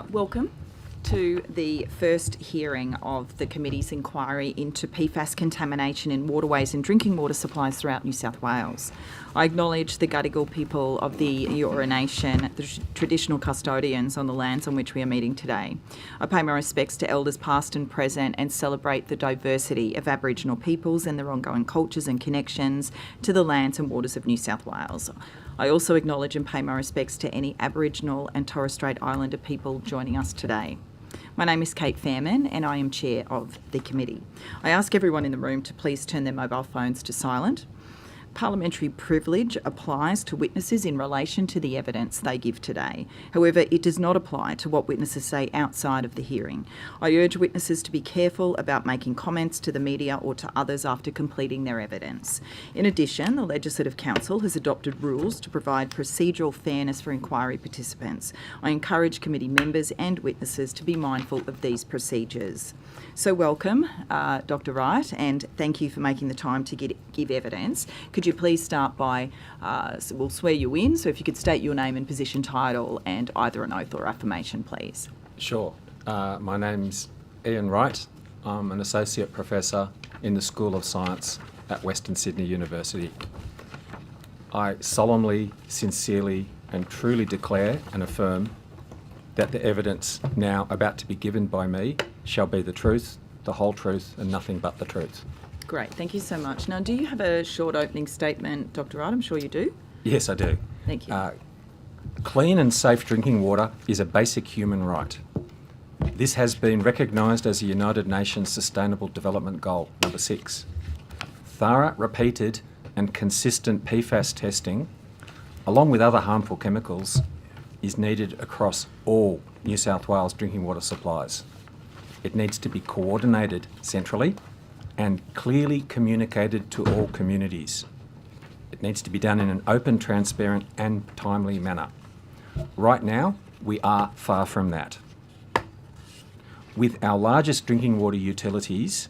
Welcome to the first hearing of the committee's inquiry into PFAS contamination in waterways and drinking water supplies throughout New South Wales. I acknowledge the Gadigal people of the Eora Nation, the traditional custodians on the lands on which we are meeting today. I pay my respects to elders past and present and celebrate the diversity of Aboriginal peoples and their ongoing cultures and connections to the lands and waters of New South Wales. I also acknowledge and pay my respects to any Aboriginal and Torres Strait Islander people joining us today. My name is Kate Fairman and I am chair of the committee. I ask everyone in the room to please turn their mobile phones to silent. Parliamentary privilege applies to witnesses in relation to the evidence they give today. However, it does not apply to what witnesses say outside of the hearing. I urge witnesses to be careful about making comments to the media or to others after completing their evidence. In addition, the Legislative Council has adopted rules to provide procedural fairness for inquiry participants. I encourage committee members and witnesses to be mindful of these procedures. So welcome, Dr. Wright, and thank you for making the time to give evidence. Could you please start by, we'll swear you in, so if you could state your name and position title and either an oath or affirmation, please. Sure. My name's Ian Wright. I'm an Associate Professor in the School of Science at Western Sydney University. I solemnly, sincerely and truly declare and affirm that the evidence now about to be given by me shall be the truth, the whole truth and nothing but the truth. Great, thank you so much. Now, do you have a short opening statement, Dr. Wright? I'm sure you do. Yes, I do. Thank you. Clean and safe drinking water is a basic human right. This has been recognised as a United Nations Sustainable Development Goal, number 6. Thorough, repeated and consistent PFAS testing, along with other harmful chemicals, is needed across all New South Wales drinking water supplies. It needs to be coordinated centrally and clearly communicated to all communities. It needs to be done in an open, transparent and timely manner. Right now, we are far from that. With our largest drinking water utilities,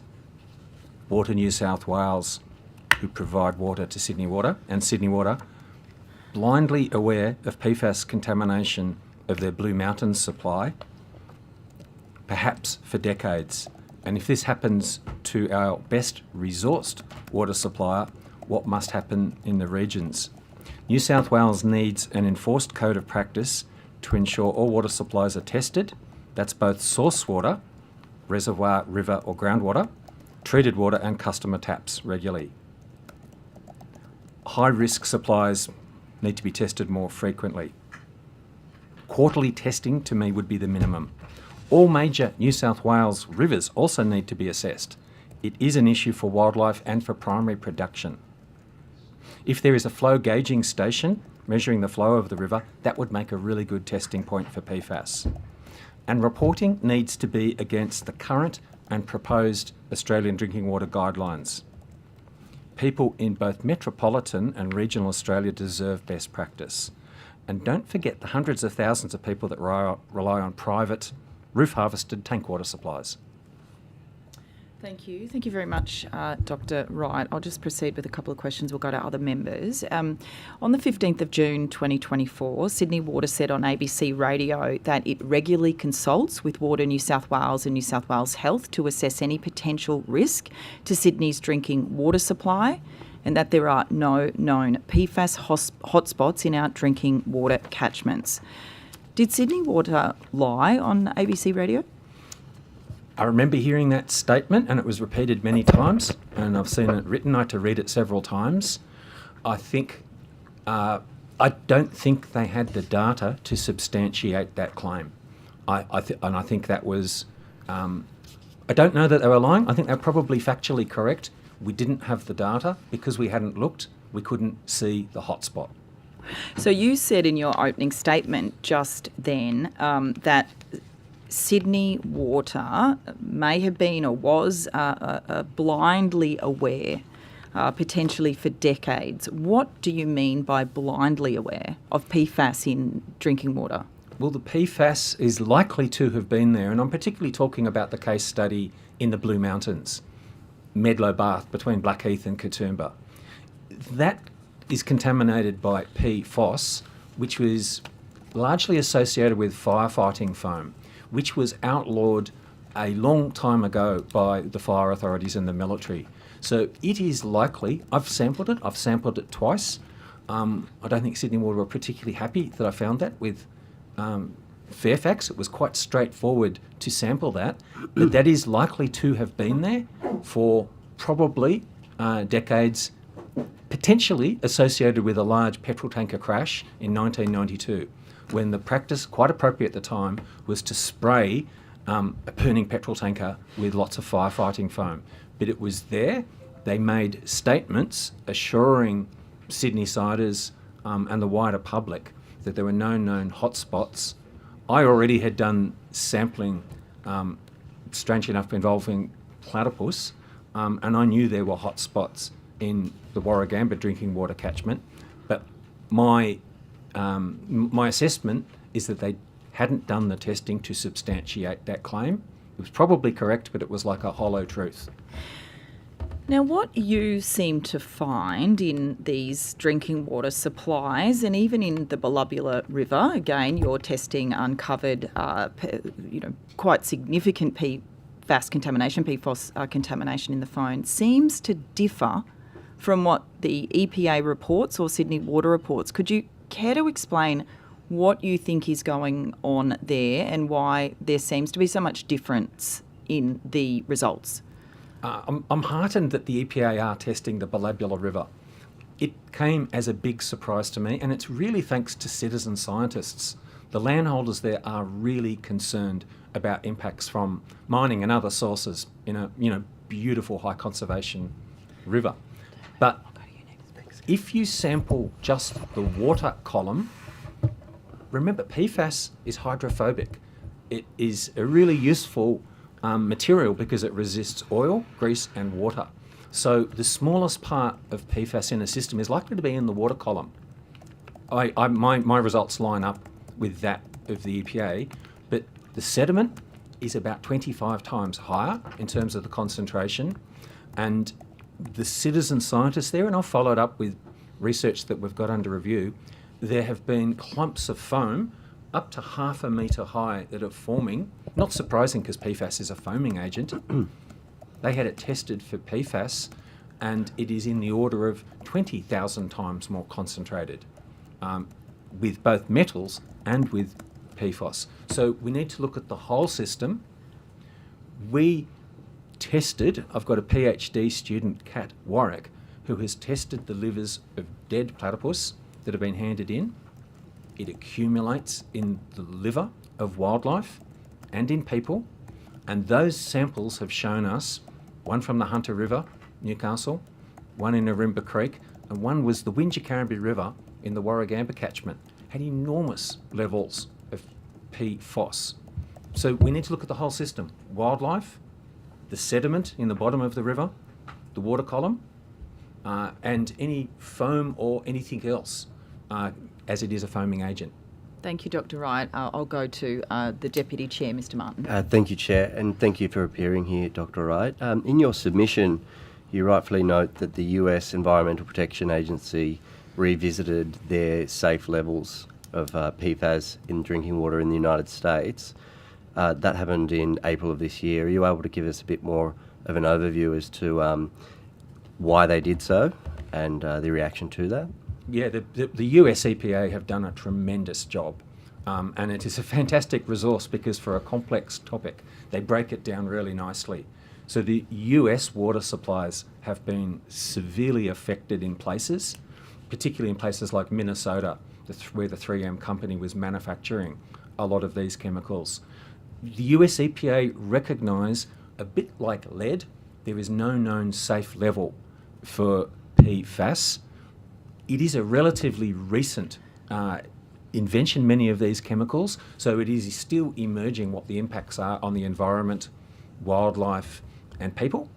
Water New South Wales, who provide water to Sydney Water, and Sydney Water, blindly aware of PFAS contamination of their Blue Mountains supply, perhaps for decades. And if this happens to our best resourced water supplier, what must happen in the regions? New South Wales needs an enforced code of practice to ensure all water supplies are tested. That's both source water, reservoir, river or groundwater, treated water and customer taps regularly. High-risk supplies need to be tested more frequently. Quarterly testing to me would be the minimum. All major New South Wales rivers also need to be assessed. It is an issue for wildlife and for primary production. If there is a flow gauging station measuring the flow of the river, that would make a really good testing point for PFAS. And reporting needs to be against the current and proposed Australian drinking water guidelines. People in both metropolitan and regional Australia deserve best practice. And don't forget the hundreds of thousands of people that rely on private, roof-harvested tank water supplies. Thank you. Thank you very much, Dr. Wright. I'll just proceed with a couple of questions. We'll go to other members. On the 15th of June 2024, Sydney Water said on ABC Radio that it regularly consults with Water New South Wales and New South Wales Health to assess any potential risk to Sydney's drinking water supply and that there are no known PFAS hotspots in our drinking water catchments. Did Sydney Water lie on ABC Radio? I remember hearing that statement and it was repeated many times and I've seen it written. I had to read it several times. I don't think they had the data to substantiate that claim. I think that was, I don't know that they were lying. I think they're probably factually correct. We didn't have the data because we hadn't looked. We couldn't see the hotspot. So you said in your opening statement just then that Sydney Water may have been or was blindly aware, potentially for decades. What do you mean by blindly aware of PFAS in drinking water? Well, the PFAS is likely to have been there, and I'm particularly talking about the case study in the Blue Mountains, Medlow Bath between Blackheath and Katoomba. That is contaminated by PFAS, which was largely associated with firefighting foam, which was outlawed a long time ago by the fire authorities and the military. So it is likely, I've sampled it twice. I don't think Sydney Water were particularly happy that I found that with Fairfax. It was quite straightforward to sample that, but that is likely to have been there for probably decades, potentially associated with a large petrol tanker crash in 1992, when the practice, quite appropriate at the time, was to spray a burning petrol tanker with lots of firefighting foam. But it was there. They made statements assuring Sydney siders and the wider public that there were no known hotspots. I already had done sampling, strange enough, involving platypus, and I knew there were hotspots in the Warragamba drinking water catchment. But my assessment is that they hadn't done the testing to substantiate that claim. It was probably correct, but it was like a hollow truth. Now, what you seem to find in these drinking water supplies, and even in the Belubula River, again, your testing uncovered, quite significant PFAS contamination, PFAS contamination in the foam, seems to differ from what the EPA reports or Sydney Water reports. Could you care to explain what you think is going on there and why there seems to be so much difference in the results? I'm heartened that the EPA are testing the Belubula River. It came as a big surprise to me, and it's really thanks to citizen scientists. The landholders there are really concerned about impacts from mining and other sources in a beautiful high conservation river. But if you sample just the water column, remember PFAS is hydrophobic. It is a really useful material because it resists oil, grease and water. So the smallest part of PFAS in a system is likely to be in the water column. My results line up with that of the EPA, but the sediment is about 25 times higher in terms of the concentration, and the citizen scientists there, and I've followed up with research that we've got under review, there have been clumps of foam up to 0.5 metre high that are forming. Not surprising because PFAS is a foaming agent. They had it tested for PFAS and it is in the order of 20,000 times more concentrated with both metals and with PFAS. So we need to look at the whole system. We tested, I've got a PhD student, Kat Warwick, who has tested the livers of dead platypus that have been handed in. It accumulates in the liver of wildlife and in people, and those samples have shown us, one from the Hunter River, Newcastle, one in Arimba Creek, and one was the Wingecarrambee River in the Warragamba catchment, had enormous levels of PFOS. So we need to look at the whole system: wildlife, the sediment in the bottom of the river, the water column, and any foam or anything else, as it is a foaming agent. Thank you, Dr. Wright. I'll go to the Deputy Chair, Mr. Martin. Thank you, Chair, and thank you for appearing here, Dr. Wright. In your submission, you rightfully note that the US Environmental Protection Agency revisited their safe levels of PFAS in drinking water in the United States. That happened in April of this year. Are you able to give us a bit more of an overview as to why they did so and the reaction to that? Yeah, the US EPA have done a tremendous job, and it is a fantastic resource because for a complex topic, they break it down really nicely. So the US water supplies have been severely affected in places, particularly in places like Minnesota, where the 3M company was manufacturing a lot of these chemicals. The US EPA recognise, a bit like lead, there is no known safe level for PFAS. It is a relatively recent invention, many of these chemicals, so it is still emerging what the impacts are on the environment, wildlife and people.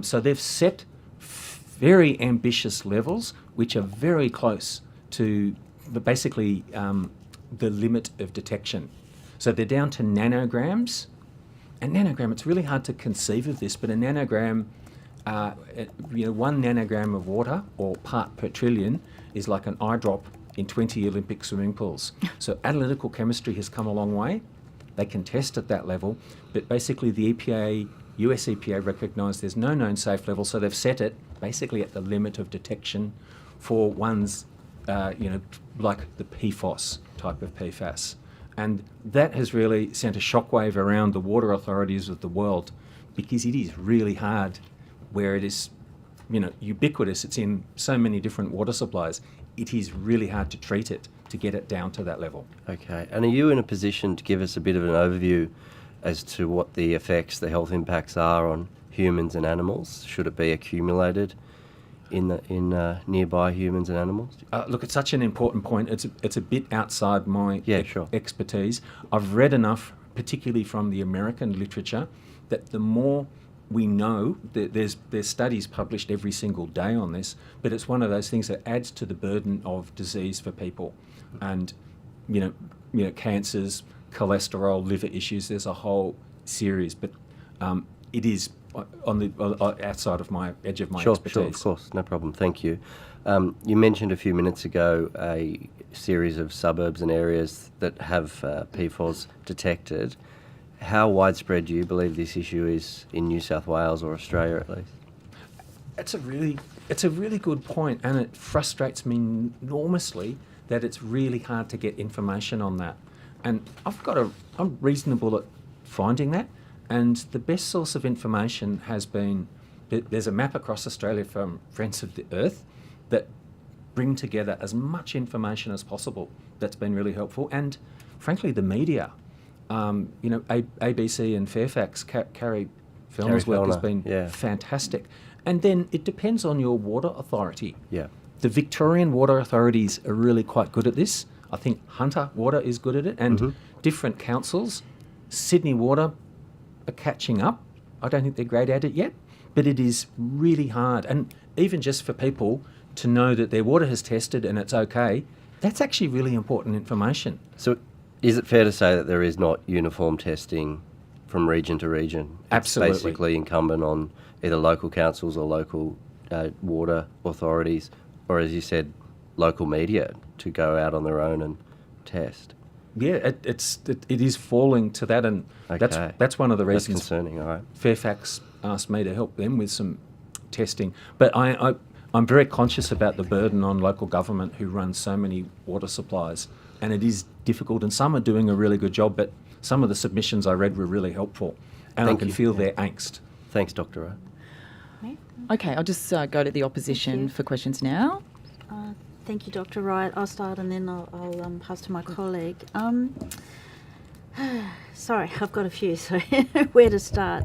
So they've set very ambitious levels which are very close to basically the limit of detection. So they're down to nanograms. And nanogram, it's really hard to conceive of this, but a nanogram, 1 nanogram of water, or part per trillion, is like an eye drop in 20 Olympic swimming pools. So analytical chemistry has come a long way. They can test at that level, but basically the EPA, US EPA recognised there's no known safe level, so they've set it basically at the limit of detection for ones, like the PFAS type of PFAS. And that has really sent a shockwave around the water authorities of the world, because it is really hard where it is, ubiquitous. It's in so many different water supplies. It is really hard to treat it, to get it down to that level. Okay. And are you in a position to give us a bit of an overview as to what the effects, the health impacts are on humans and animals? Should it be accumulated in nearby humans and animals? Look, it's such an important point. It's a bit outside my Sure. expertise. I've read enough, particularly from the American literature, that the more we know, there's studies published every single day on this, but it's one of those things that adds to the burden of disease for people, and cancers, cholesterol, liver issues. There's a whole series, but it is on the outside of my edge of my expertise. Sure, of course, no problem. Thank you. You mentioned a few minutes ago a series of suburbs and areas that have PFAS detected. How widespread do you believe this issue is in New South Wales or Australia at least? It's a really good point, and it frustrates me enormously that it's really hard to get information on that. And I'm reasonable at finding that, and the best source of information has been, there's a map across Australia from Friends of the Earth that bring together as much information as possible. That's been really helpful, and frankly the media. ABC and Fairfax, Carrie Fellner's work has been fantastic. And then it depends on your water authority. Yeah. The Victorian water authorities are really quite good at this. I think Hunter Water is good at it, and different councils. Sydney Water are catching up. I don't think they're great at it yet, but it is really hard. And even just for people to know that their water has tested and it's okay, that's actually really important information. So is it fair to say that there is not uniform testing from region to region? Absolutely. It's basically incumbent on either local councils or local water authorities, or as you said, local media to go out on their own and test. Yeah, it is falling to that, and that's one of the reasons. That's concerning, all right. Fairfax asked me to help them with some testing, but I'm very conscious about the burden on local government who runs so many water supplies, and it is difficult, and some are doing a really good job, but some of the submissions I read were really helpful, and I can feel their angst. Thanks, Dr. Wright. Okay, I'll just go to the opposition for questions now. Thank you, Dr. Wright. I'll start and then I'll pass to my colleague. Sorry, I've got a few, so where to start?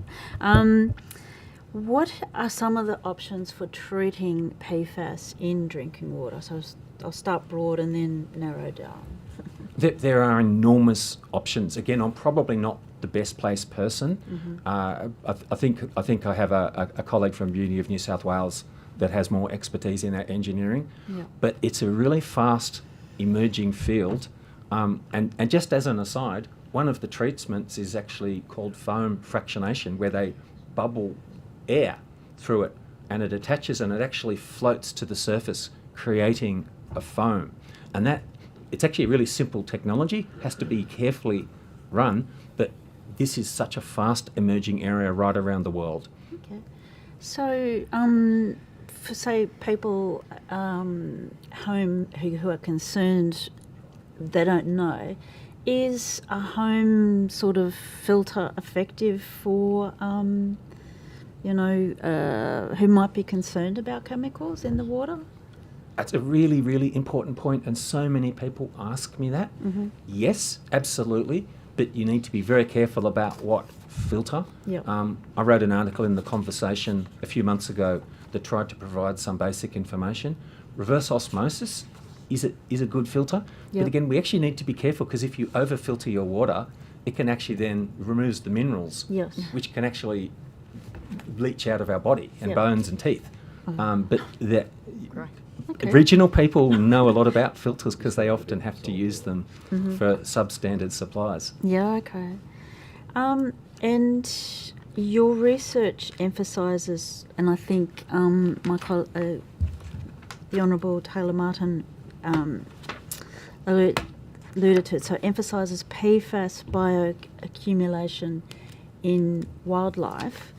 What are some of the options for treating PFAS in drinking water? So I'll start broad and then narrow down. There are enormous options. Again, I'm probably not the best placed person. I think I have a colleague from Uni of New South Wales that has more expertise in that engineering. Yeah. But it's a really fast emerging field. And just as an aside, one of the treatments is actually called foam fractionation, where they bubble air through it and it attaches and it actually floats to the surface, creating a foam. And it's actually a really simple technology, has to be carefully run, but this is such a fast emerging area right around the world. Okay. So, for say people home who are concerned, they don't know, is a home sort of filter effective for who might be concerned about chemicals in the water? That's a really, really important point, and so many people ask me that. Yes, absolutely, but you need to be very careful about what filter. Yep. I wrote an article in The Conversation a few months ago that tried to provide some basic information. Reverse osmosis is a good filter, Yep. but again, we actually need to be careful, because if you over-filter your water, it can actually then removes the minerals, Yes. which can actually leach out of our body and Yep. bones and teeth. But that Great. Okay. regional people know a lot about filters because they often have to use them for substandard supplies. Yeah, okay. And your research emphasises, and I think the Honourable Taylor Martin alluded to it. So it emphasises PFAS bioaccumulation in wildlife.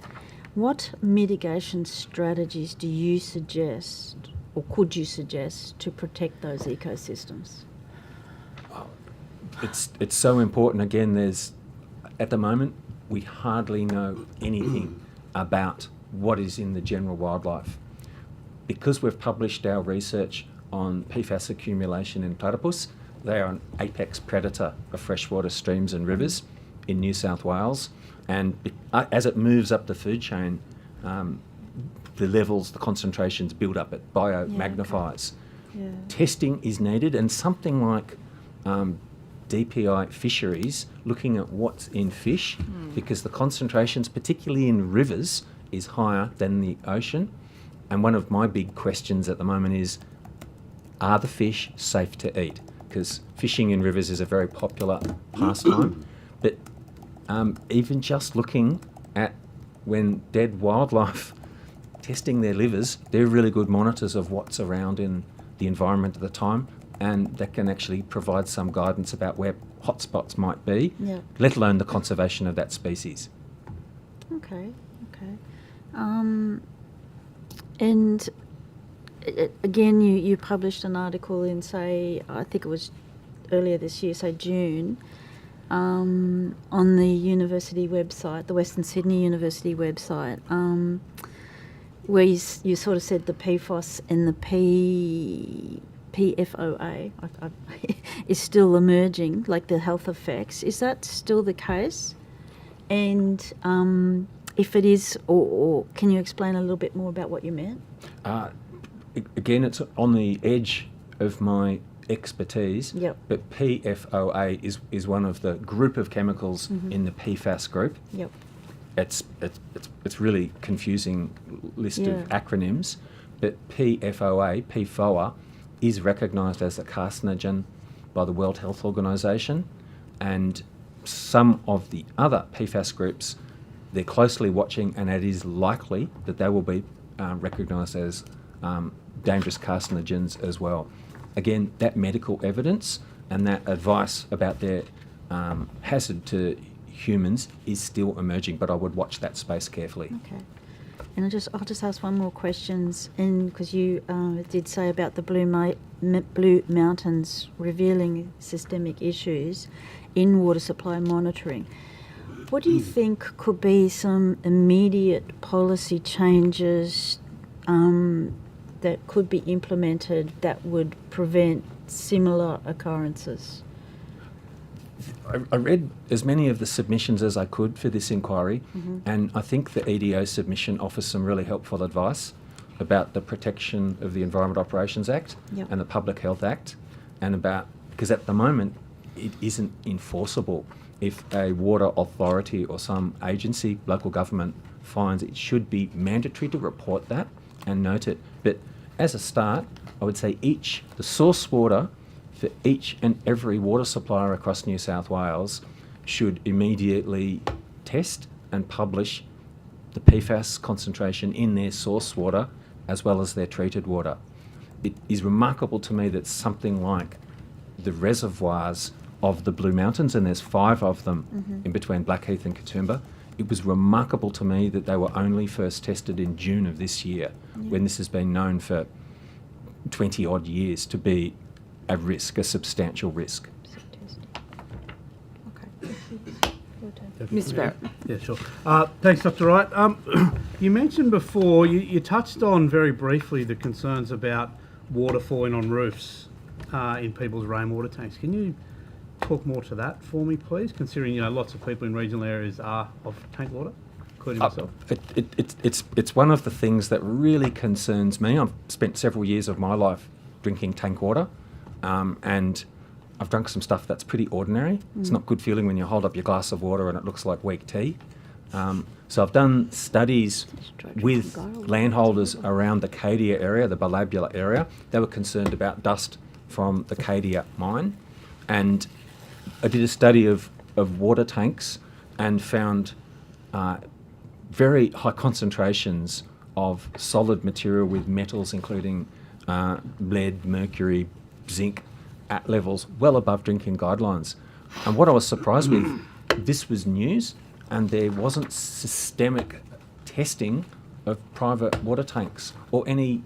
What mitigation strategies do you suggest, or could you suggest, to protect those ecosystems? It's so important. Again, at the moment, we hardly know anything about what is in the general wildlife. Because we've published our research on PFAS accumulation in platypus, they are an apex predator of freshwater streams and rivers in New South Wales. And as it moves up the food chain, the levels, the concentrations build up, it biomagnifies. Yeah. Testing is needed, and something like DPI fisheries, looking at what's in fish, because the concentrations, particularly in rivers, is higher than the ocean. And one of my big questions at the moment is, are the fish safe to eat? Because fishing in rivers is a very popular pastime. But even just looking at when dead wildlife testing their livers, they're really good monitors of what's around in the environment at the time, and that can actually provide some guidance about where hotspots might be, Yeah. let alone the conservation of that species. Okay. And again, you published an article in, say, I think it was earlier this year, say June, on the university website, the Western Sydney University website, where you sort of said the PFAS and the PFOA is still emerging, like the health effects. Is that still the case? And if it is, or can you explain a little bit more about what you meant? Again, it's on the edge of my expertise, Yep. but PFOA is one of the group of chemicals in the PFAS group. Yep. It's really confusing list Yeah. of acronyms, but PFOA is recognised as a carcinogen by the World Health Organization, and some of the other PFAS groups, they're closely watching, and it is likely that they will be recognised as dangerous carcinogens as well. Again, that medical evidence and that advice about their hazard to humans is still emerging, but I would watch that space carefully. Okay. And I'll just ask one more question, because you did say about the Blue Mountains revealing systemic issues in water supply monitoring. What do you think could be some immediate policy changes that could be implemented that would prevent similar occurrences? I read as many of the submissions as I could for this inquiry, and I think the EDO submission offers some really helpful advice about the protection of the Environment Operations Act Yep. and the Public Health Act, and because at the moment it isn't enforceable. If a water authority or some agency, local government, finds it should be mandatory to report that and note it. But as a start, I would say the source water for each and every water supplier across New South Wales should immediately test and publish the PFAS concentration in their source water as well as their treated water. It is remarkable to me that something like the reservoirs of the Blue Mountains, and there's 5 of them in between Blackheath and Katoomba, it was remarkable to me that they were only first tested in June of this year, when this has been known for 20 odd years to be a risk, a substantial risk. Okay. Your turn. Mr. Barrett. Yeah, sure. Thanks, Dr. Wright. You mentioned before, you touched on very briefly the concerns about water falling on roofs in people's rainwater tanks. Can you talk more to that for me, please, considering lots of people in regional areas are of tank water, including myself? It's one of the things that really concerns me. I've spent several years of my life drinking tank water, and I've drunk some stuff that's pretty ordinary. It's not good feeling when you hold up your glass of water and it looks like weak tea. So I've done studies with landholders around the Cadia area, the Balabula area. They were concerned about dust from the Cadia mine, and I did a study of water tanks and found very high concentrations of solid material with metals, including lead, mercury, zinc, at levels well above drinking guidelines. And what I was surprised with, this was news, and there wasn't systemic testing of private water tanks or any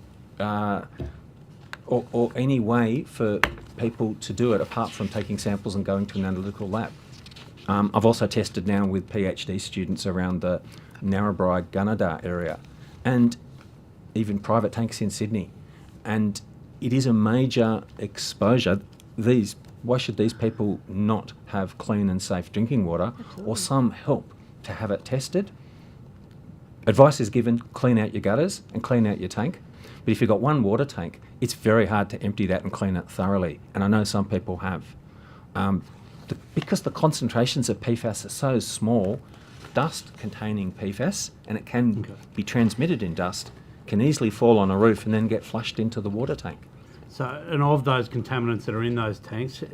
or any way for people to do it apart from taking samples and going to an analytical lab. I've also tested now with PhD students around the Narrabri Gunnedah area and even private tanks in Sydney. And it is a major exposure. Why should these people not have clean and safe drinking water or some help to have it tested? Advice is given, clean out your gutters and clean out your tank. But if you've got one water tank, it's very hard to empty that and clean it thoroughly. And I know some people have. Because the concentrations of PFAS are so small, dust containing PFAS, and it can be transmitted in dust, can easily fall on a roof and then get flushed into the water tank. So, and of those contaminants that are in those tanks,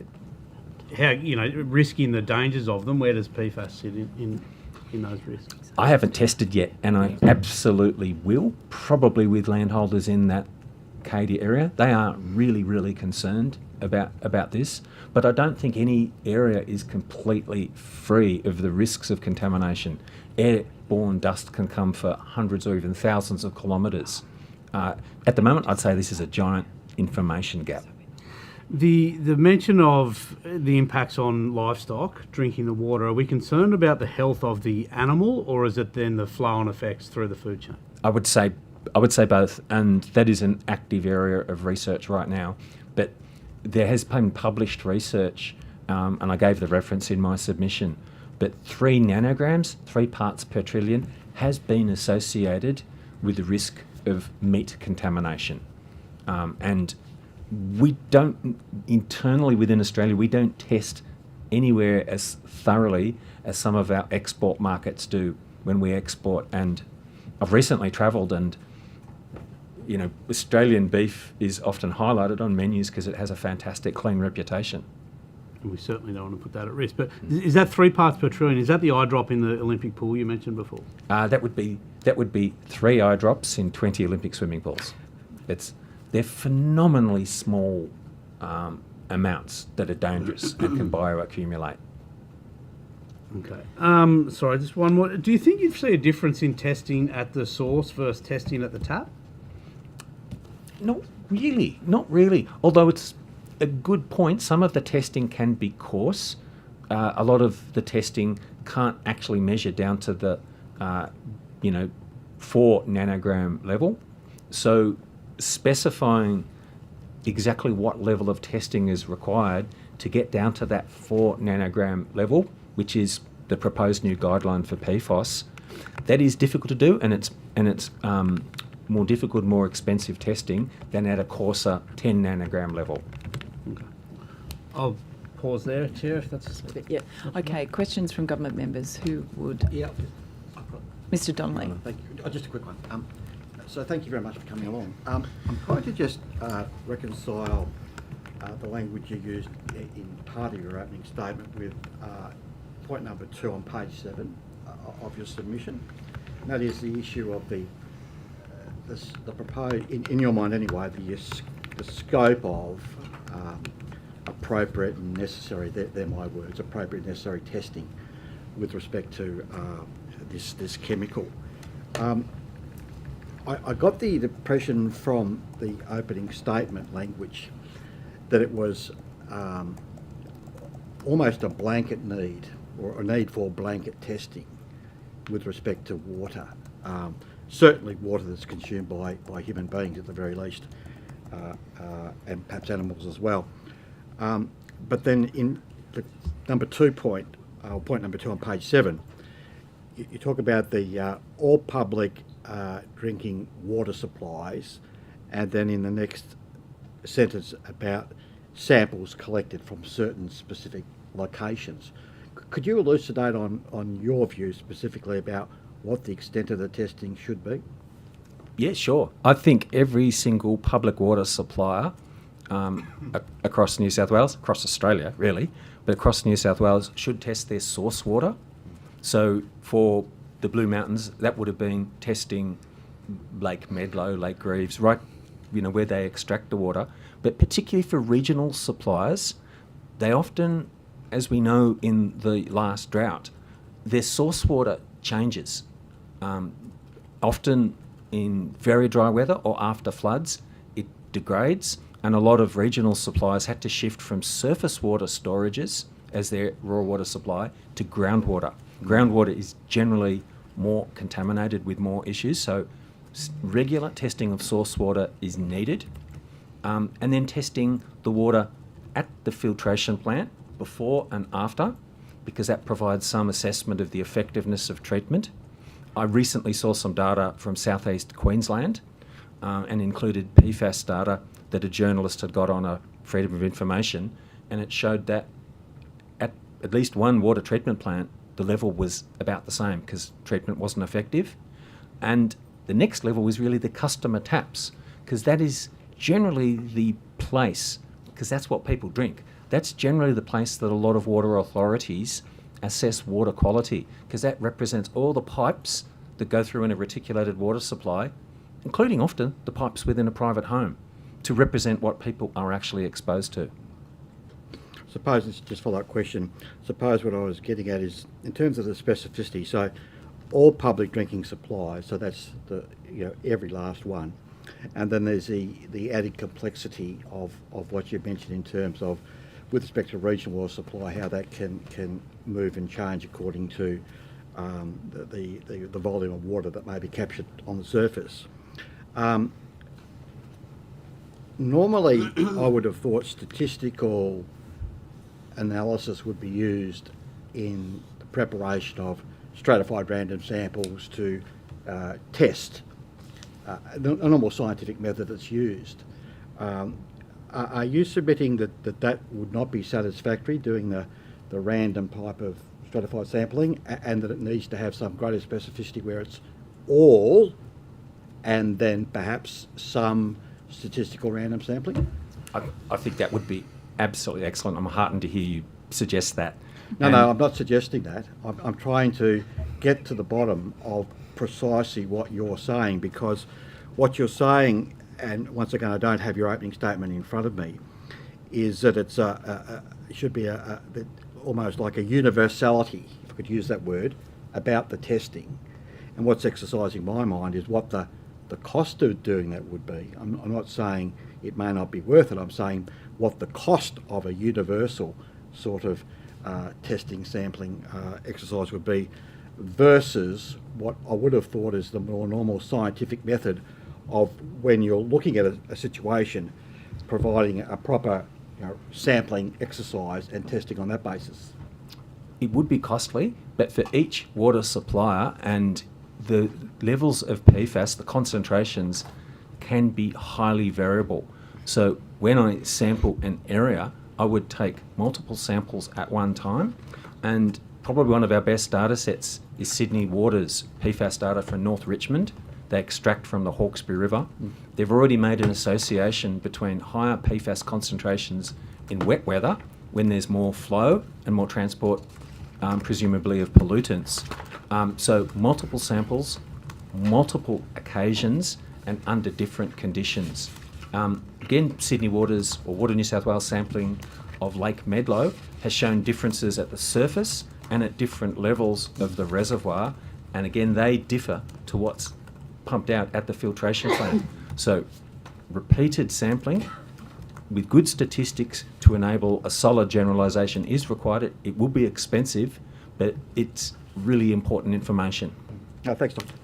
how, risking the dangers of them, where does PFAS sit in those risks? I haven't tested yet, and I absolutely will, probably with landholders in that Cadia area. They are really, really concerned about this, but I don't think any area is completely free of the risks of contamination. Airborne dust can come for hundreds or even thousands of kilometres. At the moment, I'd say this is a giant information gap. The mention of the impacts on livestock drinking the water, are we concerned about the health of the animal, or is it then the flow-on effects through the food chain? I would say both, and that is an active area of research right now. But there has been published research, and I gave the reference in my submission, but 3 nanograms, 3 parts per trillion, has been associated with the risk of meat contamination. And we don't, internally within Australia, we don't test anywhere as thoroughly as some of our export markets do when we export. And I've recently travelled, and Australian beef is often highlighted on menus because it has a fantastic clean reputation. And we certainly don't want to put that at risk. But is that 3 parts per trillion? Is that the eye drop in the Olympic pool you mentioned before? That would be 3 eye drops in 20 Olympic swimming pools. They're phenomenally small amounts that are dangerous and can bioaccumulate. Okay. Sorry, just one more. Do you think you'd see a difference in testing at the source versus testing at the tap? Not really. Although it's a good point, some of the testing can be coarse. A lot of the testing can't actually measure down to the, 4 nanogram level. So specifying exactly what level of testing is required to get down to that 4 nanogram level, which is the proposed new guideline for PFAS, that is difficult to do, and it's more difficult, more expensive testing than at a coarser 10 nanogram level. Okay. I'll pause there, Chair, if that's... Yeah. Okay, questions from government members. Who would? Yeah. Mr. Donnelly. Thank you. Just a quick one. So thank you very much for coming along. I'm trying to just reconcile the language you used in part of your opening statement with point number 2 on page 7 of your submission. And that is the issue of the proposed, in your mind anyway, the scope of appropriate and necessary, they're my words, appropriate and necessary testing with respect to this chemical. I got the impression from the opening statement language that it was almost a blanket need, or a need for blanket testing with respect to water. Certainly water that's consumed by human beings at the very least, and perhaps animals as well. But then in the point number 2 on page 7, you talk about the all public drinking water supplies, and then in the next sentence about samples collected from certain specific locations. Could you elucidate on your view specifically about what the extent of the testing should be? Yeah, sure. I think every single public water supplier across New South Wales, across Australia really, but across New South Wales should test their source water. So for the Blue Mountains, that would have been testing Lake Medlow, Lake Greaves, right where they extract the water, but particularly for regional suppliers, they often, as we know in the last drought, their source water changes. Often in very dry weather or after floods, it degrades, and a lot of regional suppliers had to shift from surface water storages as their raw water supply to groundwater. Groundwater is generally more contaminated with more issues, so regular testing of source water is needed, and then testing the water at the filtration plant before and after, because that provides some assessment of the effectiveness of treatment. I recently saw some data from southeast Queensland and included PFAS data that a journalist had got on a Freedom of Information, and it showed that at least one water treatment plant, the level was about the same because treatment wasn't effective. And the next level was really the customer taps, because that is generally the place, because that's what people drink. That's generally the place that a lot of water authorities assess water quality, because that represents all the pipes that go through in a reticulated water supply, including often the pipes within a private home, to represent what people are actually exposed to. Suppose it's just follow-up question. Suppose what I was getting at is in terms of the specificity. So, all public drinking supplies. So that's every last one, and then there's the added complexity of what you mentioned in terms of with respect to regional water supply, how that can move and change according to the volume of water that may be captured on the surface. Normally, I would have thought statistical analysis would be used in the preparation of stratified random samples to test a normal scientific method that's used. Are you submitting that would not be satisfactory, doing the random type of stratified sampling, and that it needs to have some greater specificity where it's all and then perhaps some statistical random sampling? I think that would be absolutely excellent. I'm heartened to hear you suggest that. No, I'm not suggesting that. I'm trying to get to the bottom of precisely what you're saying, because what you're saying, and once again, I don't have your opening statement in front of me, is that it should be almost like a universality, if I could use that word, about the testing. And what's exercising my mind is what the cost of doing that would be. I'm not saying it may not be worth it. I'm saying what the cost of a universal sort of testing, sampling exercise would be versus what I would have thought is the more normal scientific method of when you're looking at a situation, providing a proper sampling exercise and testing on that basis. It would be costly, but for each water supplier and the levels of PFAS, the concentrations can be highly variable. So when I sample an area, I would take multiple samples at one time, and probably one of our best data sets is Sydney Water's PFAS data from North Richmond. They extract from the Hawkesbury River. They've already made an association between higher PFAS concentrations in wet weather, when there's more flow and more transport, presumably of pollutants. So multiple samples, multiple occasions, and under different conditions. Again, Sydney Water's or Water New South Wales sampling of Lake Medlow has shown differences at the surface and at different levels of the reservoir, and again they differ to what's pumped out at the filtration plant. So repeated sampling with good statistics to enable a solid generalisation is required. It will be expensive, but it's really important information. Thanks, Doctor.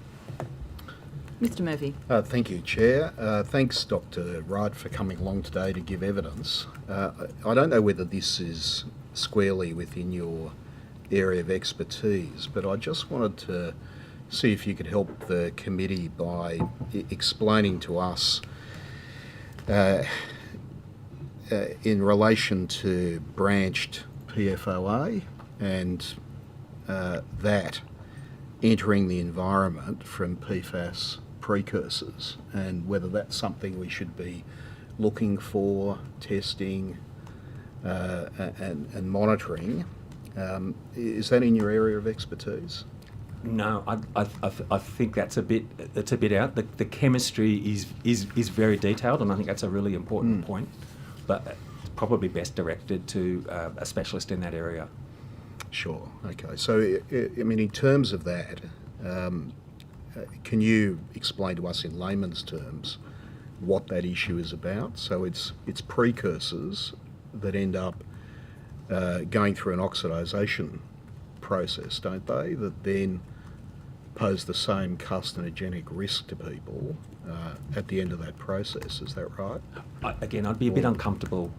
Mr. Murphy. Thank you, Chair. Thanks, Dr. Wright, for coming along today to give evidence. I don't know whether this is squarely within your area of expertise, but I just wanted to see if you could help the committee by explaining to us in relation to branched PFOA and that entering the environment from PFAS precursors, and whether that's something we should be looking for, testing and monitoring. Is that in your area of expertise? No, I think that's a bit out. The chemistry is very detailed, and I think that's a really important point. But it's probably best directed to a specialist in that area. Sure. Okay. So, I mean, in terms of that, can you explain to us in layman's terms what that issue is about? So it's precursors that end up going through an oxidisation process, don't they, that then pose the same carcinogenic risk to people at the end of that process. Is that right? Again, I'd be a bit uncomfortable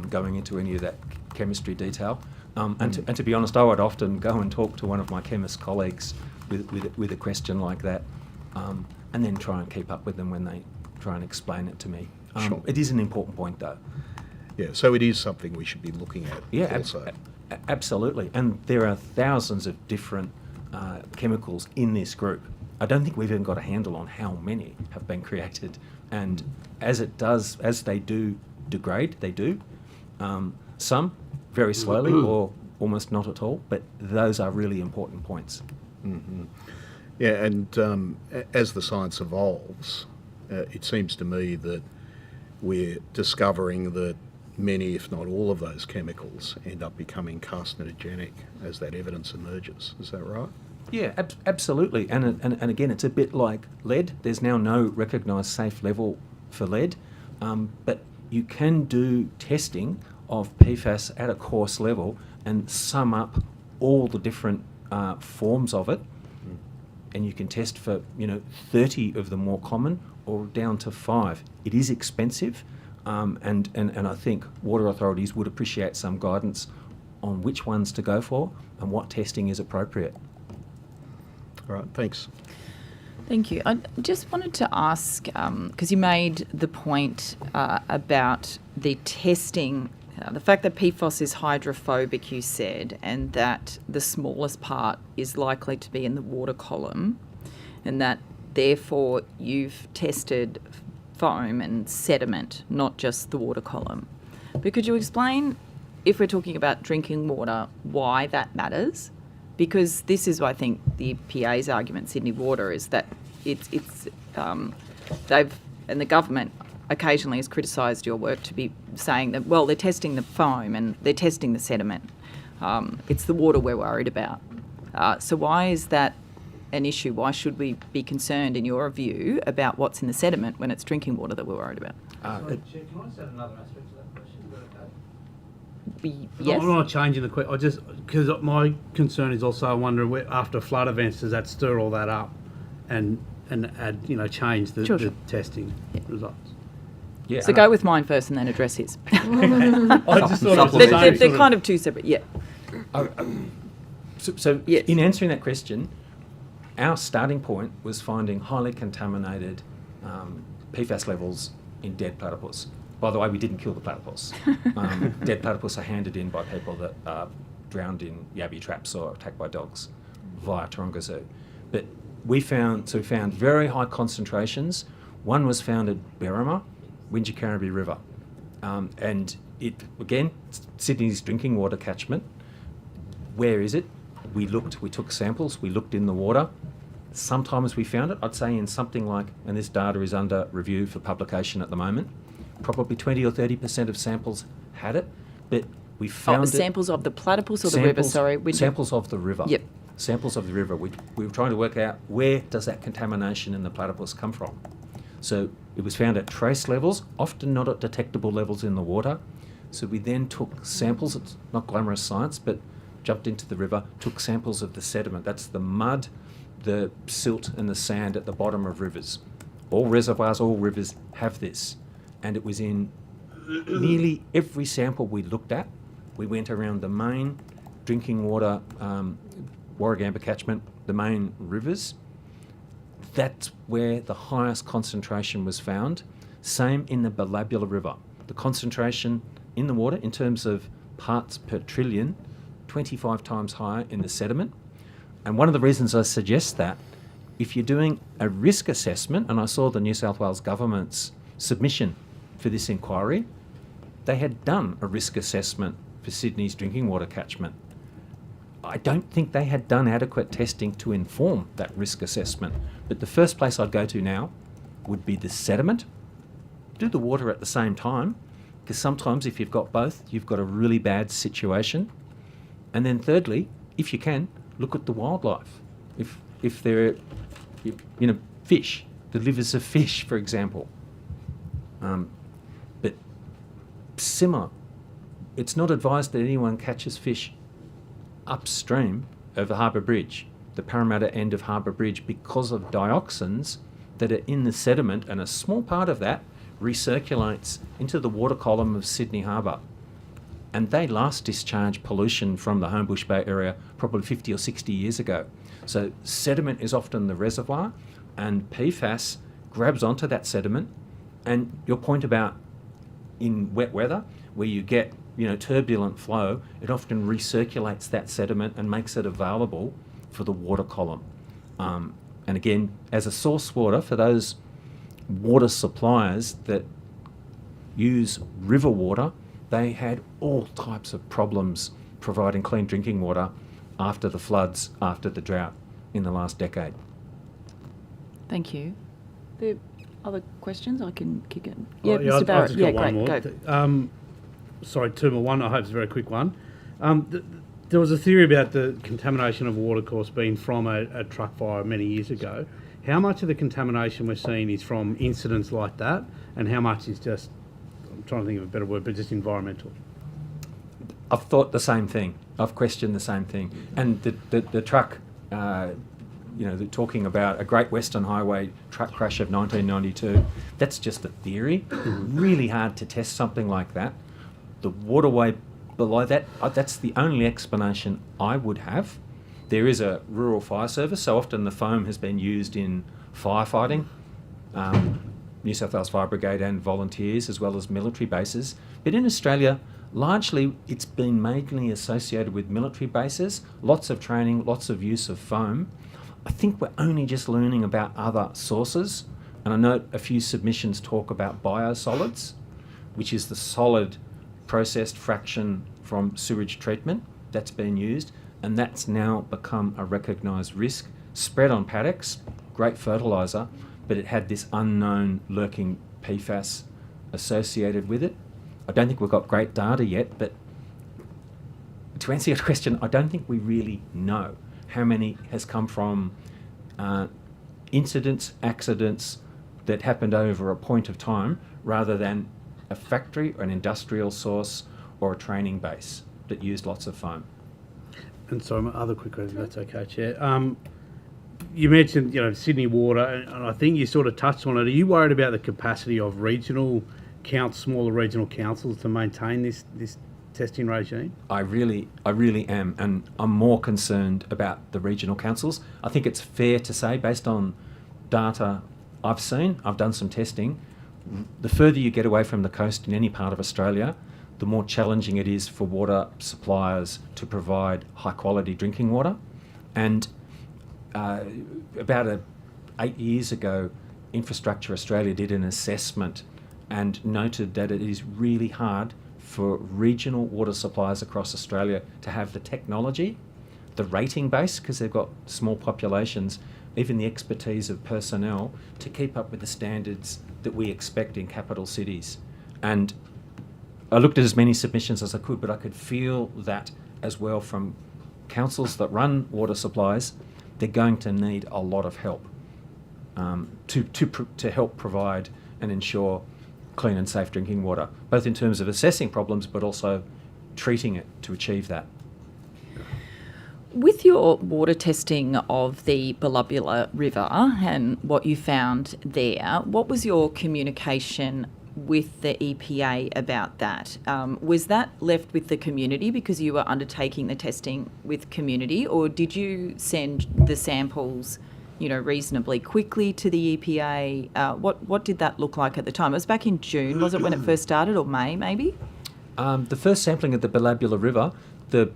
going into any of that chemistry detail. And to be honest, I would often go and talk to one of my chemist colleagues with a question like that, and then try and keep up with them when they try and explain it to me. Sure. It is an important point, though. Yeah, so it is something we should be looking at also. Absolutely. And there are thousands of different chemicals in this group. I don't think we've even got a handle on how many have been created. And as they do degrade, they do. Some very slowly or almost not at all, but those are really important points. Mm-hmm. Yeah, and as the science evolves, it seems to me that we're discovering that many, if not all of those chemicals end up becoming carcinogenic as that evidence emerges. Is that right? Yeah, absolutely. And again, it's a bit like lead. There's now no recognised safe level for lead, but you can do testing of PFAS at a coarse level and sum up all the different forms of it, and you can test for 30 of the more common or down to 5. It is expensive, and I think water authorities would appreciate some guidance on which ones to go for and what testing is appropriate. All right, thanks. Thank you. I just wanted to ask, because you made the point about the testing, the fact that PFAS is hydrophobic, you said, and that the smallest part is likely to be in the water column, and that therefore you've tested foam and sediment, not just the water column. But could you explain, if we're talking about drinking water, why that matters? Because this is, I think, the EPA's argument, Sydney Water, is that they've, and the government occasionally has criticised your work to be saying that, well, they're testing the foam and they're testing the sediment. It's the water we're worried about. So why is that an issue? Why should we be concerned, in your view, about what's in the sediment when it's drinking water that we're worried about? Sorry, Chair, can I just add another aspect to that question? Is that okay? Yes. I'm not changing the question. I just, because my concern is also, I wonder, after flood events, does that stir all that up and add, change the, Sure. the testing results? Yeah, So go with mine first and then address his. I just thought it was the same They're kind of two separate, yeah. So Yes. in answering that question, our starting point was finding highly contaminated PFAS levels in dead platypus. By the way, we didn't kill the platypus. Dead platypus are handed in by people that are drowned in yabby traps or attacked by dogs via Taronga Zoo. But we found very high concentrations. One was found at Berrima, Wingecarribee River. And it, again, Sydney's drinking water catchment. Where is it? We took samples, we looked in the water. Sometimes we found it, I'd say in something like, and this data is under review for publication at the moment, probably 20 or 30% of samples had it, but we found it. Samples of the platypus or the river, sorry? Samples of the river. Yep. Samples of the river. We were trying to work out where does that contamination in the platypus come from. So it was found at trace levels, often not at detectable levels in the water. So we then took samples, it's not glamorous science, but jumped into the river, took samples of the sediment. That's the mud, the silt and the sand at the bottom of rivers. All reservoirs, all rivers have this. And it was in nearly every sample we looked at. We went around the main drinking water, Warragamba catchment, the main rivers. That's where the highest concentration was found. Same in the Balabula River. The concentration in the water in terms of parts per trillion, 25 times higher in the sediment. And one of the reasons I suggest that, if you're doing a risk assessment, and I saw the New South Wales government's submission for this inquiry, they had done a risk assessment for Sydney's drinking water catchment. I don't think they had done adequate testing to inform that risk assessment. But the first place I'd go to now would be the sediment. Do the water at the same time, because sometimes if you've got both, you've got a really bad situation. And then thirdly, if you can, look at the wildlife. If there are, fish, the livers of fish, for example. But similar, it's not advised that anyone catches fish upstream of the Harbour Bridge, the Parramatta end of Harbour Bridge, because of dioxins that are in the sediment, and a small part of that recirculates into the water column of Sydney Harbour. And they last discharged pollution from the Homebush Bay area probably 50 or 60 years ago. So sediment is often the reservoir, and PFAS grabs onto that sediment. And your point about in wet weather, where you get turbulent flow, it often recirculates that sediment and makes it available for the water column. And again, as a source water for those water suppliers that use river water, they had all types of problems providing clean drinking water after the floods, after the drought in the last decade. Thank you. The other questions I can kick it. Yeah, Mr. Barrett. I've just got Great. one more. Go. Sorry, two more. One I hope is a very quick one. There was a theory about the contamination of water course being from a truck fire many years ago. How much of the contamination we're seeing is from incidents like that, and how much is just, I'm trying to think of a better word, but just environmental? I've thought the same thing. I've questioned the same thing. And the truck, they're talking about a Great Western Highway truck crash of 1992. That's just a theory. Really hard to test something like that. The waterway below that, that's the only explanation I would have. There is a rural fire service, so often the foam has been used in firefighting, New South Wales Fire Brigade and volunteers, as well as military bases. But in Australia, largely it's been mainly associated with military bases, lots of training, lots of use of foam. I think we're only just learning about other sources, and I note a few submissions talk about biosolids, which is the solid processed fraction from sewage treatment that's been used, and that's now become a recognised risk. Spread on paddocks, great fertiliser, but it had this unknown lurking PFAS associated with it. I don't think we've got great data yet, but to answer your question, I don't think we really know how many has come from incidents, accidents that happened over a point of time, rather than a factory or an industrial source or a training base that used lots of foam. And so my other quick question, if that's okay, Chair. You mentioned, Sydney Water, and I think you sort of touched on it. Are you worried about the capacity of smaller regional councils to maintain this testing regime? I really am, and I'm more concerned about the regional councils. I think it's fair to say, based on data I've seen, I've done some testing, the further you get away from the coast in any part of Australia, the more challenging it is for water suppliers to provide high quality drinking water. And about 8 years ago, Infrastructure Australia did an assessment and noted that it is really hard for regional water suppliers across Australia to have the technology, the rating base, because they've got small populations, even the expertise of personnel to keep up with the standards that we expect in capital cities. And I looked at as many submissions as I could, but I could feel that as well from councils that run water supplies. They're going to need a lot of help to help provide and ensure clean and safe drinking water, both in terms of assessing problems but also treating it to achieve that. With your water testing of the Belubula River and what you found there, what was your communication with the EPA about that? Was that left with the community because you were undertaking the testing with community, or did you send the samples, reasonably quickly to the EPA? What did that look like at the time? It was back in June, was it, when it first started, or May maybe? The first sampling of the Belubula River, the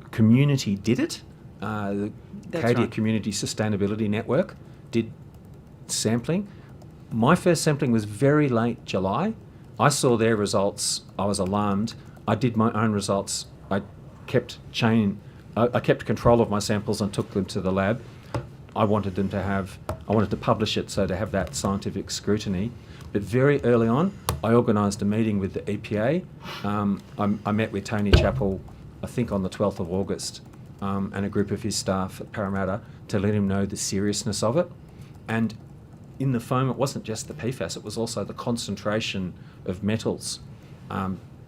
community did it. The Acadia right. Community Sustainability Network did sampling. My first sampling was very late July. I saw their results. I was alarmed. I did my own results. I kept chain I kept control of my samples and took them to the lab. I wanted to publish it, so to have that scientific scrutiny. But very early on, I organised a meeting with the EPA. I met with Tony Chappell, I think on the 12th of August, and a group of his staff at Parramatta to let him know the seriousness of it. And in the foam, it wasn't just the PFAS, it was also the concentration of metals.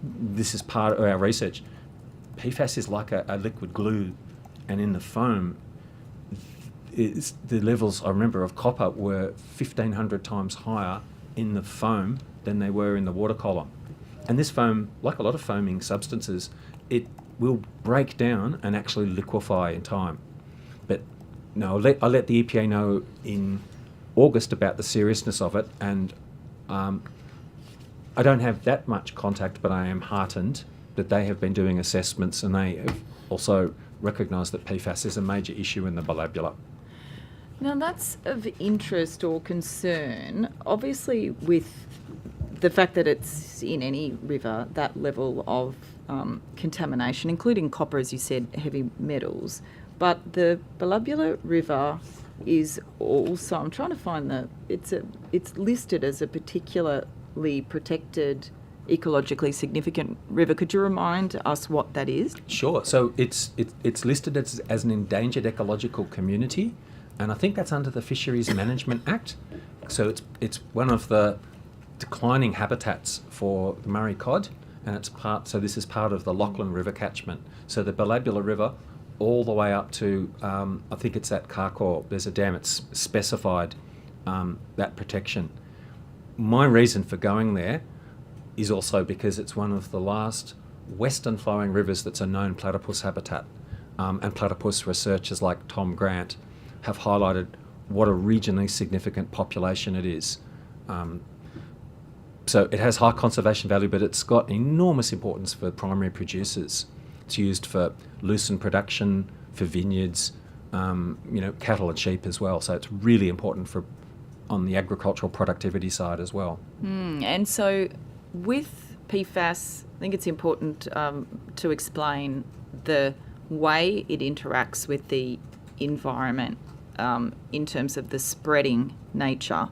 This is part of our research. PFAS is like a liquid glue, and in the foam, the levels, I remember, of copper were 1,500 times higher in the foam than they were in the water column. And this foam, like a lot of foaming substances, it will break down and actually liquefy in time. But no, I let the EPA know in August about the seriousness of it, and I don't have that much contact, but I am heartened that they have been doing assessments, and they have also recognised that PFAS is a major issue in the Balabula. Now, that's of interest or concern. Obviously, with the fact that it's in any river, that level of contamination, including copper, as you said, heavy metals. But the Balabula River is also, I'm trying to find it's listed as a particularly protected, ecologically significant river. Could you remind us what that is? Sure. So it's listed as an endangered ecological community, and I think that's under the Fisheries Management Act. So it's one of the declining habitats for the Murray cod, and so this is part of the Lachlan River catchment. So the Balabula River, all the way up to I think it's at Carcoar. There's a dam. It's specified that protection. My reason for going there is also because it's one of the last western flowing rivers that's a known platypus habitat, and platypus researchers like Tom Grant have highlighted what a regionally significant population it is. So it has high conservation value, but it's got enormous importance for primary producers. It's used for lucerne production, for vineyards, cattle and sheep as well. So it's really important on the agricultural productivity side as well. And so with PFAS, I think it's important to explain the way it interacts with the environment in terms of the spreading nature.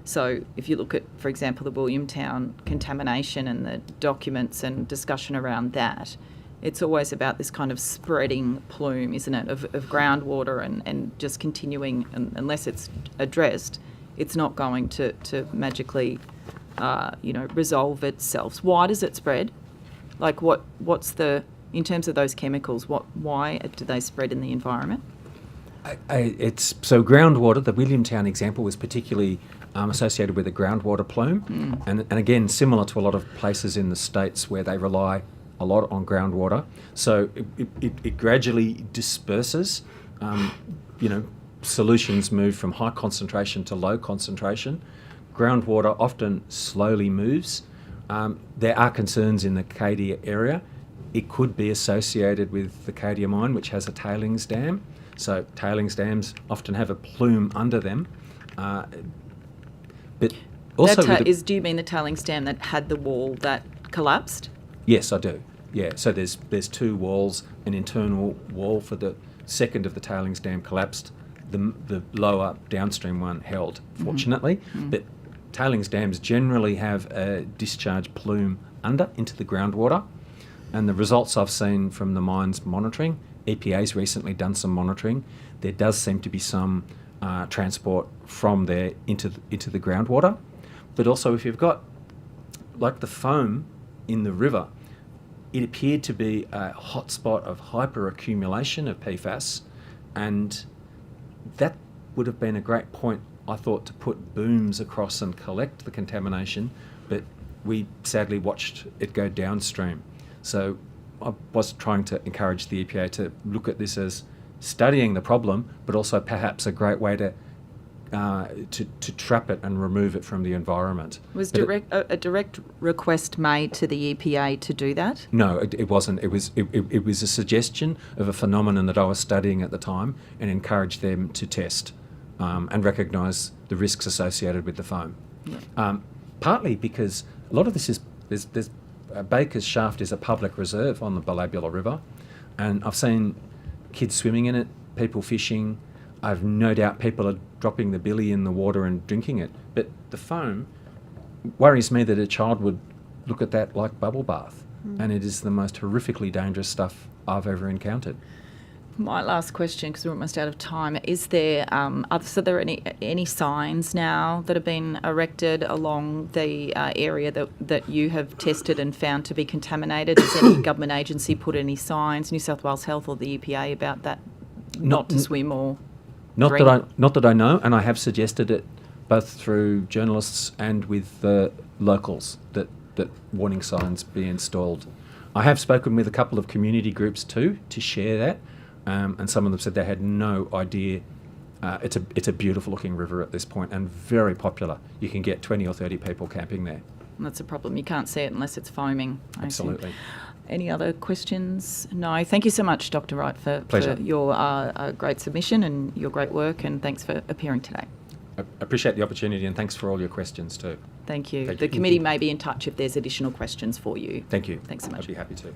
So if you look at, for example, the Williamtown contamination and the documents and discussion around that, it's always about this kind of spreading plume, isn't it, of groundwater and just continuing, unless it's addressed, it's not going to magically, resolve itself. Why does it spread? Like what's in terms of those chemicals, why do they spread in the environment? So groundwater, the Williamtown example was particularly associated with a groundwater plume, and again, similar to a lot of places in the States where they rely a lot on groundwater. So it gradually disperses. Solutions move from high concentration to low concentration. Groundwater often slowly moves. There are concerns in the Cadia area. It could be associated with the Cadia mine, which has a tailings dam. So tailings dams often have a plume under them. But also, do you mean the tailings dam that had the wall that collapsed? Yes, I do. Yeah. So there's two walls. An internal wall for the second of the tailings dam collapsed. The lower downstream one held, fortunately. But tailings dams generally have a discharge plume under into the groundwater. And the results I've seen from the mine's monitoring, EPA's recently done some monitoring, there does seem to be some transport from there into the groundwater. But also if you've got, like the foam in the river, it appeared to be a hotspot of hyperaccumulation of PFAS, and that would have been a great point, I thought, to put booms across and collect the contamination, but we sadly watched it go downstream. So I was trying to encourage the EPA to look at this as studying the problem, but also perhaps a great way to trap it and remove it from the environment. Was a direct request made to the EPA to do that? No, it wasn't. It was a suggestion of a phenomenon that I was studying at the time, and encouraged them to test and recognise the risks associated with the foam. Yeah. Partly because a lot of this is Baker's Shaft is a public reserve on the Balabula River, and I've seen kids swimming in it, people fishing. I've no doubt people are dropping the billy in the water and drinking it. But the foam worries me that a child would look at that like bubble bath. And it is the most horrifically dangerous stuff I've ever encountered. My last question, because we're almost out of time, is there so there any signs now that have been erected along the area that you have tested and found to be contaminated? Has any government agency put any signs, New South Wales Health or the EPA, about that not to swim or drink? Not that I know, and I have suggested it both through journalists and with locals that warning signs be installed. I have spoken with a couple of community groups too to share that. And some of them said they had no idea. It's a beautiful looking river at this point and very popular. You can get 20 or 30 people camping there. That's a problem. You can't see it unless it's foaming. I assume. Absolutely. Any other questions? No. Thank you so much, Dr. Wright, for your great submission and your great work, and thanks for appearing today. I appreciate the opportunity, and thanks for all your questions too. Thank you. Thank The you. committee may be in touch if there's additional questions for you. Thank you. Thanks so much. I'd be happy to.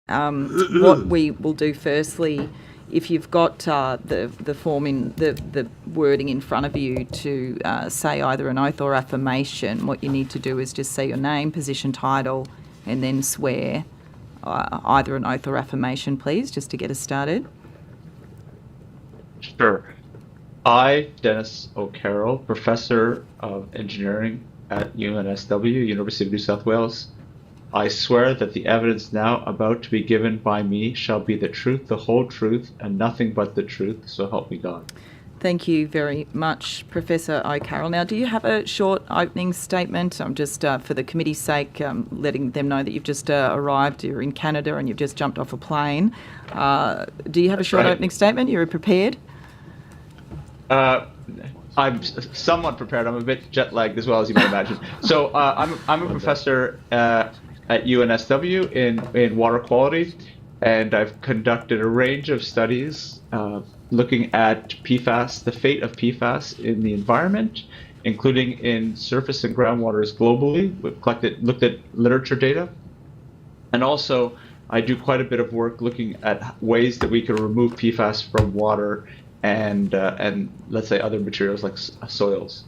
What we will do firstly, if you've got the form in the wording in front of you to say either an oath or affirmation, what you need to do is just say your name, position, title, and then swear either an oath or affirmation, please, just to get us started. Sure. I, Dennis O'Carroll, Professor of Engineering at UNSW, University of New South Wales, I swear that the evidence now about to be given by me shall be the truth, the whole truth, and nothing but the truth, so help me God. Thank you very much, Professor O'Carroll. Now, do you have a short opening statement? I'm just, for the committee's sake, letting them know that you've just arrived, you're in Canada and you've just jumped off a plane. Do you have a short opening statement? You're prepared? I'm somewhat prepared. I'm a bit jet lagged as well, as you might imagine. So I'm a professor at UNSW in water quality, and I've conducted a range of studies looking at PFAS, the fate of PFAS in the environment, including in surface and groundwaters globally. We've looked at literature data, and also I do quite a bit of work looking at ways that we can remove PFAS from water and let's say other materials like soils.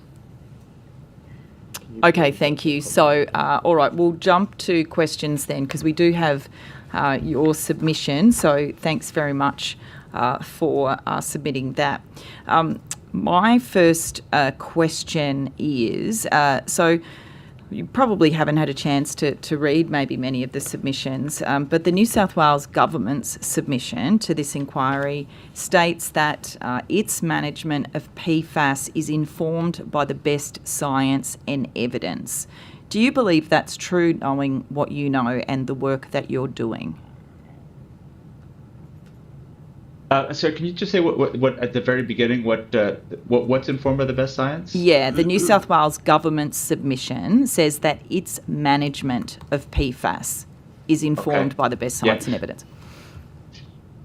Okay, thank you. So, all right, we'll jump to questions then, because we do have your submission. So thanks very much for submitting that. My first question is, so you probably haven't had a chance to read maybe many of the submissions, but the New South Wales Government's submission to this inquiry states that its management of PFAS is informed by the best science and evidence. Do you believe that's true, knowing what you know and the work that you're doing? So can you just say what at the very beginning, what's informed by the best science? Yeah, the New South Wales Government's submission says that its management of PFAS is informed by the best science and evidence.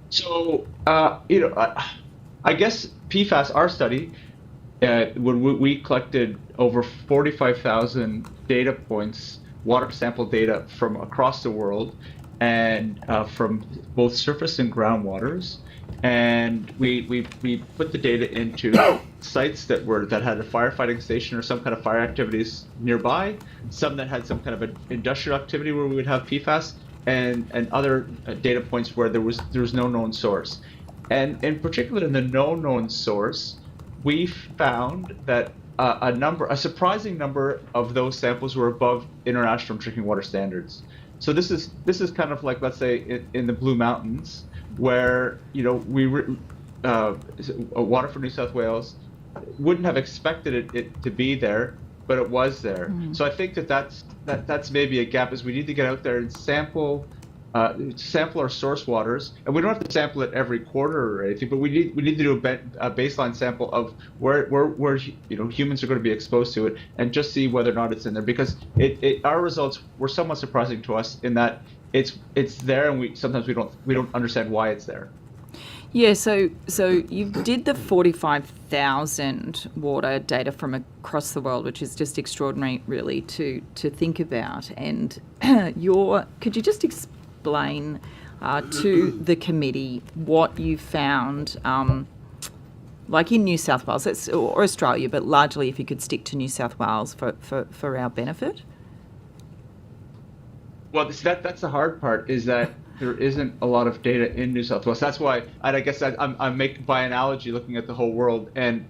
So, I guess PFAS, our study, when we collected over 45,000 data points, water sample data from across the world, and from both surface and groundwaters. And we put the data into sites that had a firefighting station or some kind of fire activities nearby, some that had some kind of an industrial activity where we would have PFAS, and other data points where there was no known source. And in particular, in the no known source, we found that a surprising number of those samples were above international drinking water standards. So this is kind of like, let's say, in the Blue Mountains, where Water for New South Wales wouldn't have expected it to be there, but it was there. So I think that's maybe a gap, is we need to get out there and sample our source waters, and we don't have to sample it every quarter or anything, but we need to do a baseline sample of where humans are going to be exposed to it, and just see whether or not it's in there, because our results were somewhat surprising to us in that it's there, and we sometimes we don't understand why it's there. Yeah, so you did the 45,000 water data from across the world, which is just extraordinary, really, to think about. And could you just explain to the committee what you found, like in New South Wales, or Australia, but largely if you could stick to New South Wales for our benefit? Well, that's the hard part, is that there isn't a lot of data in New South Wales. That's why I guess I'm making, by analogy, looking at the whole world. And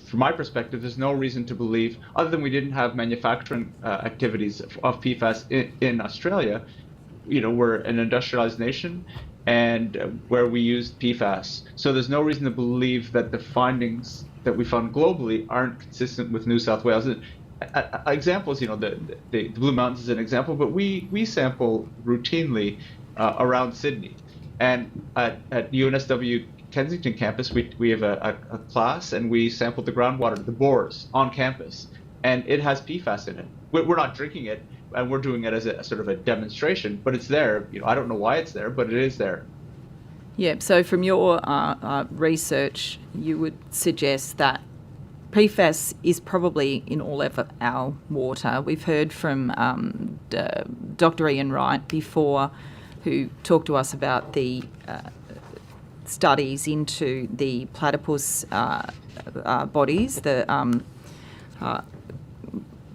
from my perspective, there's no reason to believe, other than we didn't have manufacturing activities of PFAS in Australia. We're an industrialized nation, and where we used PFAS. So there's no reason to believe that the findings that we found globally aren't consistent with New South Wales. Examples, the Blue Mountains is an example, but we sample routinely around Sydney, and at UNSW Kensington campus, we have a class, and we sampled the groundwater, the bores on campus, and it has PFAS in it. We're not drinking it, and we're doing it as a sort of a demonstration, but it's there. I don't know why it's there, but it is there. Yeah. So from your research, you would suggest that PFAS is probably in all of our water. We've heard from Dr. Ian Wright before, who talked to us about the studies into the platypus bodies, the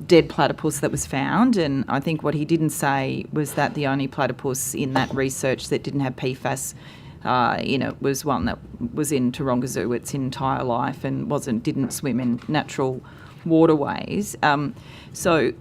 dead platypus that was found. And I think what he didn't say was that the only platypus in that research that didn't have PFAS in it was one that was in Taronga Zoo its entire life and didn't swim in natural waterways. Do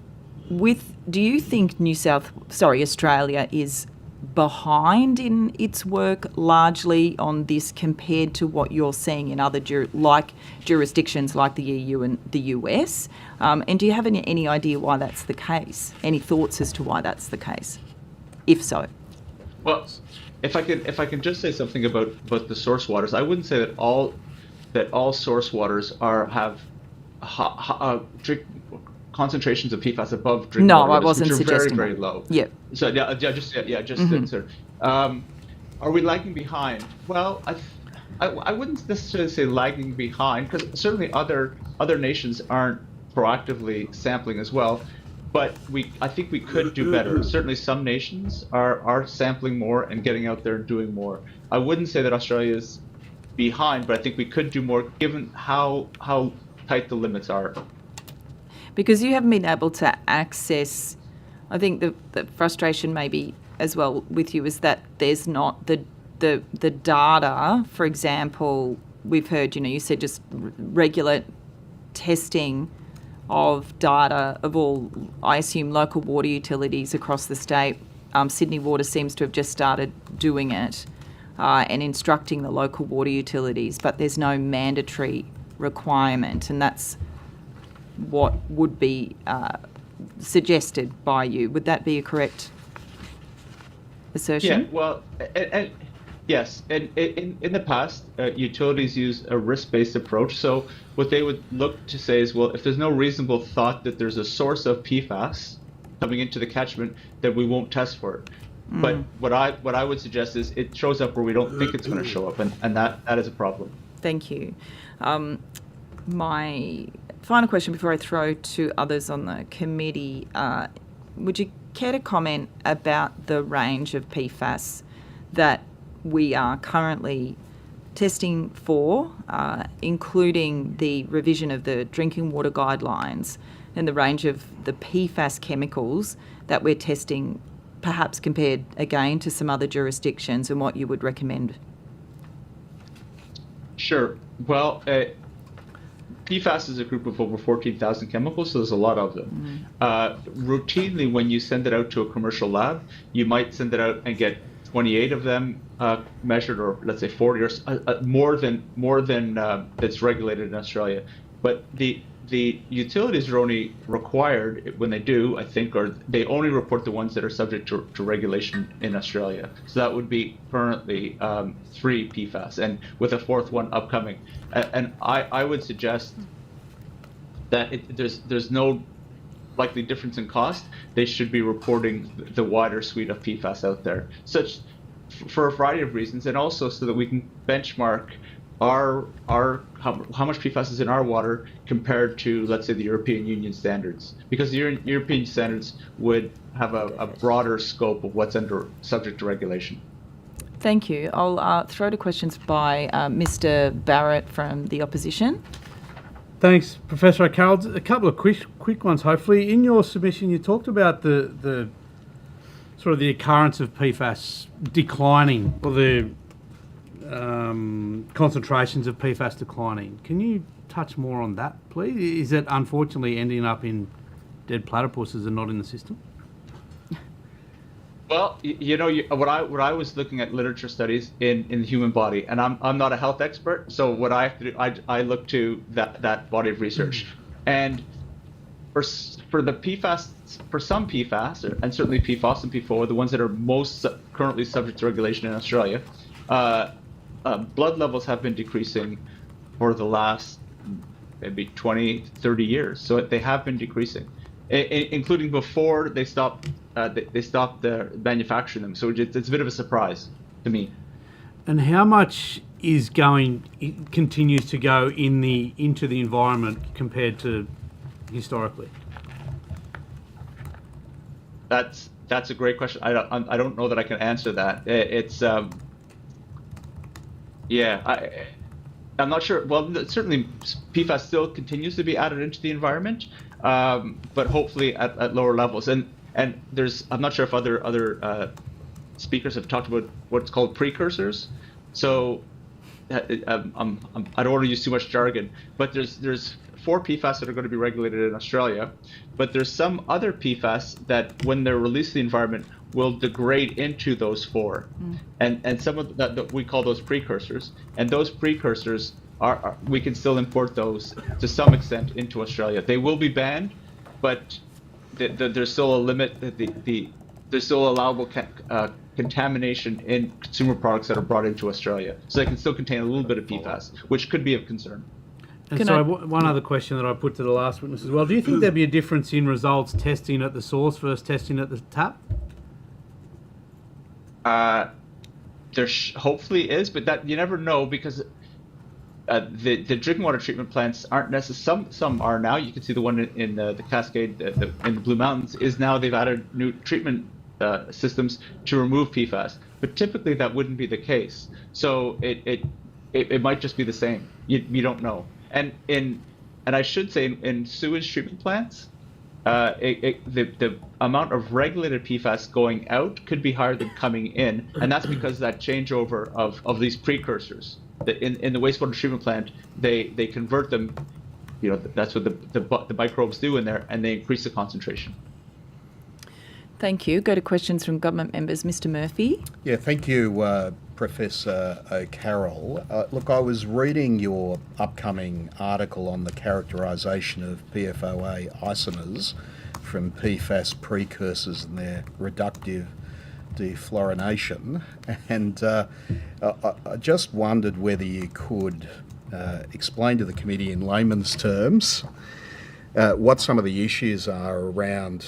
you think Australia is behind in its work largely on this compared to what you're seeing in other jurisdictions like the EU and the US? And do you have any idea why that's the case? Any thoughts as to why that's the case, if so? Well, if I can just say something about the source waters, I wouldn't say that all source waters have concentrations of PFAS above drinking water No, I wasn't which are suggesting very, very that. low. Yeah. So sort of, are we lagging behind? Well, I wouldn't necessarily say lagging behind, because certainly other nations aren't proactively sampling as well. But I think we could do better. Certainly some nations are sampling more and getting out there and doing more. I wouldn't say that Australia is behind, but I think we could do more given how tight the limits are. Because you haven't been able to access, I think the frustration maybe as well with you is that there's not the data. For example, we've heard, you said just regular testing of data of all, I assume, local water utilities across the state. Sydney Water seems to have just started doing it and instructing the local water utilities, but there's no mandatory requirement, and that's what would be suggested by you. Would that be a correct assertion? Yeah, well, and yes, and in the past, utilities use a risk-based approach. So what they would look to say is, well, if there's no reasonable thought that there's a source of PFAS coming into the catchment, then we won't test for it. But what I would suggest is it shows up where we don't think it's going to show up, and that is a problem. Thank you. My final question before I throw to others on the committee, would you care to comment about the range of PFAS that we are currently testing for, including the revision of the drinking water guidelines and the range of the PFAS chemicals that we're testing, perhaps compared again to some other jurisdictions, and what you would recommend? Sure. Well, PFAS is a group of over 14,000 chemicals, so there's a lot of them. Routinely, when you send it out to a commercial lab, you might send it out and get 28 of them measured, or let's say 40, or more than that's regulated in Australia. But the the utilities are only required when they do, I think, or they only report the ones that are subject to regulation in Australia. So that would be currently 3 PFAS, and with a 4th one upcoming. And I would suggest that there's no likely difference in cost. They should be reporting the wider suite of PFAS out there, such for a variety of reasons, and also so that we can benchmark how much PFAS is in our water compared to, let's say, the European Union standards, because the European standards would have a broader scope of what's subject to regulation. Thank you. I'll throw to questions by Mr. Barrett from the opposition. Thanks, Professor O'Carroll. A couple of quick ones, hopefully. In your submission, you talked about the sort of the occurrence of PFAS declining, or the concentrations of PFAS declining. Can you touch more on that, please? Is it unfortunately ending up in dead platypuses and not in the system? Well, what I was looking at literature studies in the human body, and I'm not a health expert, so what I have to do, I look to that body of research, and for the PFAS, for some PFAS, and certainly PFOS and PFOA, the ones that are most currently subject to regulation in Australia, blood levels have been decreasing for the last maybe 20, 30 years. So they have been decreasing, including before they stopped manufacturing them. So it's a bit of a surprise to me. And how much continues to go into the environment compared to historically? That's a great question. I don't know that I can answer that. I'm not sure. Well, certainly PFAS still continues to be added into the environment, but hopefully at lower levels. And I'm not sure if other speakers have talked about what's called precursors. So I don't want to use too much jargon, but there's 4 PFAS that are going to be regulated in Australia, but there's some other PFAS that, when they're released to the environment, will degrade into those 4, and some of that we call those precursors, and those precursors are we can still import those to some extent into Australia. They will be banned, but there's still a limit. There's still allowable contamination in consumer products that are brought into Australia, so they can still contain a little bit of PFAS, which could be of concern. And so one other question that I put to the last witness as well. Do you think there'd be a difference in results testing at the source versus testing at the tap? There hopefully is, but that you never know, because the drinking water treatment plants aren't necessarily. Some are now. You can see the one in the Cascade in the Blue Mountains is now. They've added new treatment systems to remove PFAS, but typically that wouldn't be the case. So it might just be the same. You don't know. And I should say in sewage treatment plants, the amount of regulated PFAS going out could be higher than coming in, and that's because that changeover of these precursors. In the wastewater treatment plant, they convert them. That's what the microbes do in there, and they increase the concentration. Thank you. Go to questions from government members. Mr. Murphy. Yeah, thank you, Professor O'Carroll. Look, I was reading your upcoming article on the characterisation of PFOA isomers from PFAS precursors and their reductive defluorination, and I just wondered whether you could explain to the committee in layman's terms what some of the issues are around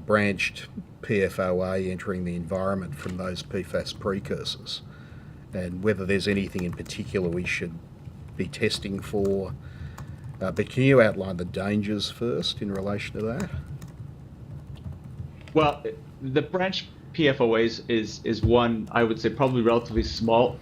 branched PFOA entering the environment from those PFAS precursors, and whether there's anything in particular we should be testing for. But can you outline the dangers first in relation to that? Well, the branched PFOAs is one, I would say, probably relatively small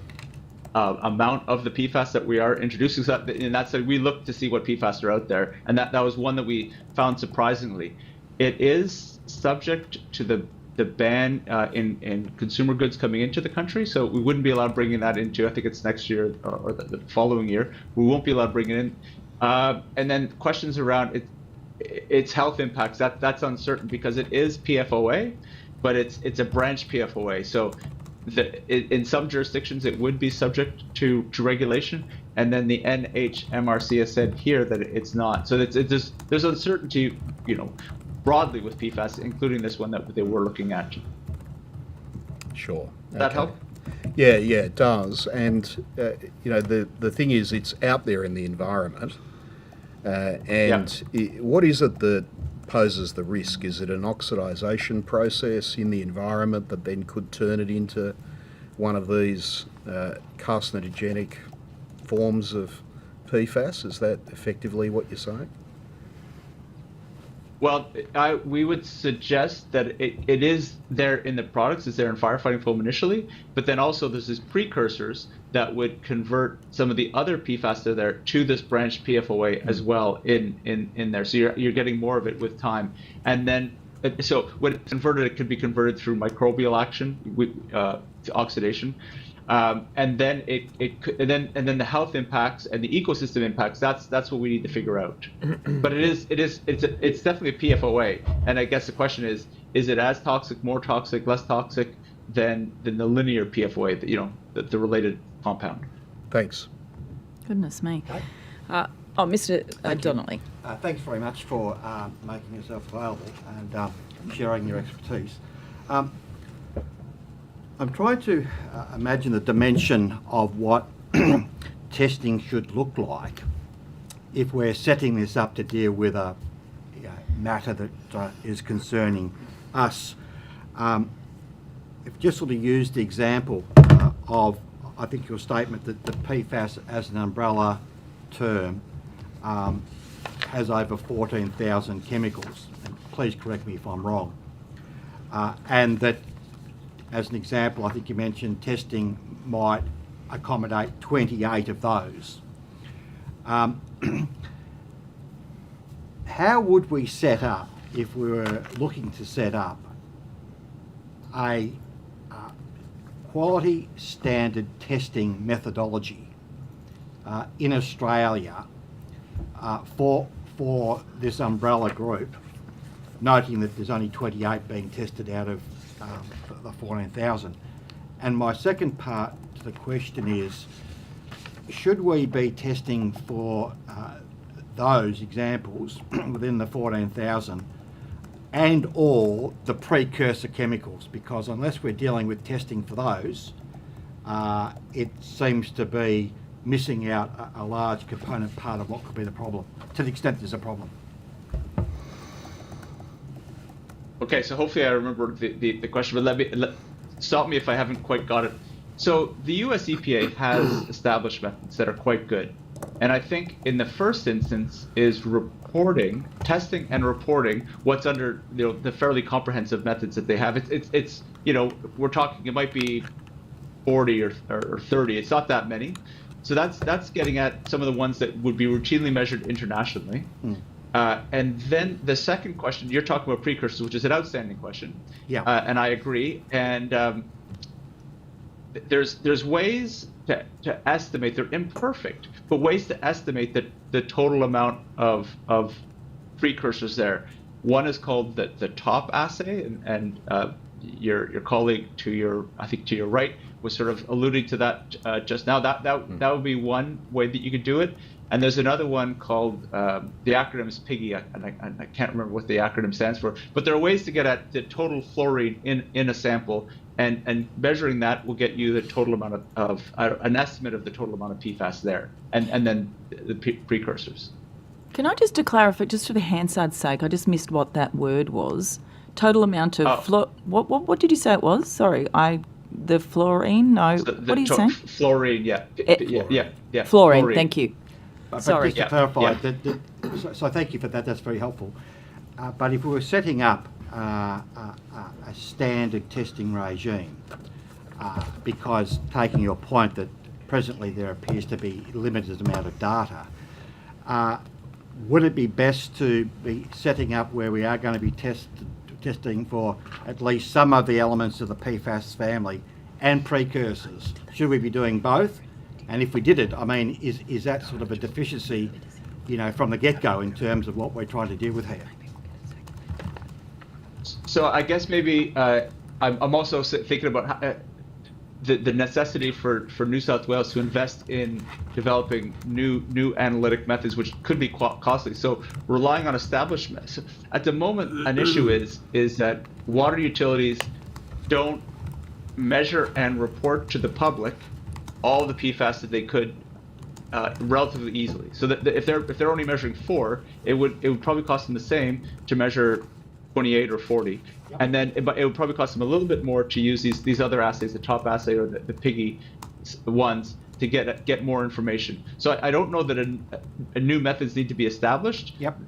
amount of the PFAS that we are introducing. So that's we look to see what PFAS are out there, and that was one that we found surprisingly. It is subject to the ban in consumer goods coming into the country, so we wouldn't be allowed bringing that into. I think it's next year or the following year. We won't be allowed bringing it in. And then questions around its health impacts. That's uncertain because it is PFOA, but it's a branched PFOA. So in some jurisdictions it would be subject to regulation, and then the NHMRC has said here that it's not. So there's uncertainty, broadly with PFAS, including this one that they were looking at. Sure. Does that help? Yeah, it does. And, the thing is, it's out there in the environment. What is it that poses the risk? Is it an oxidation process in the environment that then could turn it into one of these carcinogenic forms of PFAS? Is that effectively what you're saying? Well, we would suggest that it is there in the products, it's there in firefighting foam initially, but then also there's these precursors that would convert some of the other PFAS that are there to this branched PFOA as well in there. So you're getting more of it with time. And then, so when it's converted, it could be converted through microbial action to oxidation. And then and then the health impacts and the ecosystem impacts. That's what we need to figure out. But it's definitely a PFOA. And I guess the question is it as toxic, more toxic, less toxic than the linear PFOA, the related compound? Thanks. Goodness me. Mr. Donnelly. Thanks very much for making yourself available and sharing your expertise. I'm trying to imagine the dimension of what testing should look like if we're setting this up to deal with a matter that is concerning us. If just sort of use the example of, I think, your statement that the PFAS as an umbrella term has over 14,000 chemicals. And please correct me if I'm wrong. And that, as an example, I think you mentioned testing might accommodate 28 of those. How would we set up, if we were looking to set up, a quality standard testing methodology in Australia for this umbrella group, noting that there's only 28 being tested out of the 14,000. And my second part to the question is, should we be testing for those examples within the 14,000 and or the precursor chemicals? Because unless we're dealing with testing for those, it seems to be missing out a large component part of what could be the problem, to the extent there's a problem. Okay, so hopefully I remember the question, but stop me if I haven't quite got it. So the US EPA has established methods that are quite good. And I think in the first instance is testing and reporting what's under the fairly comprehensive methods that they have. It's we're talking, it might be 40 or 30, it's not that many. So that's getting at some of the ones that would be routinely measured internationally. And then the second question, you're talking about precursors, which is an outstanding question. Yeah. And I agree. And there's ways to estimate, they're imperfect, but ways to estimate the total amount of precursors there. One is called the top assay, and your colleague to your right was sort of alluding to that just now. That would be one way that you could do it. And there's another one called, the acronym is PIGGY, and I can't remember what the acronym stands for, but there are ways to get at the total fluorine in a sample, and measuring that will get you the total amount of an estimate of the total amount of PFAS there, and then the precursors. Can I just clarify, just for the Hansard's sake, I just missed what that word was. Total amount of what did you say it was? Sorry, the fluorine? No, what are you saying? Fluorine, yeah. Yeah. Fluorine, thank you. Sorry. Just to clarify, so thank you for that, that's very helpful. But if we were setting up a standard testing regime, because taking your point that presently there appears to be a limited amount of data, would it be best to be setting up where we are going to be testing for at least some of the elements of the PFAS family and precursors? Should we be doing both? And if we did it, I mean, is that sort of a deficiency, from the get-go in terms of what we're trying to deal with here? So I guess maybe I'm also thinking about the necessity for New South Wales to invest in developing new analytic methods, which could be costly. So relying on establishment. At the moment, an issue is that water utilities don't measure and report to the public all the PFAS that they could relatively easily. So that if they're only measuring 4, it would probably cost them the same to measure 28 or 40, and then it would probably cost them a little bit more to use these other assays, the top assay or the piggy ones, to get more information. So I don't know that a new methods need to be established. Yep.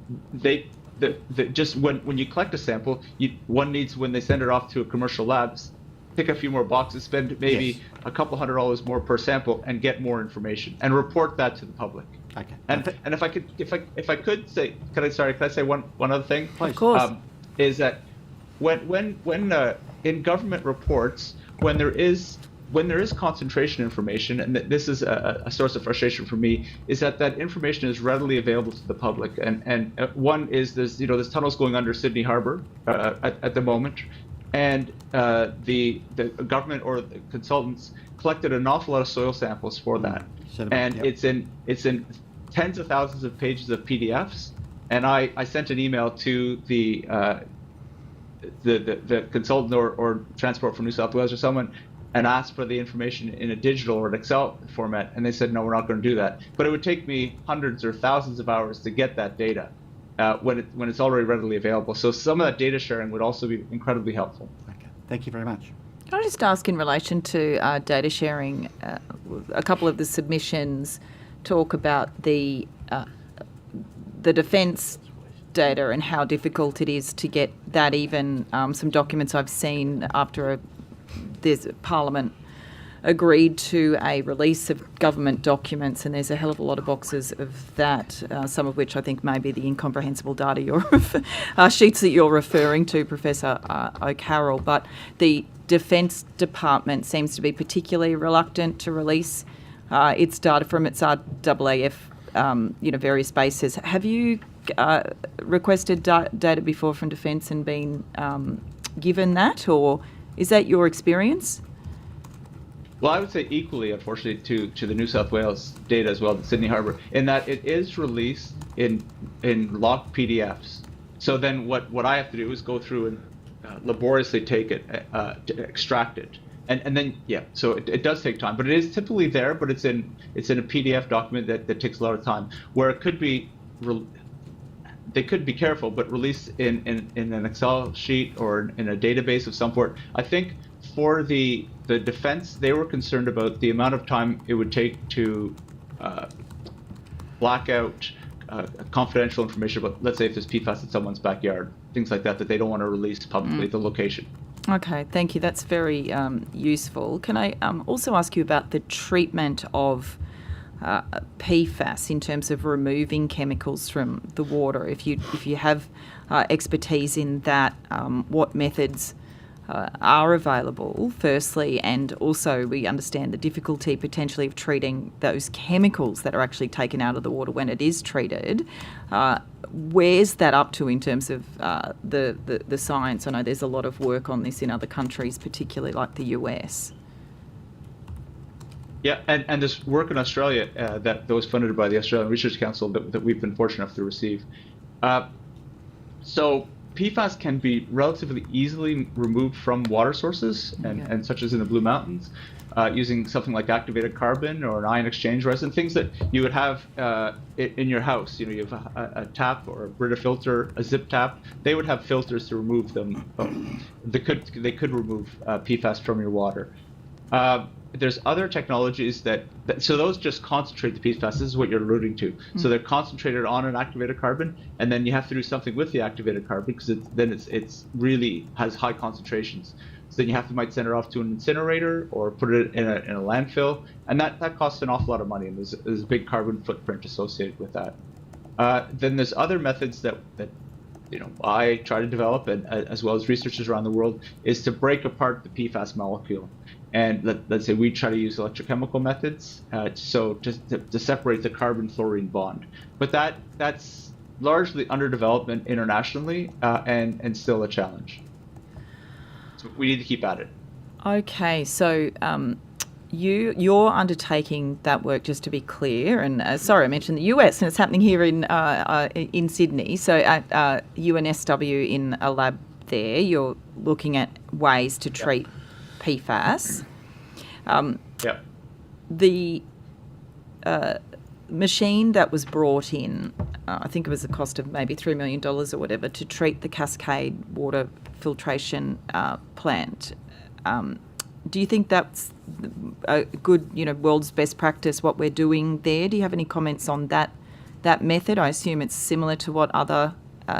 Just when you collect a sample, one needs, when they send it off to a commercial lab, pick a few more boxes, spend maybe a couple $100 more per sample, and get more information and report that to the public. Okay. And if I could say, could I say one other thing? Please. Of course. Is that when in government reports, when there is concentration information, and this is a source of frustration for me, is that information is readily available to the public. And one is there's tunnels going under Sydney Harbour at the moment, and the government or the consultants collected an awful lot of soil samples for that, and it's in tens of thousands of pages of PDFs. And I sent an email to the consultant or transport from New South Wales or someone, and asked for the information in a digital or an Excel format, and they said, no, we're not going to do that. But it would take me hundreds or thousands of hours to get that data when it's already readily available. So some of that data sharing would also be incredibly helpful. Okay. Thank you very much. Can I just ask, in relation to data sharing, a couple of the submissions talk about the defence data and how difficult it is to get that. Even some documents I've seen after there's Parliament agreed to a release of government documents, and there's a hell of a lot of boxes of that, some of which I think may be the incomprehensible data sheets that you're referring to, Professor O'Carroll. But the Defence Department seems to be particularly reluctant to release its data from its RAAF, various bases. Have you requested data before from Defence and been given that, or is that your experience? Well, I would say equally, unfortunately, to the New South Wales data as well, the Sydney Harbour, in that it is released in locked PDFs. So then what I have to do is go through and laboriously take it, to extract it. And then, so it does take time, but it is typically there, but it's in a PDF document that takes a lot of time, where it could be, they could be careful, but released in an Excel sheet or in a database of some sort. I think for the defense, they were concerned about the amount of time it would take to black out confidential information about, let's say, if there's PFAS in someone's backyard, things like that they don't want to release publicly, the location. Okay, thank you. That's very useful. Can I also ask you about the treatment of PFAS in terms of removing chemicals from the water? If you have expertise in that, what methods are available, firstly, and also we understand the difficulty potentially of treating those chemicals that are actually taken out of the water when it is treated. Where's that up to in terms of the science? I know there's a lot of work on this in other countries, particularly like the US. Yeah, and there's work in Australia that was funded by the Australian Research Council that we've been fortunate enough to receive. So PFAS can be relatively easily removed from water sources, and such as in the Blue Mountains, using something like activated carbon or an ion exchange resin, things that you would have in your house. You have a tap or a Brita filter, a zip tap. They would have filters to remove them. They could remove PFAS from your water. There's other technologies so those just concentrate the PFAS. This is what you're alluding to. So they're concentrated on an activated carbon, and then you have to do something with the activated carbon because it's really has high concentrations. So then you might send it off to an incinerator or put it in a landfill, and that costs an awful lot of money, and there's a big carbon footprint associated with that. Then there's other methods that I try to develop, and as well as researchers around the world, is to break apart the PFAS molecule. And let's say we try to use electrochemical methods, so to separate the carbon-fluorine bond. But that's largely under development internationally, and still a challenge. So we need to keep at it. Okay, so you're undertaking that work, just to be clear, and sorry, I mentioned the US, and it's happening here in Sydney. So at UNSW in a lab there, you're looking at ways to treat PFAS. Yeah. The machine that was brought in, I think it was a cost of maybe $3 million or whatever, to treat the Cascade water filtration plant. Do you think that's a good, world's best practice, what we're doing there? Do you have any comments on that method? I assume it's similar to what other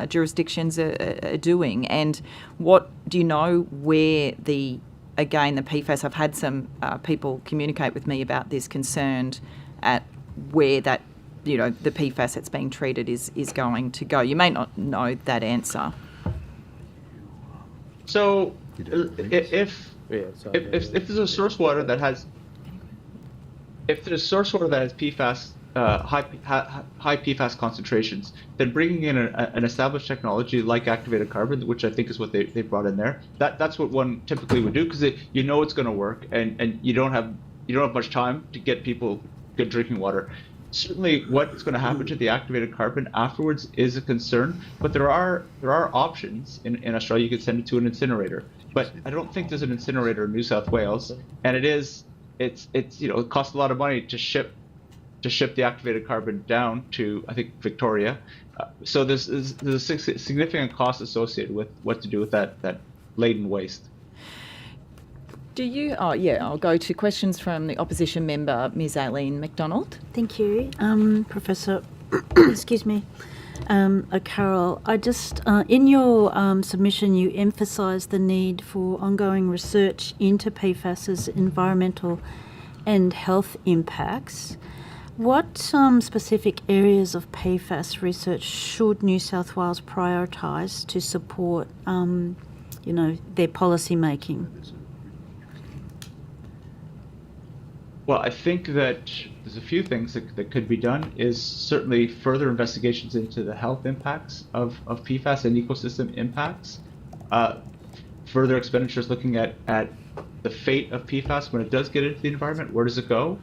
jurisdictions are doing. And what do you know where the PFAS, I've had some people communicate with me about this, concerned at where that, the PFAS that's being treated is going to go. You may not know that answer. So if there's a source water that has PFAS, high PFAS concentrations, then bringing in an established technology like activated carbon, which I think is what they brought in there, that's what one typically would do, because it's going to work, and you don't have much time to get people good drinking water. Certainly, what's going to happen to the activated carbon afterwards is a concern, but there are options in Australia. You could send it to an incinerator, but I don't think there's an incinerator in New South Wales, and it costs a lot of money to ship the activated carbon down to, I think, Victoria. So there's a significant cost associated with what to do with that laden waste. Do you? Oh, yeah. I'll go to questions from the opposition member, Ms. Aileen McDonald. Thank you, Professor. Excuse me, O'Carroll. I just in your submission, you emphasised the need for ongoing research into PFAS's environmental and health impacts. What specific areas of PFAS research should New South Wales prioritise to support, their policy making? Well, I think that there's a few things that could be done. Is certainly further investigations into the health impacts of PFAS and ecosystem impacts. Further expenditures looking at the fate of PFAS when it does get into the environment. Where does it go?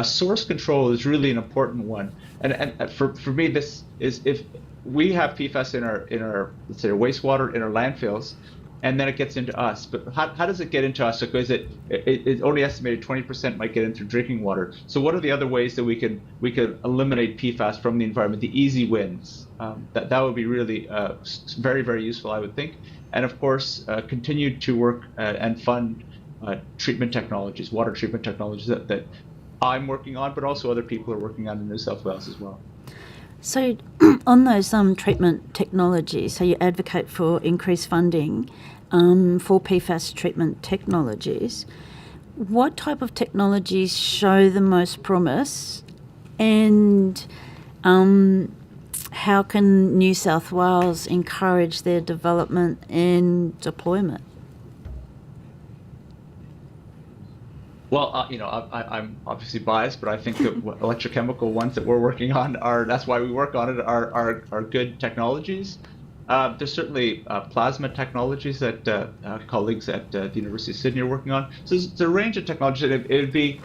Source control is really an important one. And for me, this is, if we have PFAS in our let's say our wastewater, in our landfills, and then it gets into us. But how does it get into us? Because it's only estimated 20% might get into drinking water. So what are the other ways that we can eliminate PFAS from the environment? The easy wins. That would be really very, very useful, I would think. And of course, continue to work and fund treatment technologies, water treatment technologies that I'm working on, but also other people are working on in New South Wales as well. So on those treatment technologies, so you advocate for increased funding for PFAS treatment technologies. What type of technologies show the most promise, and how can New South Wales encourage their development and deployment? Well, I'm obviously biased, but I think the electrochemical ones that we're working on that's why we work on it, are good technologies. There's certainly plasma technologies that colleagues at the University of Sydney are working on. So there's a range of technologies. It would be,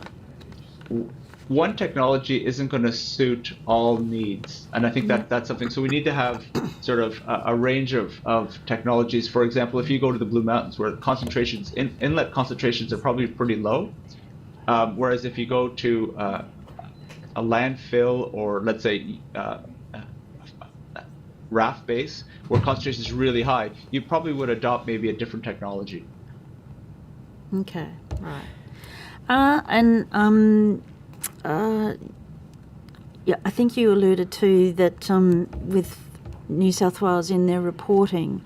one technology isn't going to suit all needs, and I think that's something. So we need to have sort of a range of technologies. For example, if you go to the Blue Mountains, where concentrations, inlet concentrations are probably pretty low, whereas if you go to a landfill, or let's say raft base, where concentration is really high, you probably would adopt maybe a different technology. Okay, right. I think you alluded to that with New South Wales in their reporting,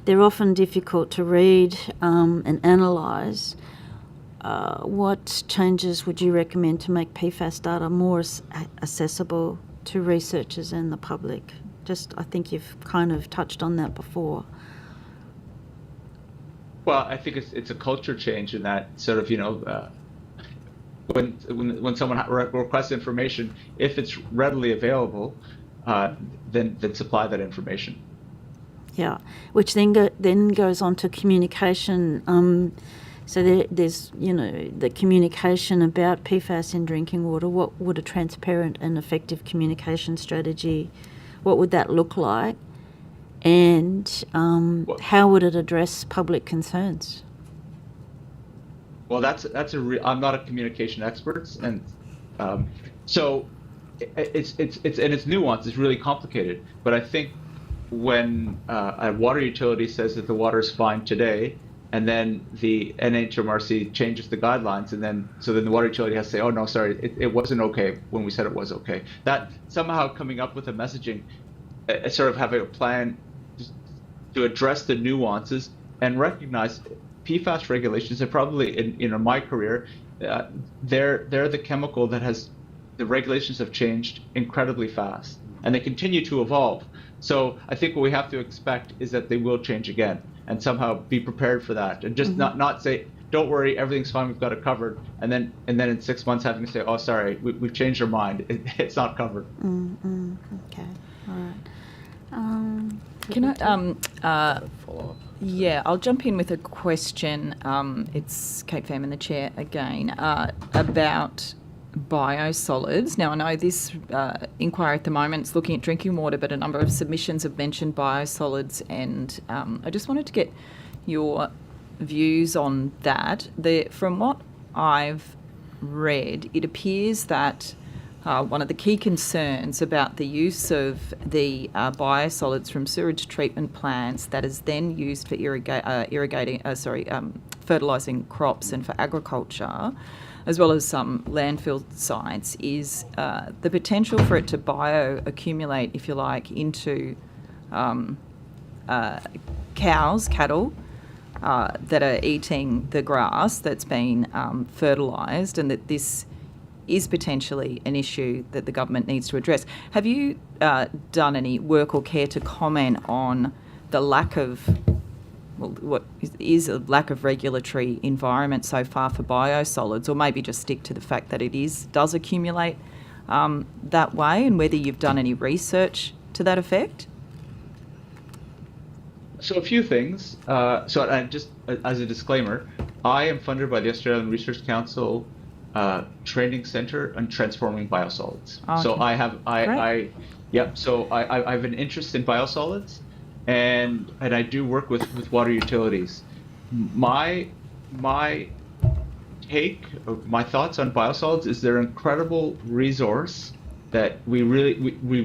they're often difficult to read and analyse. What changes would you recommend to make PFAS data more accessible to researchers and the public? I think you've kind of touched on that before. Well, I think it's a culture change in that sort of, when someone requests information, if it's readily available, then supply that information. Yeah, which then goes on to communication. So there's, the communication about PFAS in drinking water. What would a transparent and effective communication strategy, what would that look like? And how would it address public concerns? Well, I'm not a communication expert, and so it's nuanced. It's really complicated. But I think when a water utility says that the water is fine today, and then the NHMRC changes the guidelines, and then the water utility has to say, oh no, sorry, it wasn't okay when we said it was okay. That somehow coming up with a messaging, sort of having a plan to address the nuances and recognize PFAS regulations are probably in my career, they're the chemical that the regulations have changed incredibly fast, and they continue to evolve. So I think what we have to expect is that they will change again, and somehow be prepared for that, and just not say, don't worry, everything's fine, we've got it covered, and then in 6 months having to say, oh sorry, we've changed our mind, it's not covered. Okay, all right. Can I? Yeah, I'll jump in with a question. It's Kate Pham in the chair again, about biosolids. Now, I know this inquiry at the moment is looking at drinking water, but a number of submissions have mentioned biosolids, and I just wanted to get your views on that. From what I've read, it appears that one of the key concerns about the use of the biosolids from sewage treatment plants that is then used for fertilising crops and for agriculture, as well as some landfill sites, is the potential for it to bioaccumulate, if you like, into cattle that are eating the grass that's been fertilised, and that this is potentially an issue that the government needs to address. Have you done any work or care to comment on the lack of, what is a lack of regulatory environment so far for biosolids, or maybe just stick to the fact that it does accumulate that way, and whether you've done any research to that effect? So a few things. So just as a disclaimer, I am funded by the Australian Research Council training center on transforming biosolids. Okay. So I have I have an interest in biosolids, and I do work with water utilities. My take, my thoughts on biosolids is they're an incredible resource that we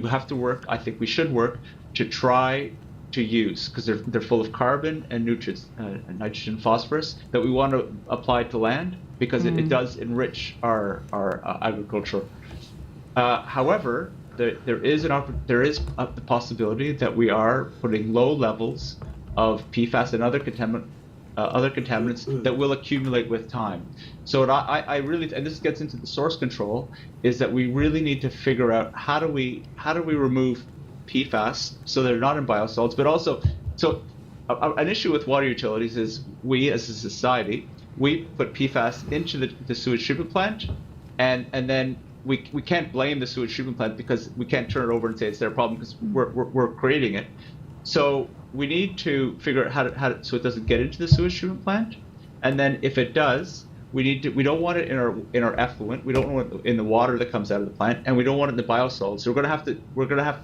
have to work. I think we should work to try to use, because they're full of carbon and nutrients, nitrogen, phosphorus, that we want to apply to land, because it does enrich our agriculture. However, there is the possibility that we are putting low levels of PFAS and other contaminants that will accumulate with time. So what I really, and this gets into the source control, is that we really need to figure out how do we remove PFAS so they're not in biosolids, but also, an issue with water utilities is we as a society, we put PFAS into the sewage treatment plant, and then we can't blame the sewage treatment plant, because we can't turn it over and say it's their problem, because we're creating it. So we need to figure out how to so it doesn't get into the sewage treatment plant, and then if it does, we don't want it in our effluent, we don't want it in the water that comes out of the plant, and we don't want it in the biosolids. So we're gonna have to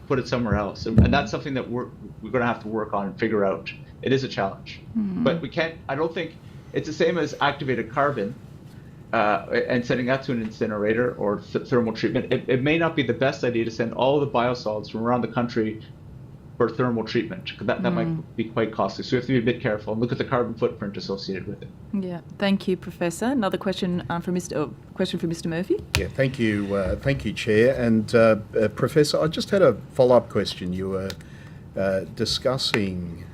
put it somewhere else, and that's something that we're gonna have to work on and figure out. It is a challenge, but we can't. I don't think it's the same as activated carbon and sending that to an incinerator or thermal treatment. It may not be the best idea to send all the biosolids from around the country for thermal treatment, because that might be quite costly. So we have to be a bit careful and look at the carbon footprint associated with it. Yeah, thank you, Professor. Another question for Mr. Murphy. Yeah, thank you, Chair. And Professor, I just had a follow-up question. You were discussing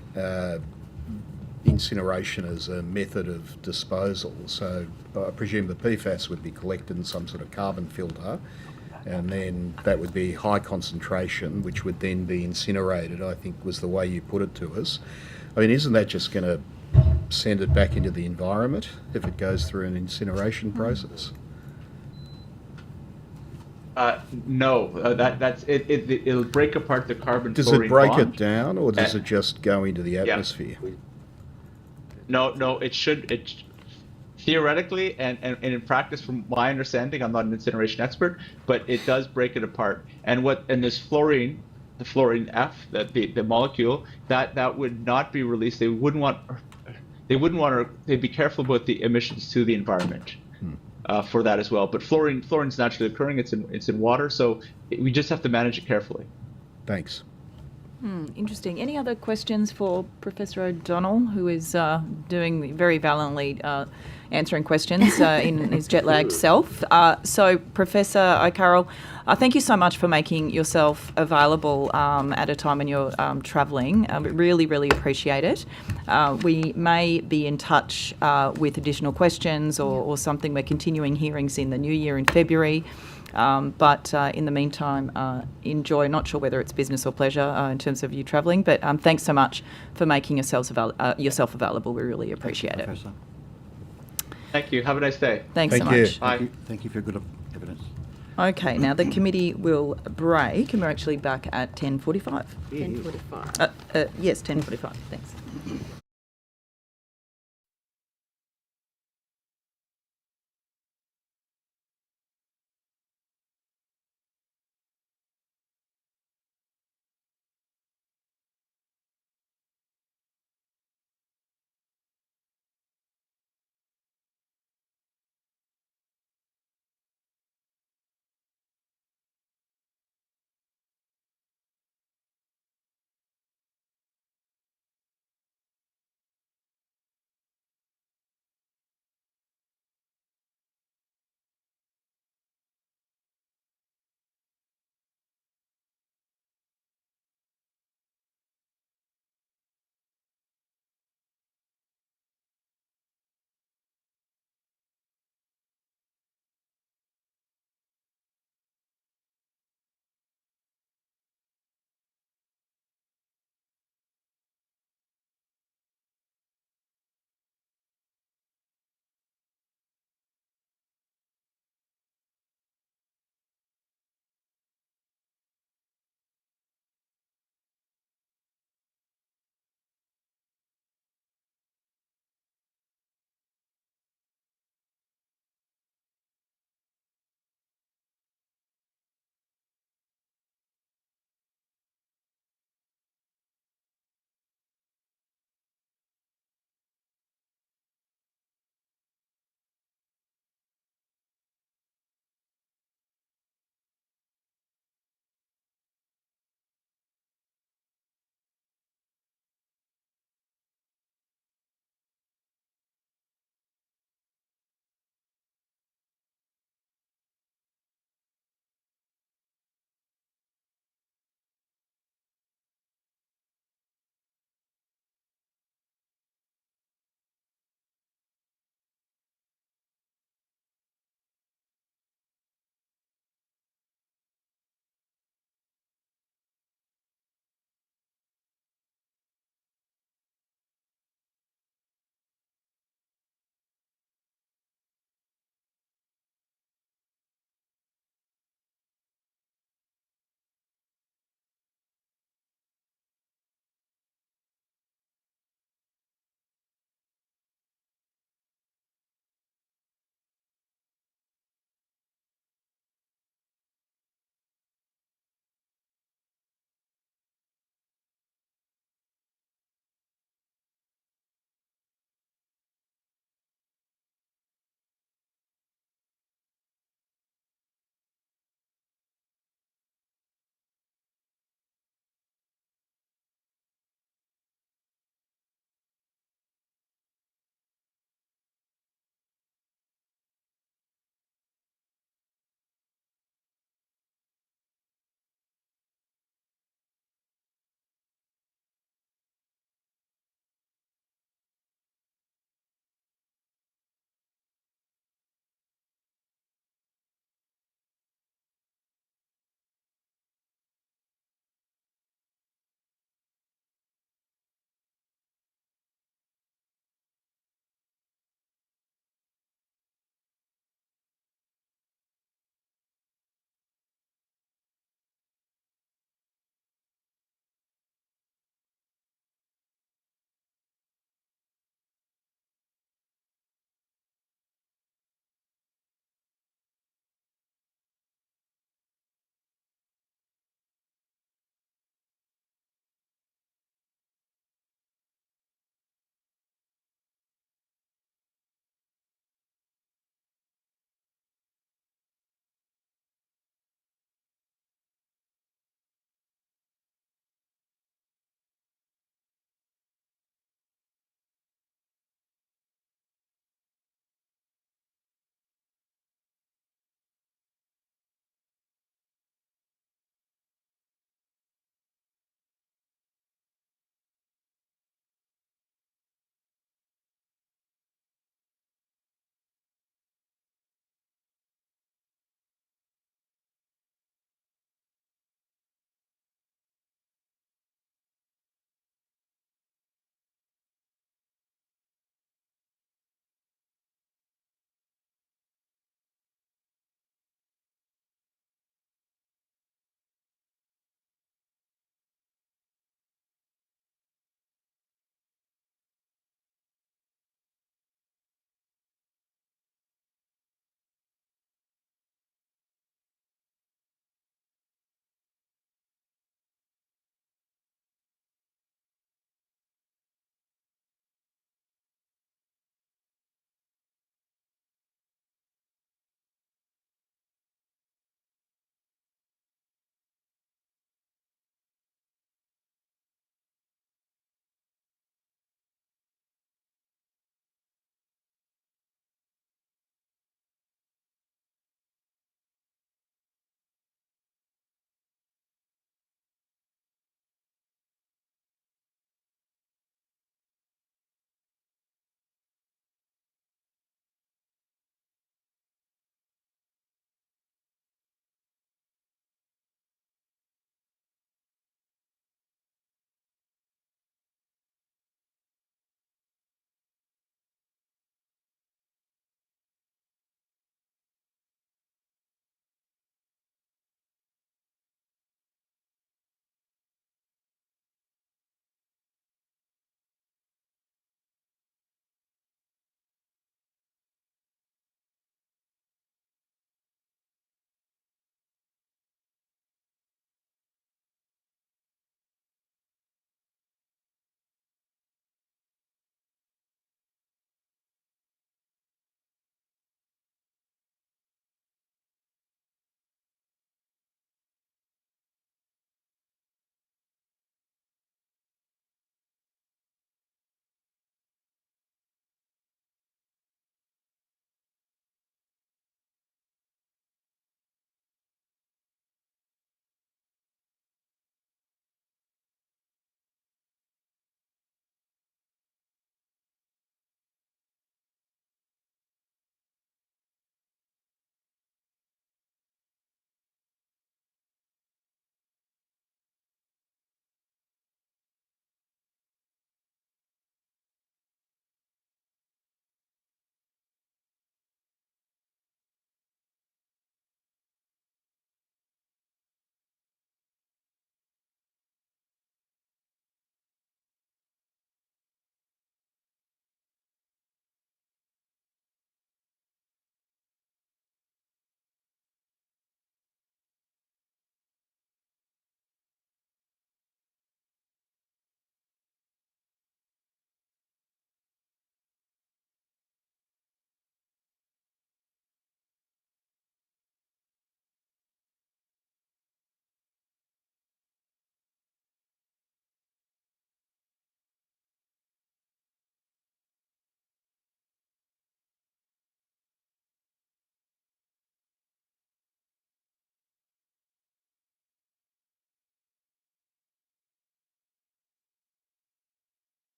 incineration as a method of disposal. So I presume the PFAS would be collected in some sort of carbon filter, and then that would be high concentration, which would then be incinerated, I think was the way you put it to us. I mean, isn't that just going to send it back into the environment if it goes through an incineration process? No, that's it. It'll break apart the carbon. Does it break it down, or does it just go into the atmosphere? No, it should. theoretically and in practice, from my understanding, I'm not an incineration expert, but it does break it apart. And this fluorine, the fluorine F, the molecule that would not be released. They'd be careful about the emissions to the environment. For that as well. But fluorine's naturally occurring. It's in water, so we just have to manage it carefully. Thanks. Interesting. Any other questions for Professor O'Donnell, who is doing very valiantly answering questions in his jet-lagged self? So, Professor O'Carroll, thank you so much for making yourself available at a time when you're travelling. We really, really appreciate it. We may be in touch with additional questions or something. We're continuing hearings in the new year in February. But in the meantime, enjoy. Not sure whether it's business or pleasure in terms of you travelling, but thanks so much for making yourself available. We really appreciate it. Professor. Thank you. Have a nice day. Thanks so Thank you. much. Bye. Thank you for your good evidence. Okay, now the committee will break, and we're actually back at 10:45. 10:45. Yes, 10:45. Thanks.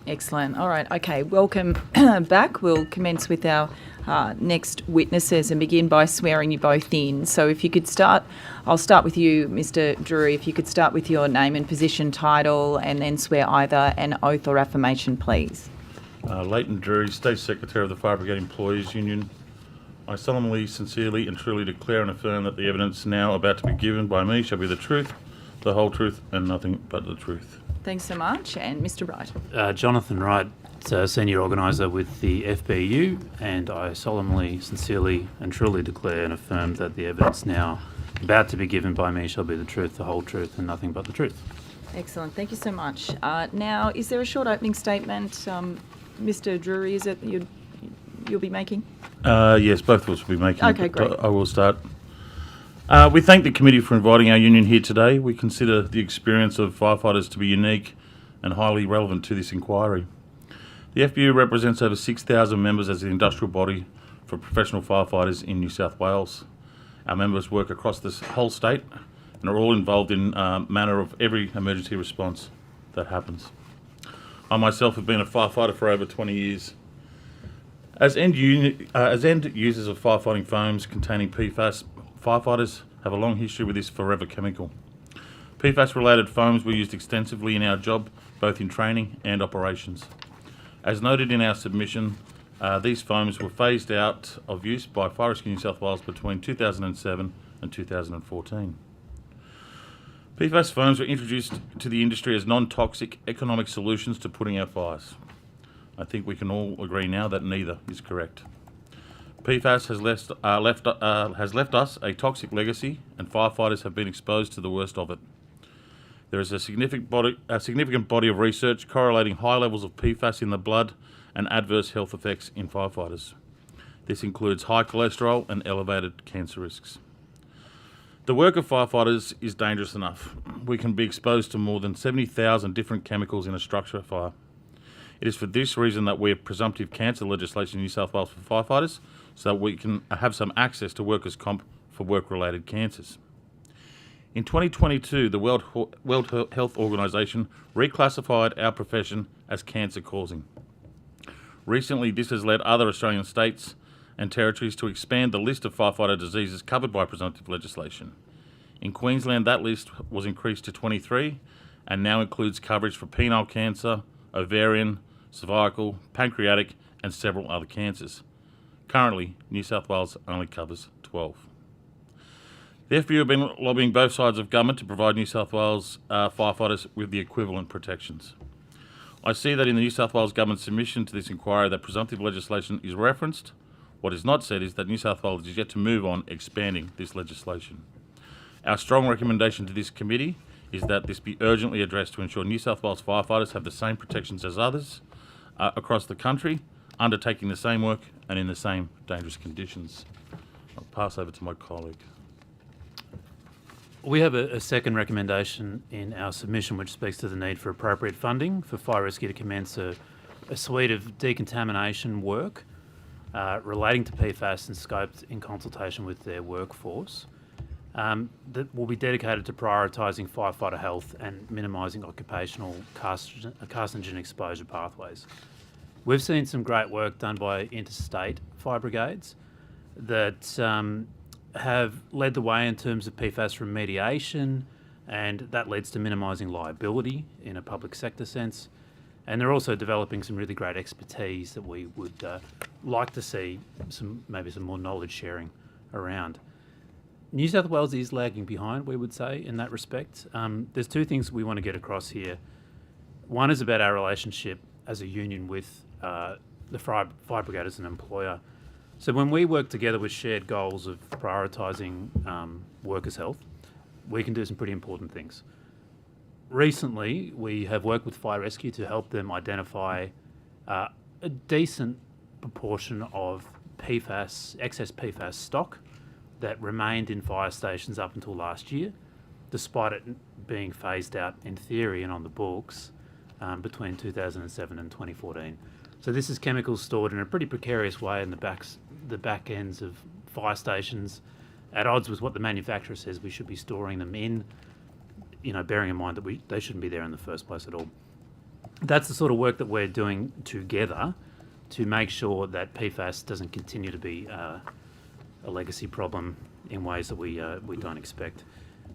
Excellent. All right. Okay. Welcome back. We'll commence with our next witnesses and begin by swearing you both in. So if you could start, I'll start with you, Mr. Drury. If you could start with your name and position, title, and then swear either an oath or affirmation, please. Leighton Drury, State Secretary of the Fire Brigade Employees Union. I solemnly, sincerely and truly declare and affirm that the evidence now about to be given by me shall be the truth, the whole truth, and nothing but the truth. Thanks so much. And Mr. Wright. Jonathan Wright, Senior Organiser with the FBU, and I solemnly, sincerely and truly declare and affirm that the evidence now about to be given by me shall be the truth, the whole truth, and nothing but the truth. Excellent. Thank you so much. Now, is there a short opening statement, Mr. Drury, is it that you'll be making? Yes, both of us will be making. Okay, great. I will start. We thank the committee for inviting our union here today. We consider the experience of firefighters to be unique and highly relevant to this inquiry. The FBU represents over 6,000 members as the industrial body for professional firefighters in New South Wales. Our members work across this whole state and are all involved in manner of every emergency response that happens. I myself have been a firefighter for over 20 years. As end users of firefighting foams containing PFAS, firefighters have a long history with this forever chemical. PFAS-related foams were used extensively in our job, both in training and operations. As noted in our submission, these foams were phased out of use by Fire Rescue New South Wales between 2007 and 2014. PFAS foams were introduced to the industry as non-toxic economic solutions to putting out fires. I think we can all agree now that neither is correct. PFAS has left us a toxic legacy, and firefighters have been exposed to the worst of it. There is a significant body of research correlating high levels of PFAS in the blood and adverse health effects in firefighters. This includes high cholesterol and elevated cancer risks. The work of firefighters is dangerous enough. We can be exposed to more than 70,000 different chemicals in a structure fire. It is for this reason that we have presumptive cancer legislation in New South Wales for firefighters, so that we can have some access to workers' comp for work-related cancers. In 2022, the World Health Organization reclassified our profession as cancer-causing. Recently, this has led other Australian states and territories to expand the list of firefighter diseases covered by presumptive legislation. In Queensland, that list was increased to 23 and now includes coverage for penile cancer, ovarian, cervical, pancreatic, and several other cancers. Currently, New South Wales only covers 12. The FBU have been lobbying both sides of government to provide New South Wales firefighters with the equivalent protections. I see that in the New South Wales government submission to this inquiry that presumptive legislation is referenced. What is not said is that New South Wales is yet to move on expanding this legislation. Our strong recommendation to this committee is that this be urgently addressed to ensure New South Wales firefighters have the same protections as others across the country, undertaking the same work and in the same dangerous conditions. I'll pass over to my colleague. We have a second recommendation in our submission which speaks to the need for appropriate funding for fire rescue to commence a suite of decontamination work relating to PFAS and scoped in consultation with their workforce that will be dedicated to prioritising firefighter health and minimising occupational carcinogen exposure pathways. We've seen some great work done by interstate fire brigades that have led the way in terms of PFAS remediation, and that leads to minimising liability in a public sector sense. And they're also developing some really great expertise that we would like to see maybe some more knowledge sharing around. New South Wales is lagging behind, we would say, in that respect. There's two things we want to get across here. One is about our relationship as a union with the fire brigade as an employer. So when we work together with shared goals of prioritising workers' health, we can do some pretty important things. Recently, we have worked with Fire Rescue to help them identify a decent proportion of excess PFAS stock that remained in fire stations up until last year, despite it being phased out in theory and on the books between 2007 and 2014. So this is chemicals stored in a pretty precarious way in the back ends of fire stations, at odds with what the manufacturer says we should be storing them in, bearing in mind that they shouldn't be there in the first place at all. that's the sort of work that we're doing together to make sure that PFAS doesn't continue to be a legacy problem in ways that we don't expect.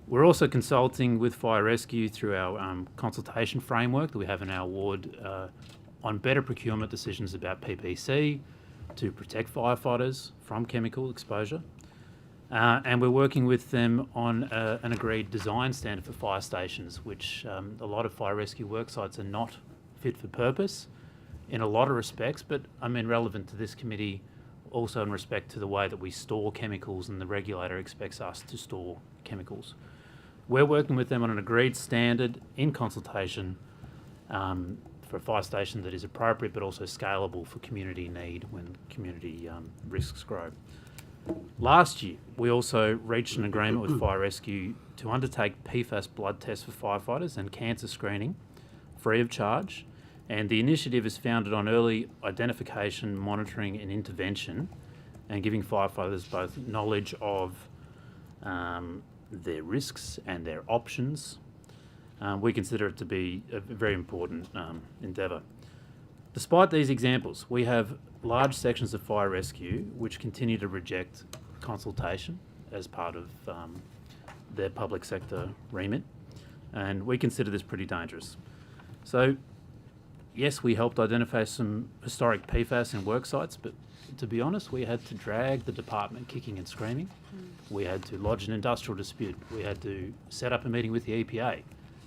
We're also consulting with Fire Rescue through our consultation framework that we have in our ward on better procurement decisions about PPC to protect firefighters from chemical exposure. And we're working with them on an agreed design standard for fire stations, which a lot of fire rescue work sites are not fit for purpose in a lot of respects, but I mean relevant to this committee also in respect to the way that we store chemicals and the regulator expects us to store chemicals. We're working with them on an agreed standard in consultation for a fire station that is appropriate but also scalable for community need when community risks grow. Last year, we also reached an agreement with Fire Rescue to undertake PFAS blood tests for firefighters and cancer screening free of charge. And the initiative is founded on early identification, monitoring and intervention, and giving firefighters both knowledge of their risks and their options. We consider it to be a very important endeavour. Despite these examples, we have large sections of fire rescue which continue to reject consultation as part of their public sector remit, and we consider this pretty dangerous. So, yes, we helped identify some historic PFAS in work sites, but to be honest, we had to drag the department kicking and screaming. We had to lodge an industrial dispute. We had to set up a meeting with the EPA.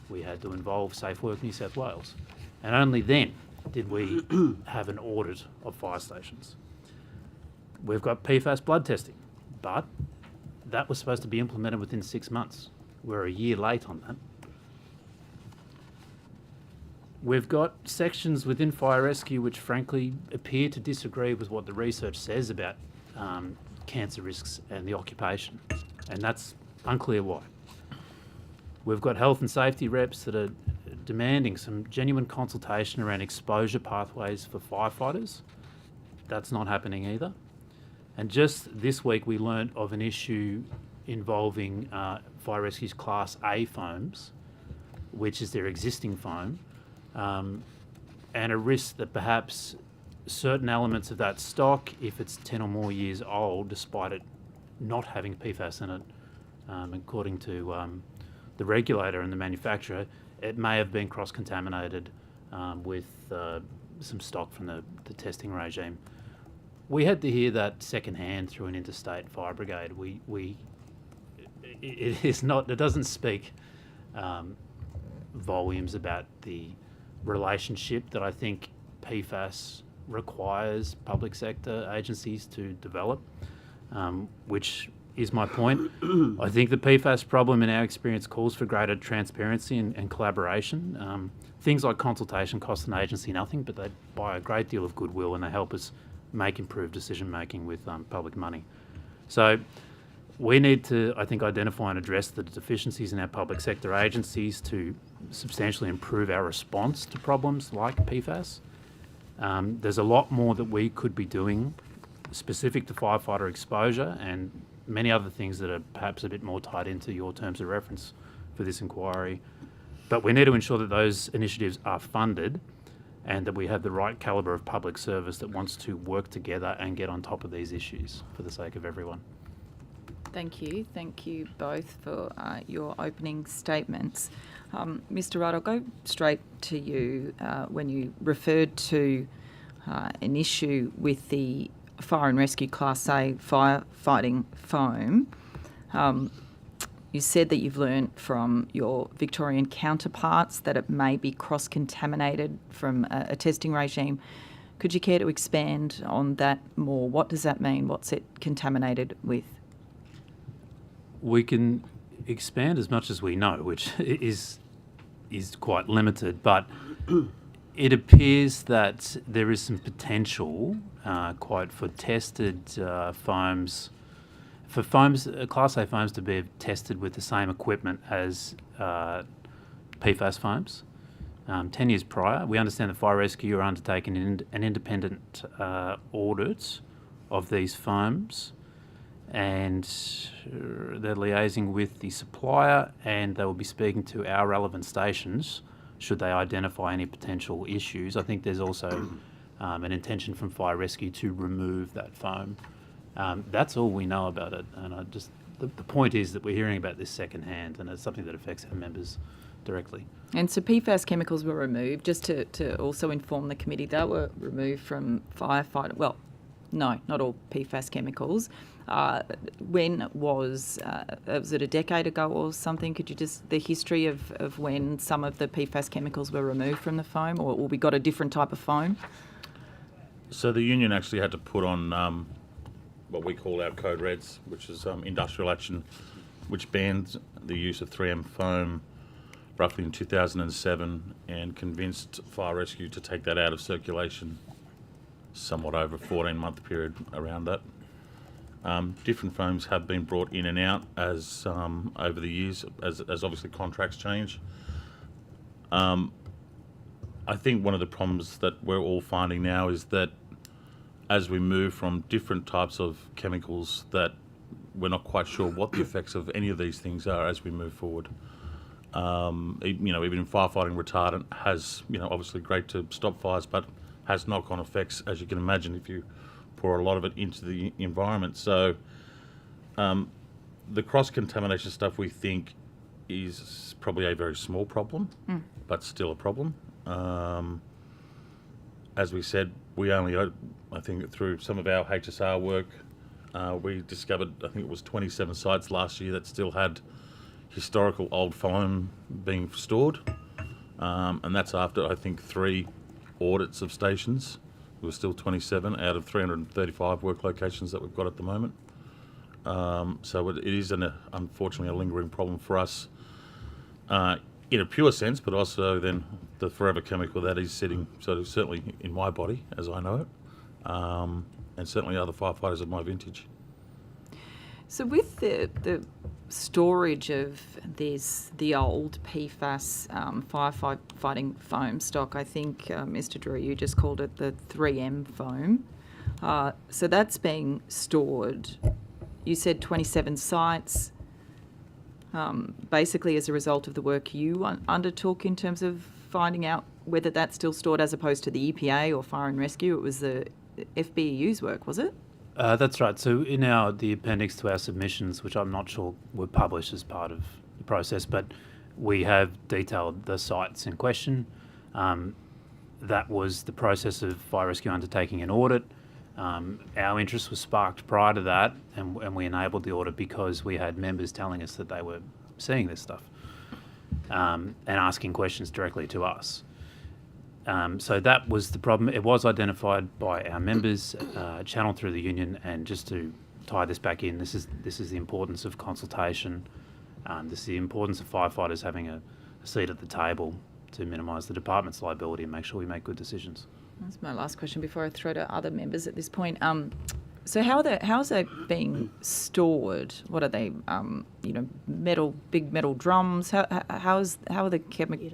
We had to involve Safe Work New South Wales. And only then did we have an audit of fire stations. We've got PFAS blood testing, but that was supposed to be implemented within 6 months. We're a year late on that. We've got sections within fire rescue which frankly appear to disagree with what the research says about cancer risks and the occupation, and that's unclear why. We've got health and safety reps that are demanding some genuine consultation around exposure pathways for firefighters. That's not happening either. And just this week we learnt of an issue involving Fire Rescue's Class A foams, which is their existing foam, and a risk that perhaps certain elements of that stock, if it's 10 or more years old, despite it not having PFAS in it, according to the regulator and the manufacturer, it may have been cross-contaminated with some stock from the testing regime. We had to hear that secondhand through an interstate fire brigade. It doesn't speak volumes about the relationship that I think PFAS requires public sector agencies to develop, which is my point. I think the PFAS problem in our experience calls for greater transparency and collaboration. Things like consultation cost an agency nothing, but they buy a great deal of goodwill and they help us make improved decision making with public money. So we need to, I think, identify and address the deficiencies in our public sector agencies to substantially improve our response to problems like PFAS. There's a lot more that we could be doing specific to firefighter exposure and many other things that are perhaps a bit more tied into your terms of reference for this inquiry. But we need to ensure that those initiatives are funded and that we have the right calibre of public service that wants to work together and get on top of these issues for the sake of everyone. Thank you. Thank you both for your opening statements. Mr. Wright, I'll go straight to you when you referred to an issue with the Fire and Rescue Class A firefighting foam. You said that you've learned from your Victorian counterparts that it may be cross-contaminated from a testing regime. Could you care to expand on that more? What does that mean? What's it contaminated with? We can expand as much as we know, which is quite limited, but it appears that there is some potential, quite for tested foams, for foams, Class A foams to be tested with the same equipment as PFAS foams. 10 years prior, we understand the Fire Rescue are undertaking an independent audit of these foams, and they're liaising with the supplier, and they will be speaking to our relevant stations should they identify any potential issues. I think there's also an intention from fire rescue to remove that foam. That's all we know about it, and the point is that we're hearing about this secondhand, and it's something that affects our members directly. And so PFAS chemicals were removed, just to also inform the committee, they were removed from firefighter. Well, no, not all PFAS chemicals. When was it a decade ago or something? Could you just, the history of when some of the PFAS chemicals were removed from the foam, or we got a different type of foam? So the union actually had to put on what we call our code reds, which is industrial action, which bans the use of 3M foam roughly in 2007, and convinced fire rescue to take that out of circulation somewhat over a 14-month period around that. Different foams have been brought in and out as over the years, as obviously contracts change. I think one of the problems that we're all finding now is that as we move from different types of chemicals, that we're not quite sure what the effects of any of these things are as we move forward. Even firefighting retardant has, obviously great to stop fires, but has knock-on effects, as you can imagine, if you pour a lot of it into the environment. So the cross-contamination stuff, we think, is probably a very small problem, but still a problem. As we said, we only, I think through some of our HSR work, we discovered, I think it was 27 sites last year that still had historical old foam being stored. And that's after, I think, 3 audits of stations. There were still 27 out of 335 work locations that we've got at the moment. So it is, unfortunately, a lingering problem for us in a pure sense, but also then the forever chemical that is sitting, so certainly in my body, as I know it, and certainly other firefighters of my vintage. So with the storage of the old PFAS firefighting foam stock, I think, Mr. Drew, you just called it the 3M foam. So that's being stored, you said 27 sites, basically as a result of the work you undertook in terms of finding out whether that's still stored, as opposed to the EPA or Fire and Rescue. It was the FBEU's work, was it? That's right. So in the appendix to our submissions, which I'm not sure were published as part of the process, but we have detailed the sites in question. That was the process of Fire Rescue undertaking an audit. Our interest was sparked prior to that, and we enabled the audit because we had members telling us that they were seeing this stuff and asking questions directly to us. So that was the problem. It was identified by our members, channeled through the union, and just to tie this back in, this is the importance of consultation. This is the importance of firefighters having a seat at the table to minimise the department's liability and make sure we make good decisions. That's my last question before I throw to other members at this point. So how's they being stored? What are they? Big metal drums. How are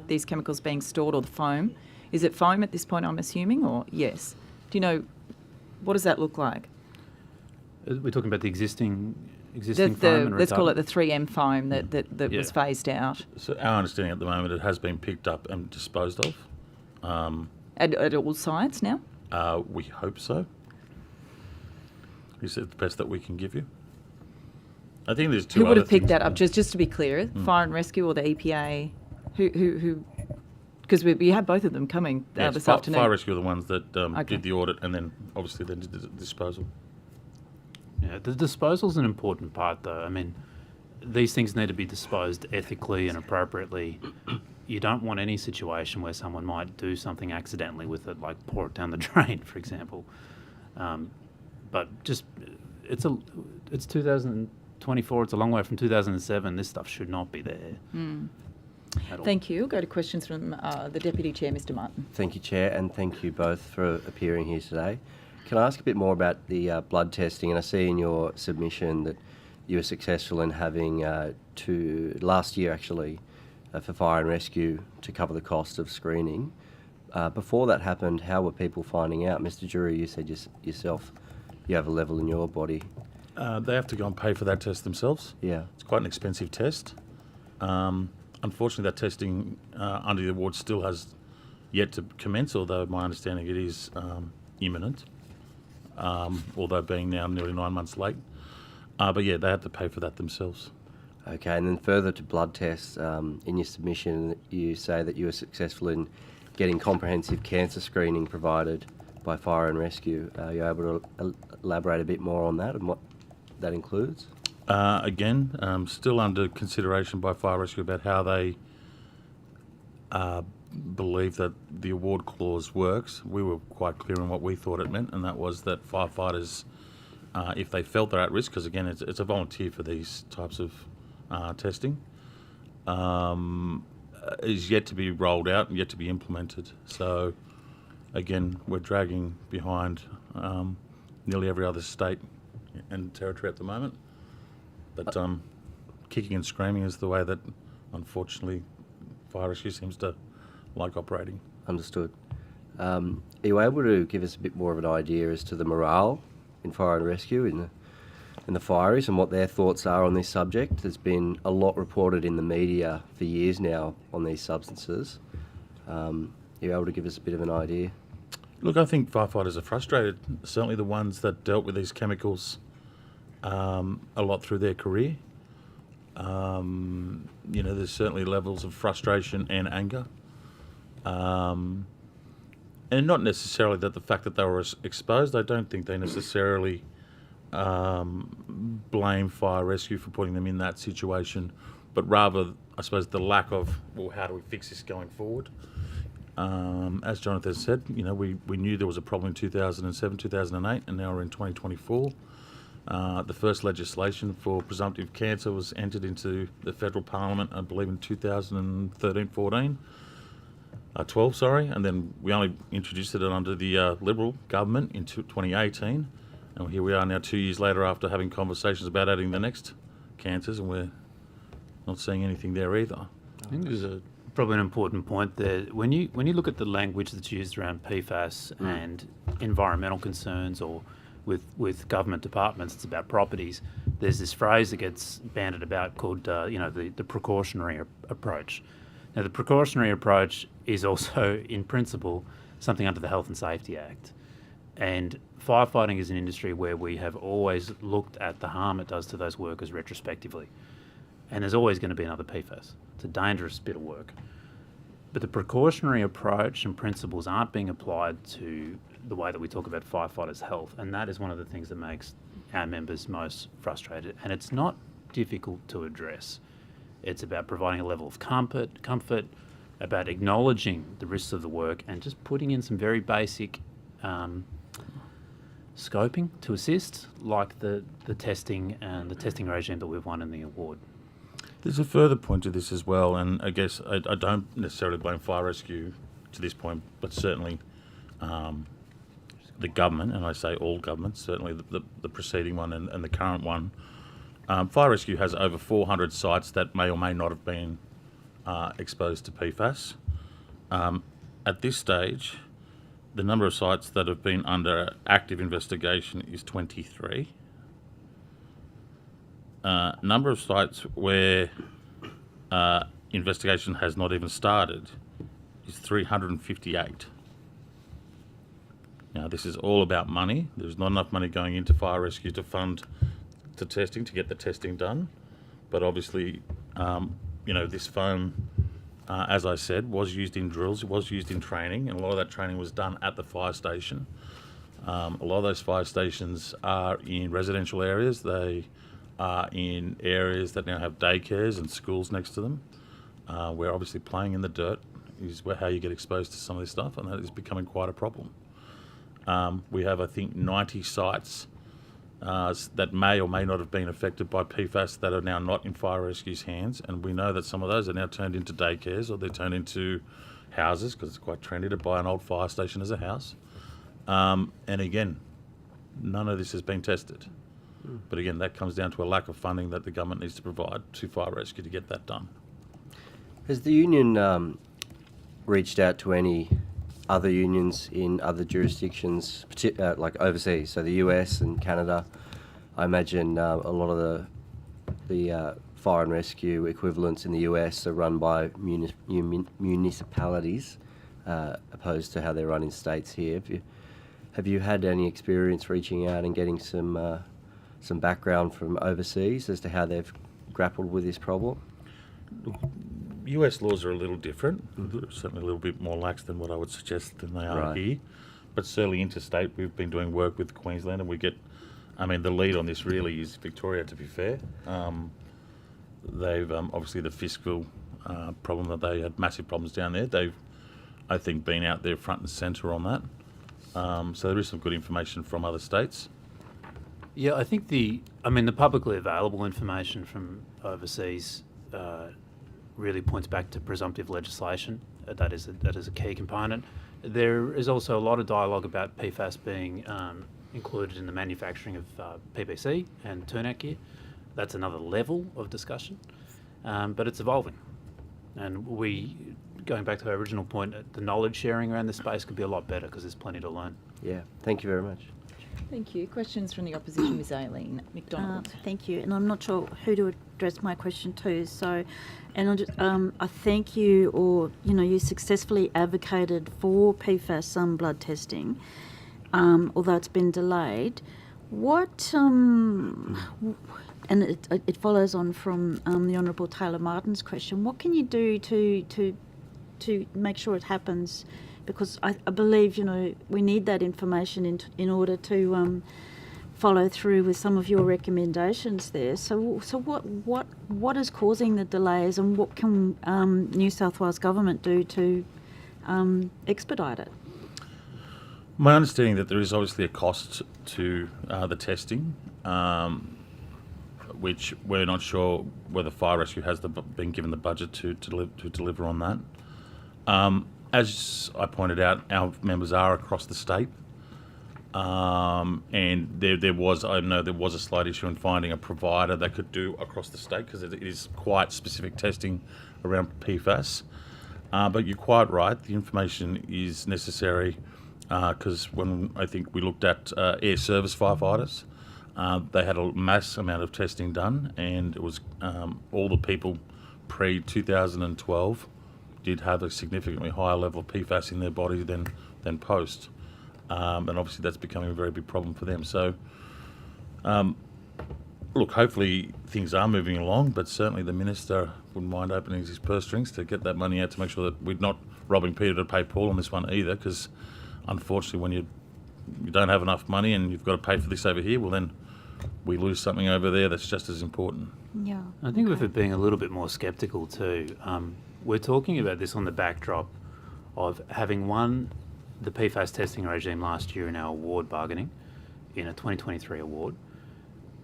these chemicals being stored, or the foam? Is it foam at this point, I'm assuming, or yes? Do you know, what does that look like? We're talking about the existing foam and let's call it the retardant? 3M foam that was phased out. So our understanding at the moment, it has been picked up and disposed of. At all sites now? We hope so. Is it the best that we can give you? I think there's two. Who would other have picked things. that up? Just to be clear, Fire and Rescue or the EPA? Who? Because we have both of them coming Yes, this afternoon. Fire Rescue are the ones that Okay. did the audit and then obviously then did the disposal. Yeah, the disposal's an important part, though. I mean, these things need to be disposed ethically and appropriately. You don't want any situation where someone might do something accidentally with it, like pour it down the drain, for example. But just it's 2024. It's a long way from 2007. This stuff should not be there. At all. Thank you. Go to questions from the Deputy Chair, Mr. Martin. Thank you, Chair, and thank you both for appearing here today. Can I ask a bit more about the blood testing? And I see in your submission that you were successful in having last year actually, for Fire and Rescue to cover the cost of screening. Before that happened, how were people finding out? Mr. Jury, you said yourself you have a level in your body. They have to go and pay for that test themselves. Yeah. It's quite an expensive test. unfortunately, that testing under the award still has yet to commence, although my understanding it is imminent, although being now nearly 9 months late. But yeah, they had to pay for that themselves. Okay, and then further to blood tests, in your submission, you say that you were successful in getting comprehensive cancer screening provided by Fire and Rescue. Are you able to elaborate a bit more on that and what that includes? Again, still under consideration by Fire Rescue about how they believe that the award clause works. We were quite clear on what we thought it meant, and that was that firefighters, if they felt they're at risk, because again, it's a volunteer for these types of testing, is yet to be rolled out and yet to be implemented. So again, we're dragging behind nearly every other state and territory at the moment. But kicking and screaming is the way that, unfortunately, Fire Rescue seems to like operating. Understood. Are you able to give us a bit more of an idea as to the morale in Fire and Rescue in the fireys and what their thoughts are on this subject? There's been a lot reported in the media for years now on these substances. Are you able to give us a bit of an idea? Look, I think firefighters are frustrated, certainly the ones that dealt with these chemicals a lot through their career. There's certainly levels of frustration and anger. And not necessarily that the fact that they were exposed, I don't think they necessarily blame Fire Rescue for putting them in that situation, but rather, I suppose, the lack of, well, how do we fix this going forward? As Jonathan said, we knew there was a problem in 2007, 2008, and now we're in 2024. The first legislation for presumptive cancer was entered into the federal parliament, I believe, in 2013-14. 12, sorry, and then we only introduced it under the Liberal government in 2018, and here we are now 2 years later after having conversations about adding the next cancers, and we're not seeing anything there either. I think there's probably an important point there. When you look at the language that's used around PFAS and environmental concerns, or with government departments, it's about properties. There's this phrase that gets bandied about called the precautionary approach. Now, the precautionary approach is also, in principle, something under the Health and Safety Act. And firefighting is an industry where we have always looked at the harm it does to those workers retrospectively. And there's always going to be another PFAS. It's a dangerous bit of work. But the precautionary approach and principles aren't being applied to the way that we talk about firefighters' health. And that is one of the things that makes our members most frustrated. And it's not difficult to address. It's about providing a level of comfort, about acknowledging the risks of the work, and just putting in some very basic scoping to assist, like the testing and the testing regime that we've won in the award. There's a further point to this as well, and I guess I don't necessarily blame Fire Rescue to this point, but certainly the government, and I say all governments, certainly the preceding one and the current one. Fire Rescue has over 400 sites that may or may not have been exposed to PFAS. At this stage, the number of sites that have been under active investigation is 23. Number of sites where investigation has not even started is 358. Now, this is all about money. There's not enough money going into Fire Rescue to fund the testing, to get the testing done. But obviously, this foam, as I said, was used in drills, it was used in training, and a lot of that training was done at the fire station. A lot of those fire stations are in residential areas. They are in areas that now have daycares and schools next to them, where obviously playing in the dirt is how you get exposed to some of this stuff, and that is becoming quite a problem. We have, I think, 90 sites that may or may not have been affected by PFAS that are now not in Fire Rescue's hands, and we know that some of those are now turned into daycares, or they're turned into houses, because it's quite trendy to buy an old fire station as a house. And again, none of this has been tested. But again, that comes down to a lack of funding that the government needs to provide to Fire Rescue to get that done. Has the union reached out to any other unions in other jurisdictions, like overseas, so the US and Canada? I imagine a lot of the fire and rescue equivalents in the US are run by municipalities opposed to how they're run in states here. Have you had any experience reaching out and getting some background from overseas as to how they've grappled with this problem? US laws are a little different, certainly a little bit more lax than what I would suggest than they are here. But certainly interstate, we've been doing work with Queensland, and we get, the lead on this really is Victoria, to be fair. They've, obviously the fiscal problem that they had massive problems down there, they've, I think, been out there front and centre on that. So there is some good information from other states. Yeah, I think the publicly available information from overseas really points back to presumptive legislation. That is a key component. There is also a lot of dialogue about PFAS being included in the manufacturing of PVC and turnout gear. That's another level of discussion, but it's evolving. And going back to our original point, the knowledge sharing around this space could be a lot better because there's plenty to learn. Yeah, thank you very much. Thank you. Questions from the opposition, Ms Aileen McDonald. Thank you, and I'm not sure who to address my question to. So, and I thank you, or you successfully advocated for PFAS blood testing, although it's been delayed. What and it follows on from the Honourable Taylor Martin's question. What can you do to make sure it happens? Because I believe we need that information in order to follow through with some of your recommendations there. So what is causing the delays, and what can New South Wales government do to expedite it? My understanding that there is obviously a cost to the testing, which we're not sure whether Fire Rescue has been given the budget to deliver on that. As I pointed out, our members are across the state, and there was a slight issue in finding a provider that could do across the state because it is quite specific testing around PFAS. But you're quite right, the information is necessary because when I think we looked at air service firefighters, they had a mass amount of testing done, and it was all the people pre-2012 did have a significantly higher level of PFAS in their body than post. And obviously that's becoming a very big problem for them. So, look, hopefully things are moving along, but certainly the Minister wouldn't mind opening his purse strings to get that money out to make sure that we're not robbing Peter to pay Paul on this one either, because unfortunately when you don't have enough money and you've got to pay for this over here, well then we lose something over there that's just as important. Yeah. I think we're being a little bit more sceptical too. We're talking about this on the backdrop of having won the PFAS testing regime last year in our award bargaining, in a 2023 award,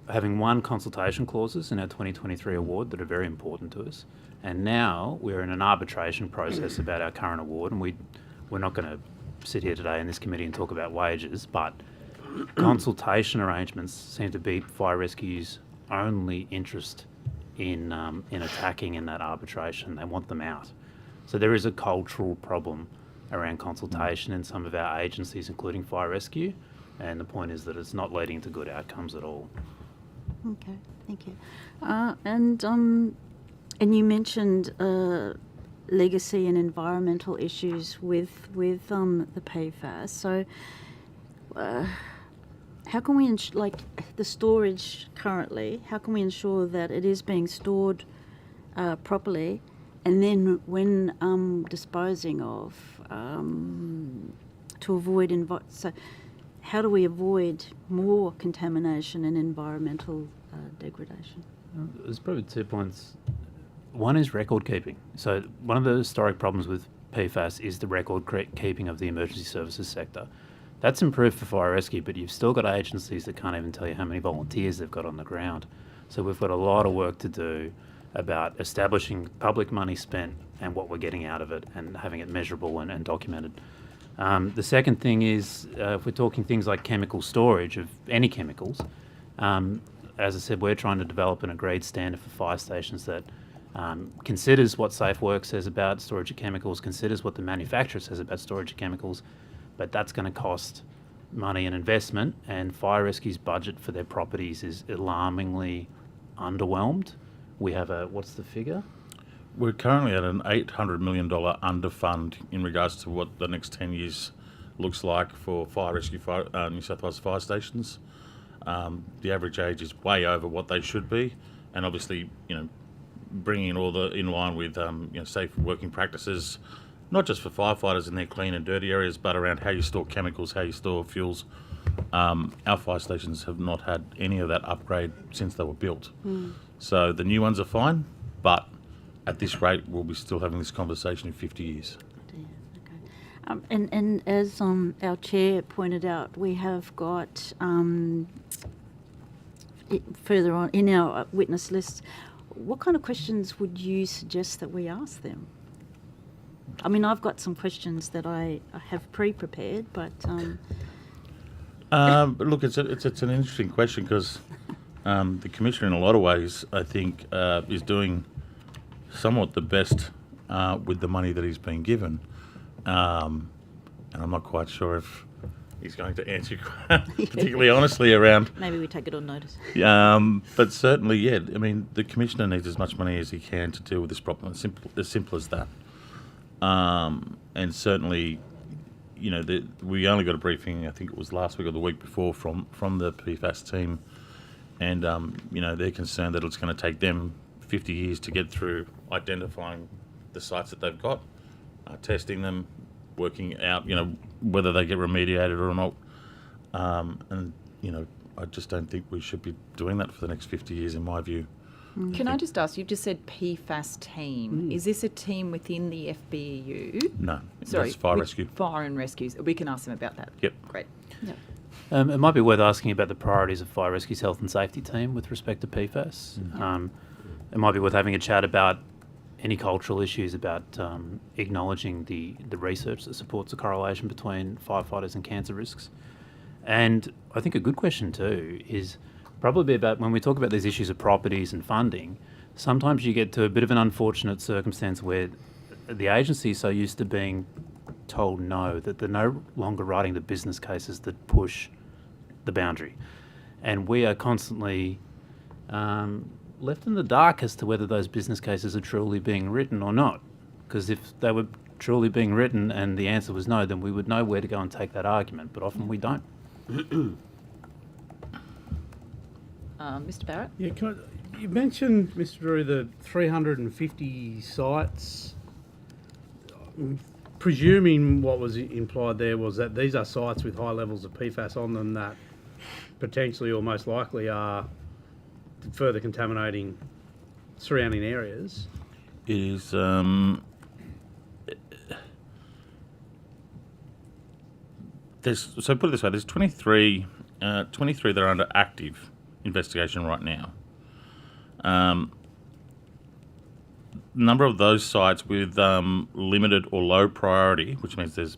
having won consultation clauses in our 2023 award that are very important to us, and now we're in an arbitration process about our current award, and we're not going to sit here today in this committee and talk about wages, but consultation arrangements seem to be Fire Rescue's only interest in attacking in that arbitration. They want them out. So there is a cultural problem around consultation in some of our agencies, including Fire Rescue, and the point is that it's not leading to good outcomes at all. Okay, thank you. And you mentioned legacy and environmental issues with the PFAS. So how can we like the storage currently? How can we ensure that it is being stored properly, and then when disposing of to avoid so how do we avoid more contamination and environmental degradation? There's probably 2 points. One is record keeping. So one of the historic problems with PFAS is the record keeping of the emergency services sector. That's improved for Fire Rescue, but you've still got agencies that can't even tell you how many volunteers they've got on the ground. So we've got a lot of work to do about establishing public money spent and what we're getting out of it and having it measurable and documented. The second thing is, if we're talking things like chemical storage of any chemicals, as I said, we're trying to develop an agreed standard for fire stations that considers what Safe Work says about storage of chemicals, considers what the manufacturer says about storage of chemicals, but that's going to cost money and investment, and Fire Rescue's budget for their properties is alarmingly underwhelmed we have a, what's the figure? We're currently at an $800 million underfund in regards to what the next 10 years looks like for fire rescue New South Wales fire stations. The average age is way over what they should be, and obviously, bringing all the in line with safe working practices, not just for firefighters in their clean and dirty areas, but around how you store chemicals, how you store fuels. Our fire stations have not had any of that upgrade since they were built. So the new ones are fine, but at this rate, we'll be still having this conversation in 50 years. And as our chair pointed out, we have got further on in our witness list, what kind of questions would you suggest that we ask them? I mean, I've got some questions that I have pre-prepared, but... Look, it's an interesting question because the Commissioner, in a lot of ways, I think, is doing somewhat the best with the money that he's been given. And I'm not quite sure if he's going to answer particularly honestly around... Maybe we take it on notice. But certainly, yeah, I mean, the Commissioner needs as much money as he can to deal with this problem, as simple as that. And certainly, we only got a briefing, I think it was last week or the week before, from the PFAS team, and they're concerned that it's going to take them 50 years to get through identifying the sites that they've got, testing them, working out whether they get remediated or not, and I just don't think we should be doing that for the next 50 years, in my view. Can I just ask, you've just said PFAS team. Is this a team within the FBEU? No, Sorry, that's fire rescue. Fire and rescues. We can ask them about that. Yep. Great. Yep. It might be worth asking about the priorities of Fire Rescue's health and safety team with respect to PFAS. It might be worth having a chat about any cultural issues about acknowledging the research that supports the correlation between firefighters and cancer risks. And I think a good question too is probably about when we talk about these issues of properties and funding, sometimes you get to a bit of an unfortunate circumstance where the agency is so used to being told no that they're no longer writing the business cases that push the boundary. And we are constantly left in the dark as to whether those business cases are truly being written or not. Because if they were truly being written and the answer was no, then we would know where to go and take that argument, but often we don't. Mr. Barrett? Yeah, you mentioned, Mr. Drew, the 350 sites. Presuming what was implied there was that these are sites with high levels of PFAS on them that potentially or most likely are further contaminating surrounding areas. It is... so put it this way, there's 23 that are under active investigation right now. Number of those sites with limited or low priority, which means there's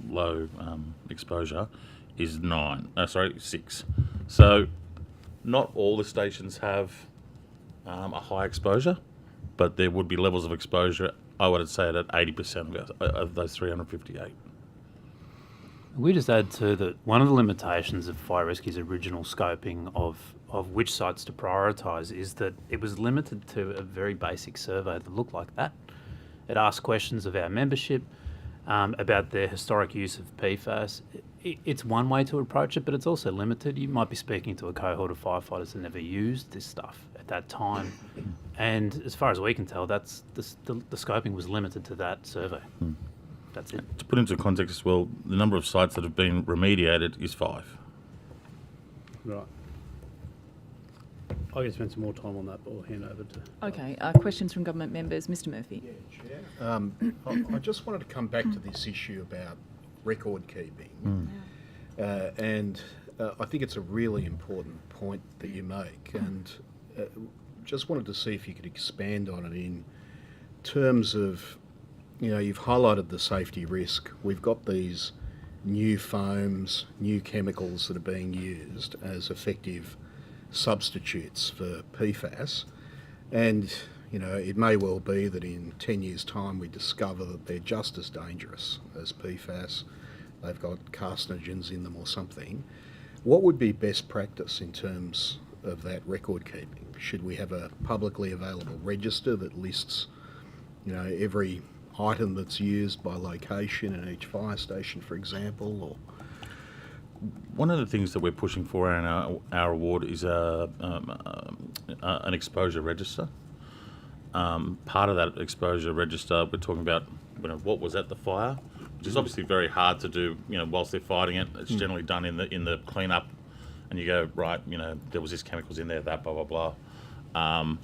low exposure, is 6. So not all the stations have a high exposure, but there would be levels of exposure, I would say, at 80% of those 358. We just add to that one of the limitations of Fire Rescue's original scoping of which sites to prioritise is that it was limited to a very basic survey that looked like that. It asked questions of our membership about their historic use of PFAS. It's one way to approach it, but it's also limited. You might be speaking to a cohort of firefighters that never used this stuff at that time. And as far as we can tell, that's the scoping was limited to that survey. That's it. To put into context as well, the number of sites that have been remediated is 5. Right. I can spend some more time on that, but I'll hand over to... Okay, questions from government members. Mr. Murphy. Yeah, Chair. I just wanted to come back to this issue about record keeping. And I think it's a really important point that you make, and just wanted to see if you could expand on it in terms of, you've highlighted the safety risk. We've got these new foams, new chemicals that are being used as effective substitutes for PFAS, and it may well be that in 10 years' time we discover that they're just as dangerous as PFAS. They've got carcinogens in them or something. What would be best practice in terms of that record keeping? Should we have a publicly available register that lists, every item that's used by location in each fire station, for example? Or One of the things that we're pushing for in our award is an exposure register. Part of that exposure register, we're talking about what was at the fire, which is obviously very hard to do. Whilst they're fighting it, it's generally done in the cleanup, and you go right. There was this chemicals in there, that blah blah blah.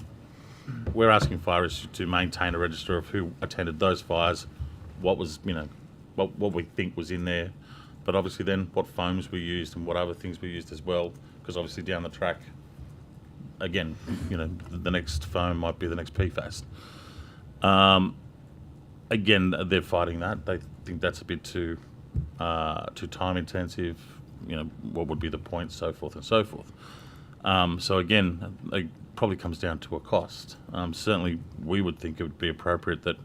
We're asking fire rescue to maintain a register of who attended those fires, what was what we think was in there, but obviously then what foams we used and what other things we used as well, because obviously down the track, again, the next foam might be the next PFAS. Again, they're fighting that. They think that's a bit too time intensive. What would be the point, so forth and so forth. So again, it probably comes down to a cost. Certainly, we would think it would be appropriate that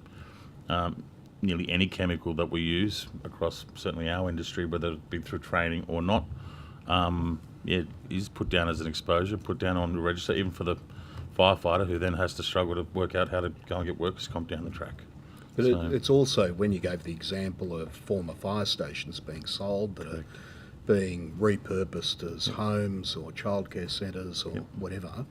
nearly any chemical that we use across certainly our industry, whether it be through training or not, is put down as an exposure, put down on the register, even for the firefighter who then has to struggle to work out how to go and get workers' comp down the track. But it's also, when you gave the example of former fire stations being sold that are being repurposed as homes or childcare centres or whatever,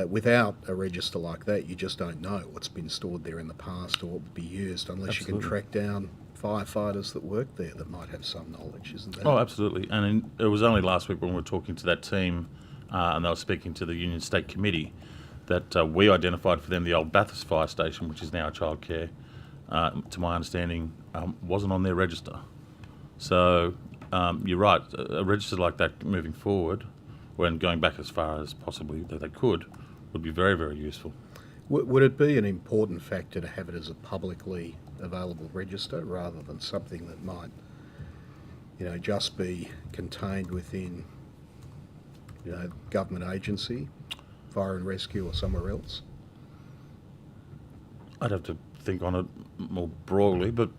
without a register like that, you just don't know what's been stored there in the past or what would be used, unless you can track down firefighters that work there that might have some knowledge, isn't that? Oh, absolutely. And it was only last week when we were talking to that team and they were speaking to the Union State Committee that we identified for them the old Bathurst Fire Station, which is now a childcare, to my understanding, wasn't on their register. So you're right, a register like that moving forward, when going back as far as possibly that they could, would be very, very useful. Would it be an important factor to have it as a publicly available register rather than something that might, just be contained within, government agency, fire and rescue or somewhere else? I'd have to think on it more broadly, but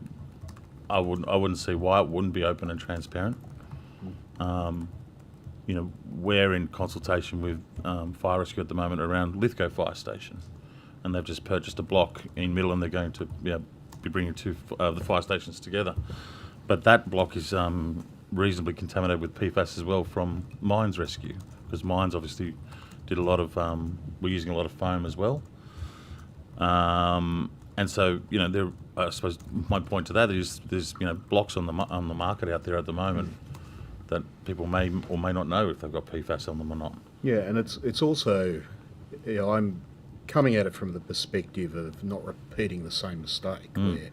I wouldn't see why it wouldn't be open and transparent. We're in consultation with fire rescue at the moment around Lithgow Fire Station, and they've just purchased a block in Middle, and they're going to be bringing the fire stations together. But that block is reasonably contaminated with PFAS as well from mines rescue, because mines obviously did a lot of we're using a lot of foam as well. And so, there. I suppose my point to that is there's blocks on the market out there at the moment that people may or may not know if they've got PFAS on them or not. Yeah, and it's also, I'm coming at it from the perspective of not repeating the same mistake where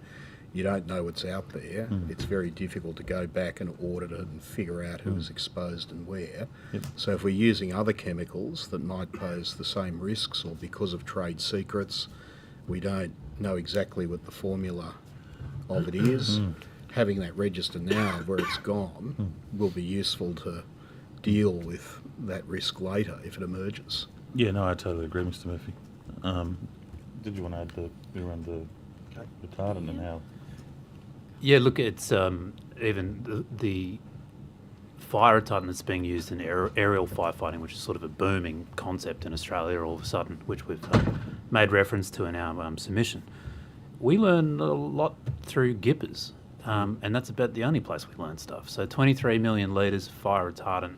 you don't know what's out there. It's very difficult to go back and audit it and figure out who was exposed and where. So if we're using other chemicals that might pose the same risks, or because of trade secrets, we don't know exactly what the formula of it is, having that register now where it's gone will be useful to deal with that risk later if it emerges. Yeah, no, I totally agree, Mr. Murphy. Did you want to add around the retardant and how? Yeah, look, it's even the fire retardant that's being used in aerial firefighting, which is sort of a booming concept in Australia all of a sudden, which we've made reference to in our submission. We learn a lot through GIPPers, and that's about the only place we learn stuff. So 23 million litres of fire retardant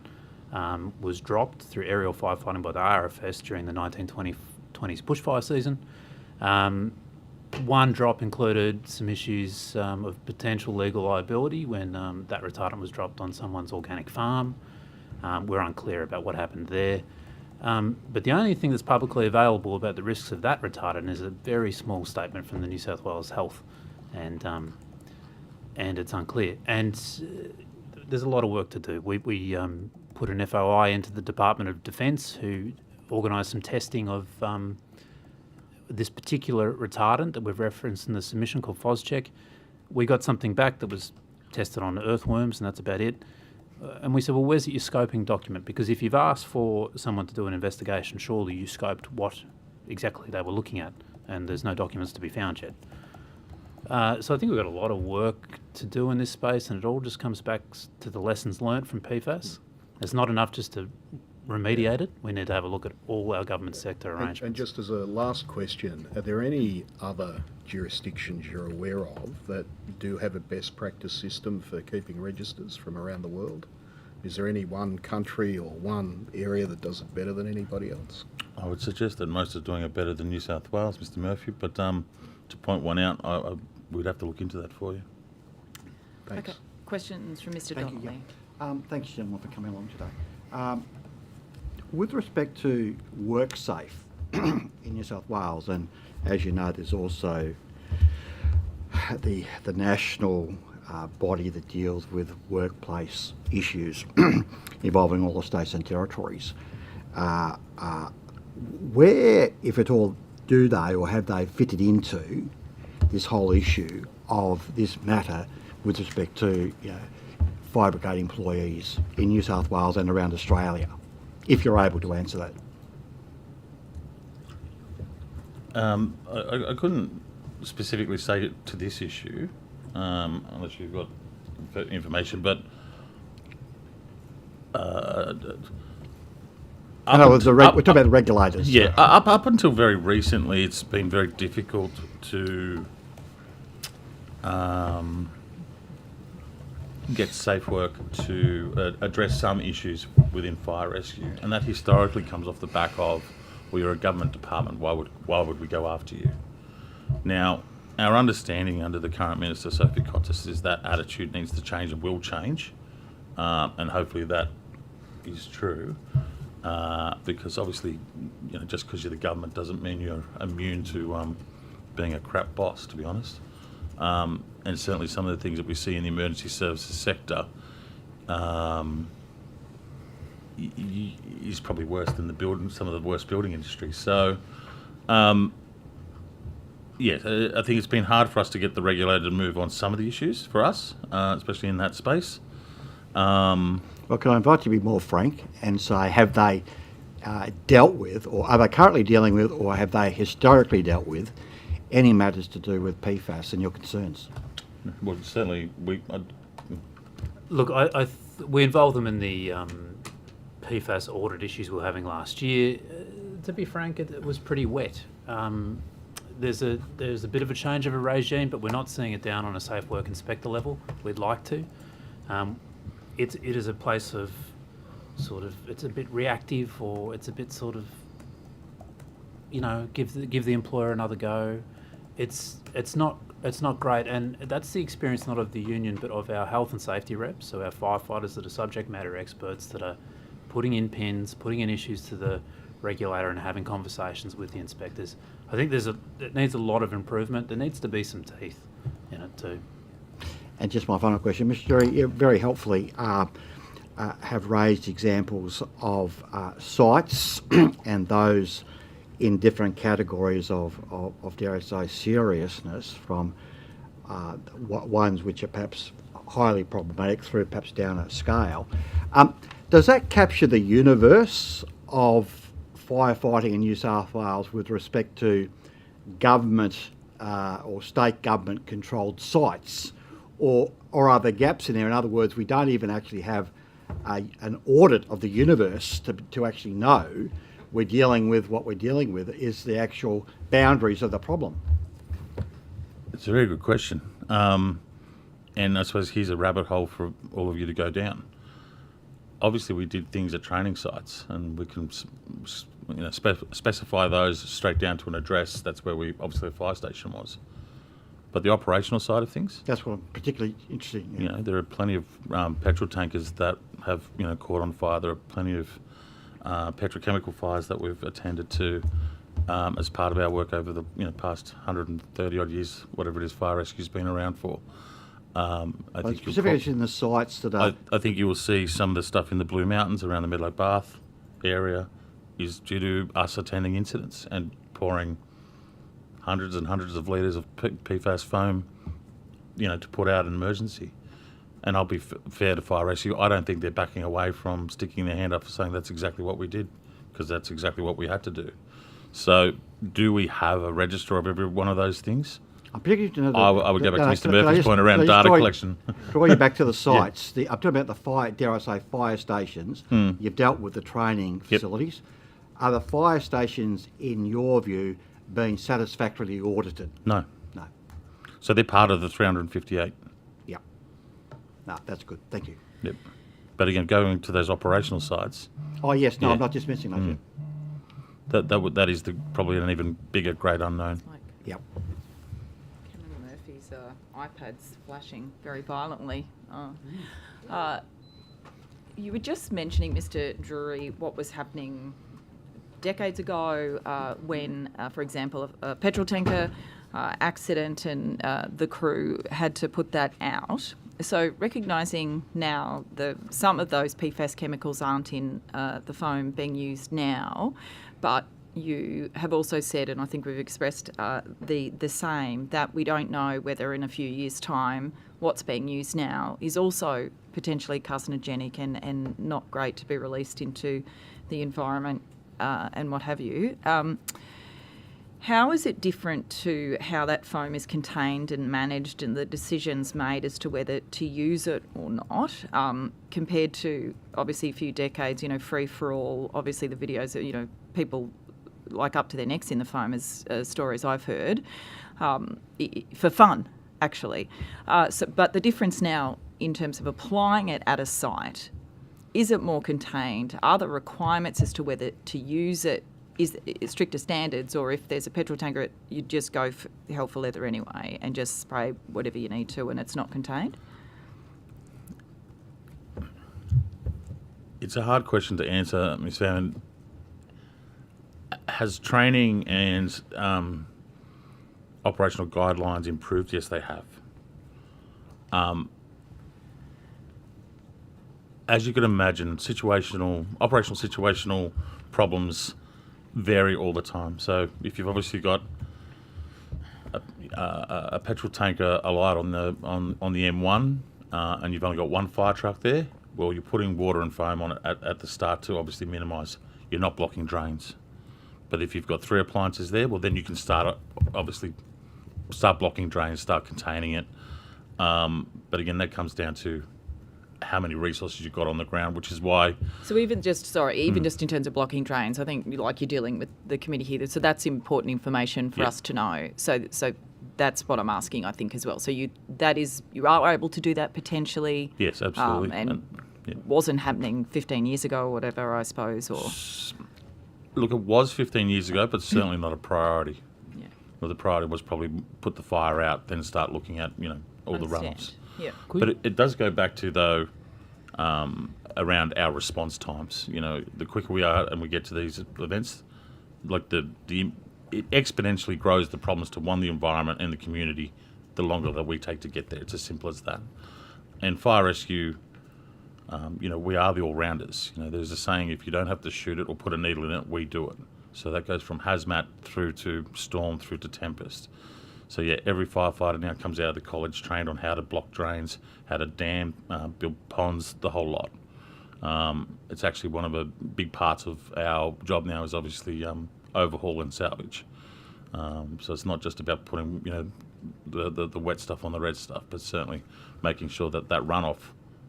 was dropped through aerial firefighting by the RFS during the 1920s bushfire season. One drop included some issues of potential legal liability when that retardant was dropped on someone's organic farm. We're unclear about what happened there. But the only thing that's publicly available about the risks of that retardant is a very small statement from the New South Wales Health, and it's unclear. And there's a lot of work to do. We put an FOI into the Department of Defence, who organised some testing of this particular retardant that we've referenced in the submission called FOSCheck. We got something back that was tested on earthworms, and that's about it. And we said, well, where's your scoping document? Because if you've asked for someone to do an investigation, surely you scoped what exactly they were looking at, and there's no documents to be found yet. So I think we've got a lot of work to do in this space, and it all just comes back to the lessons learnt from PFAS. It's not enough just to remediate it, we need to have a look at all our government sector arrangements. And just as a last question, are there any other jurisdictions you're aware of that do have a best practice system for keeping registers from around the world? Is there any one country or one area that does it better than anybody else? I would suggest that most are doing it better than New South Wales, Mr Murphy, but to point one out, we'd have to look into that for you. Thanks. Okay. Questions from Mr. Thank you, Donnelly? Thanks, gentlemen, for coming along today. With respect to WorkSafe in New South Wales, and as you know, there's also the national body that deals with workplace issues involving all the states and territories. Where, if at all, do they or have they fitted into this whole issue of this matter with respect to fire brigade employees in New South Wales and around Australia, if you're able to answer that? I couldn't specifically say to this issue, unless you've got information, but I know we're talking about the regulators. Yeah, up until very recently, it's been very difficult to get Safe Work to address some issues within fire rescue, and that historically comes off the back of, well, you're a government department, why would we go after you? Now, our understanding under the current Minister, Sophie Cottis, is that attitude needs to change and will change, and hopefully that is true, because obviously, just because you're the government doesn't mean you're immune to being a crap boss, to be honest. And certainly some of the things that we see in the emergency services sector is probably worse than some of the worst building industries. So, yes, I think it's been hard for us to get the regulator to move on some of the issues for us, especially in that space. Well, can I invite you to be more frank and say, have they dealt with, or are they currently dealing with, or have they historically dealt with any matters to do with PFAS and your concerns? Well, certainly Look, we involved them in the PFAS audit issues we were having last year. To be frank, it was pretty wet. There's a bit of a change of a regime, but we're not seeing it down on a safe work inspector level. We'd like to. It is a place of sort of, it's a bit reactive, or it's a bit sort of, give the employer another go. It's not great, and that's the experience not of the union but of our health and safety reps, so our firefighters that are subject matter experts that are putting in pins, putting in issues to the regulator and having conversations with the inspectors. I think it needs a lot of improvement. There needs to be some teeth in it too. And just my final question, Mr. Jury, you very helpfully have raised examples of sites and those in different categories of dare I say, seriousness, from ones which are perhaps highly problematic through perhaps down a scale. Does that capture the universe of firefighting in New South Wales with respect to government or state government controlled sites? Or are there gaps in there? In other words, we don't even actually have an audit of the universe to actually know we're dealing with what we're dealing with is the actual boundaries of the problem. It's a very good question. And I suppose here's a rabbit hole for all of you to go down. Obviously, we did things at training sites, and we can specify those straight down to an address. That's where obviously the fire station was. But the operational side of things, that's what I'm particularly interested in. There are plenty of petrol tankers that have caught on fire. There are plenty of petrochemical fires that we've attended to as part of our work over the past 130 odd years, whatever it is fire rescue's been around for. I think specifically in the sites that are... I think you will see some of the stuff in the Blue Mountains around the Medlow Bath area is due to us attending incidents and pouring hundreds and hundreds of litres of PFAS foam, to put out an emergency. And I'll be fair to fire rescue. I don't think they're backing away from sticking their hand up and saying that's exactly what we did, because that's exactly what we had to do. So do we have a register of every one of those things? I'm particularly to know that, I would go back to Mr. could I Murphy's just- point around could I just data draw you- collection. Draw you back to the sites. I'm talking about the fire, dare I say, fire stations. You've dealt with the training facilities. Are the fire stations, in your view, being satisfactorily audited? No. No. So they're part of the 358. Yeah. No, that's good. Thank you. Yep. But again, going to those operational sites, Oh, yes. No, Yeah. I'm not dismissing those. that is probably an even bigger great unknown. Like Yep. Cameron Murphy's iPad's flashing very violently. You were just mentioning, Mr. Drury, what was happening decades ago when, for example, a petrol tanker accident and the crew had to put that out. So recognising now some of those PFAS chemicals aren't in the foam being used now, but you have also said, and I think we've expressed the same, that we don't know whether in a few years' time what's being used now is also potentially carcinogenic and not great to be released into the environment and what have you. How is it different to how that foam is contained and managed and the decisions made as to whether to use it or not, compared to obviously a few decades, free for all, obviously the videos that, people like up to their necks in the foam as stories I've heard, for fun, actually. But the difference now in terms of applying it at a site, is it more contained? Are the requirements as to whether to use it is stricter standards, or if there's a petrol tanker, you just go for hell for leather anyway and just spray whatever you need to and it's not contained? It's a hard question to answer, Ms. Fannin. Has training and operational guidelines improved? Yes, they have. As you can imagine, operational situational problems vary all the time. So if you've obviously got a petrol tanker alight on the M1 and you've only got one fire truck there, well, you're putting water and foam on it at the start to obviously minimise. You're not blocking drains. But if you've got 3 appliances there, well, then you can start blocking drains, start containing it. But again, that comes down to how many resources you've got on the ground, which is why... So even just in terms of blocking drains, I think like you're dealing with the committee here, so that's important information for us to know. So that's what I'm asking, I think, as well. So you are able to do that potentially? Yes, absolutely. Wasn't happening 15 years ago or whatever, I suppose, or... Look, it was 15 years ago, but certainly not a priority. Yeah. Well, the priority was probably put the fire out, then start looking at, all the Understand. runoffs. Yeah. But it does go back to, though, around our response times. The quicker we are and we get to these events, like it exponentially grows the problems to, one, the environment and the community, the longer that we take to get there. It's as simple as that. And fire rescue, we are the all-rounders. There's a saying, if you don't have to shoot it or put a needle in it, we do it. So that goes from hazmat through to storm through to tempest. So yeah, every firefighter now comes out of the college trained on how to block drains, how to dam, build ponds, the whole lot. It's actually one of the big parts of our job now is obviously overhaul and salvage. So it's not just about putting the wet stuff on the red stuff, but certainly making sure that runoff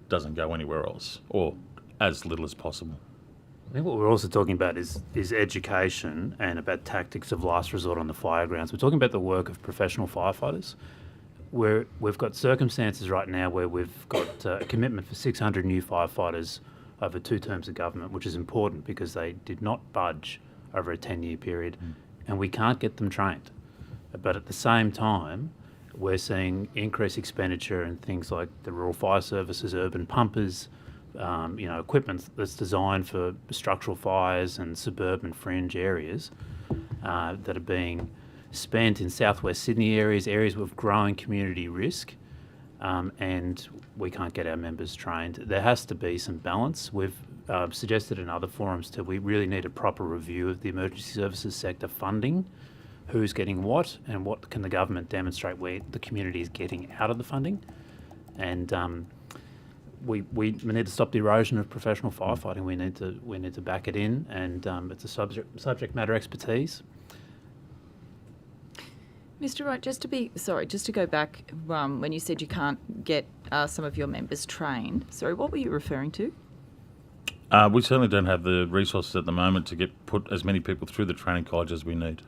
doesn't go anywhere else, or as little as possible. I think what we're also talking about is education and about tactics of last resort on the fire grounds. We're talking about the work of professional firefighters. We've got circumstances right now where we've got a commitment for 600 new firefighters over 2 terms of government, which is important because they did not budge over a 10-year period, and we can't get them trained. But at the same time, we're seeing increased expenditure in things like the rural fire services, urban pumpers, equipment that's designed for structural fires and suburban fringe areas that are being spent in southwest Sydney areas with growing community risk, and we can't get our members trained. There has to be some balance. We've suggested in other forums too, we really need a proper review of the emergency services sector funding, who's getting what, and what can the government demonstrate where the community is getting out of the funding. And we need to stop the erosion of professional firefighting. We need to back it in, and it's a subject matter expertise. Mr. Wright, just to go back, when you said you can't get some of your members trained, sorry, what were you referring to? We certainly don't have the resources at the moment to put as many people through the training college as we need.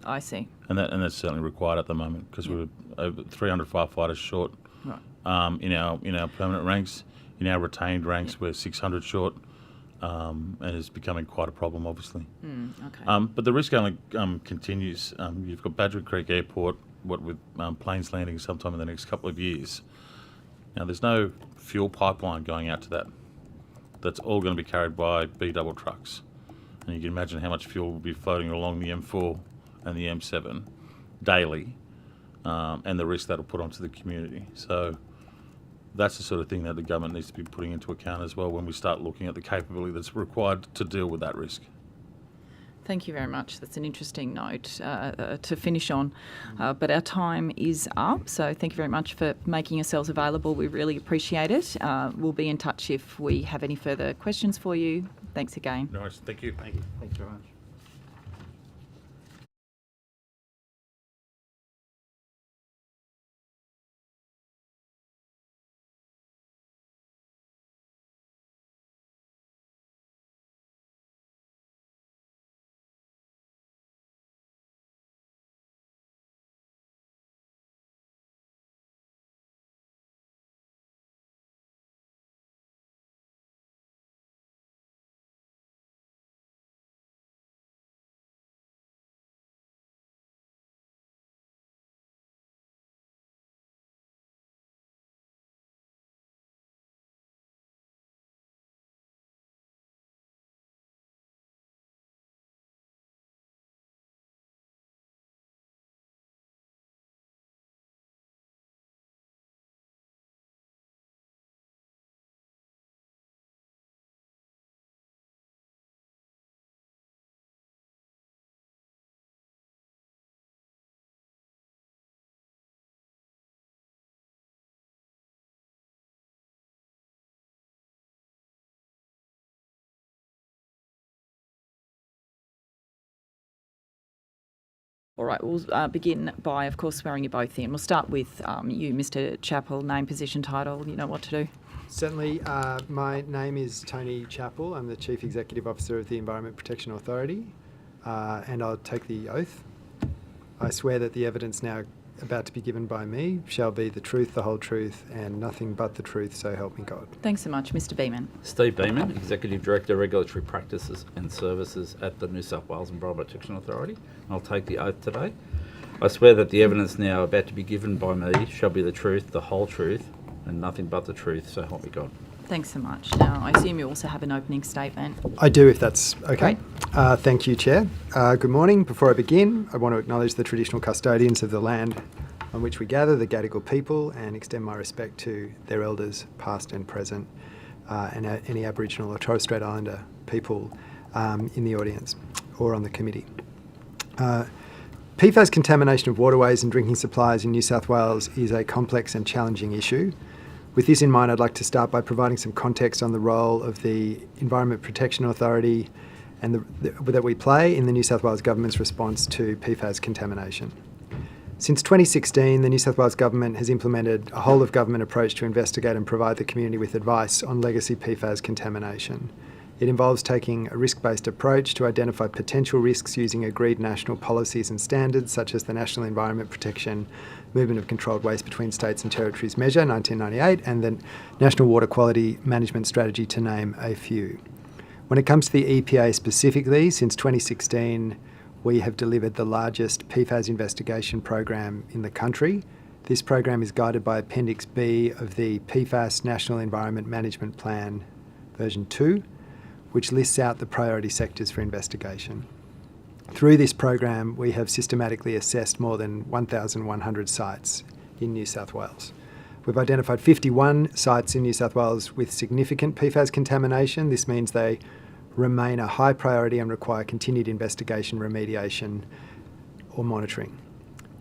I see. And that's certainly required at the moment because we're over 300 firefighters short in our permanent ranks. In our retained ranks, we're 600 short, and it's becoming quite a problem, obviously. Okay. But the risk only continues. You've got Badgery Creek Airport, what with planes landing sometime in the next couple of years. Now, there's no fuel pipeline going out to that. That's all going to be carried by B-double trucks. And you can imagine how much fuel will be floating along the M4 and the M7 daily, and the risk that'll put onto the community. So that's the sort of thing that the government needs to be putting into account as well when we start looking at the capability that's required to deal with that risk. Thank you very much. That's an interesting note to finish on. But our time is up, so thank you very much for making yourselves available. We really appreciate it. We'll be in touch if we have any further questions for you. Thanks again. Nice, thank you. Thank you. Thanks very much. All right, we'll begin by, of course, swearing you both in. We'll start with you, Mr. Chappell, name, position, title. You know what to do. Certainly. My name is Tony Chappell. I'm the Chief Executive Officer of the Environment Protection Authority, and I'll take the oath. I swear that the evidence now about to be given by me shall be the truth, the whole truth, and nothing but the truth, so help me God. Thanks so much. Mr. Beeman. Steve Beeman, Executive Director, Regulatory Practices and Services at the New South Wales Environment Protection Authority. I'll take the oath today. I swear that the evidence now about to be given by me shall be the truth, the whole truth, and nothing but the truth, so help me God. Thanks so much. Now, I assume you also have an opening statement. I do, if that's okay. Great. Thank you, Chair. Good morning. Before I begin, I want to acknowledge the traditional custodians of the land on which we gather, the Gadigal people, and extend my respect to their elders, past and present, and any Aboriginal or Torres Strait Islander people in the audience or on the committee. PFAS contamination of waterways and drinking supplies in New South Wales is a complex and challenging issue. With this in mind, I'd like to start by providing some context on the role of the Environment Protection Authority and that we play in the New South Wales Government's response to PFAS contamination. Since 2016, the New South Wales Government has implemented a whole-of-government approach to investigate and provide the community with advice on legacy PFAS contamination. It involves taking a risk-based approach to identify potential risks using agreed national policies and standards, such as the National Environment Protection Movement of Controlled Waste Between States and Territories Measure 1998 and the National Water Quality Management Strategy, to name a few. When it comes to the EPA specifically, since 2016, we have delivered the largest PFAS investigation program in the country. This program is guided by Appendix B of the PFAS National Environment Management Plan version 2, which lists out the priority sectors for investigation. Through this program, we have systematically assessed more than 1,100 sites in New South Wales. We've identified 51 sites in New South Wales with significant PFAS contamination. This means they remain a high priority and require continued investigation, remediation, or monitoring.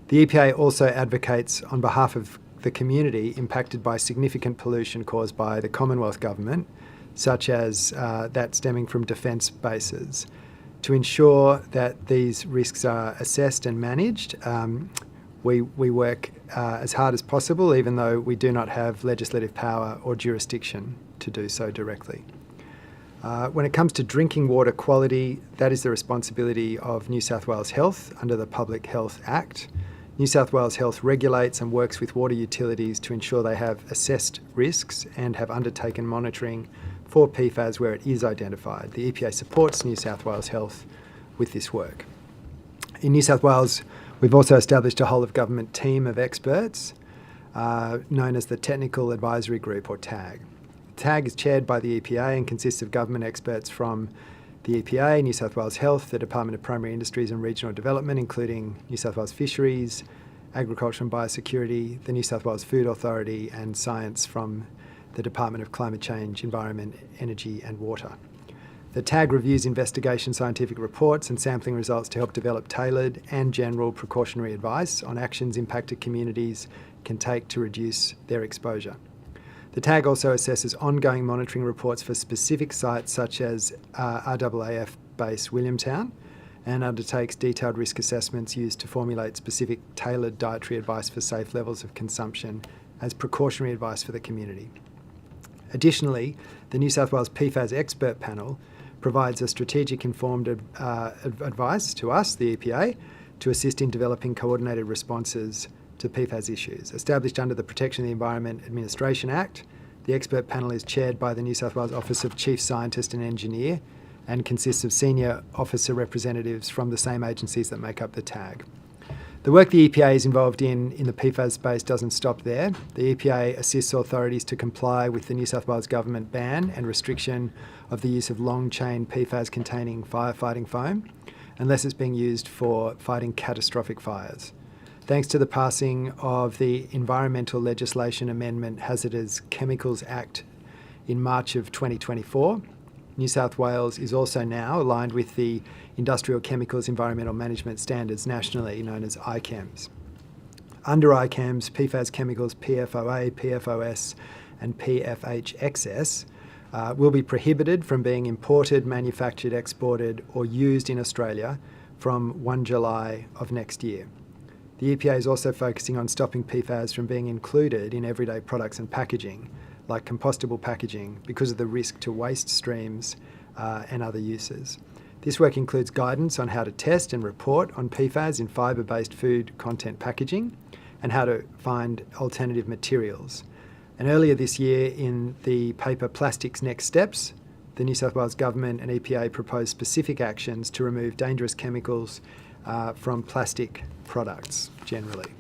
The EPA also advocates on behalf of the community impacted by significant pollution caused by the Commonwealth Government, such as that stemming from defence bases. To ensure that these risks are assessed and managed, we work as hard as possible, even though we do not have legislative power or jurisdiction to do so directly. When it comes to drinking water quality, that is the responsibility of New South Wales Health under the Public Health Act. New South Wales Health regulates and works with water utilities to ensure they have assessed risks and have undertaken monitoring for PFAS where it is identified. The EPA supports New South Wales Health with this work. In New South Wales, we've also established a whole-of-government team of experts known as the Technical Advisory Group, or TAG. TAG is chaired by the EPA and consists of government experts from the EPA, New South Wales Health, the Department of Primary Industries and Regional Development, including New South Wales Fisheries, Agriculture and Biosecurity, the New South Wales Food Authority, and science from the Department of Climate Change, Environment, Energy and Water. The TAG reviews investigation scientific reports and sampling results to help develop tailored and general precautionary advice on actions impacted communities can take to reduce their exposure. The TAG also assesses ongoing monitoring reports for specific sites such as RAAF base Williamtown and undertakes detailed risk assessments used to formulate specific tailored dietary advice for safe levels of consumption as precautionary advice for the community. Additionally, the New South Wales PFAS expert panel provides a strategic informed advice to us, the EPA, to assist in developing coordinated responses to PFAS issues. Established under the Protection of the Environment Administration Act, the expert panel is chaired by the New South Wales Office of Chief Scientist and Engineer and consists of senior officer representatives from the same agencies that make up the TAG. The work the EPA is involved in the PFAS space doesn't stop there. The EPA assists authorities to comply with the New South Wales Government ban and restriction of the use of long-chain PFAS-containing firefighting foam, unless it's being used for fighting catastrophic fires. Thanks to the passing of the Environmental Legislation Amendment Hazardous Chemicals Act in March of 2024, New South Wales is also now aligned with the Industrial Chemicals Environmental Management Standards nationally, known as ICAMS. Under ICAMS, PFAS chemicals PFOA, PFOS and PFHXS will be prohibited from being imported, manufactured, exported or used in Australia from 1 July of next year. The EPA is also focusing on stopping PFAS from being included in everyday products and packaging, like compostable packaging, because of the risk to waste streams and other uses. This work includes guidance on how to test and report on PFAS in fibre-based food content packaging and how to find alternative materials. And earlier this year, in the paper Plastics Next Steps, the New South Wales Government and EPA proposed specific actions to remove dangerous chemicals from plastic products generally.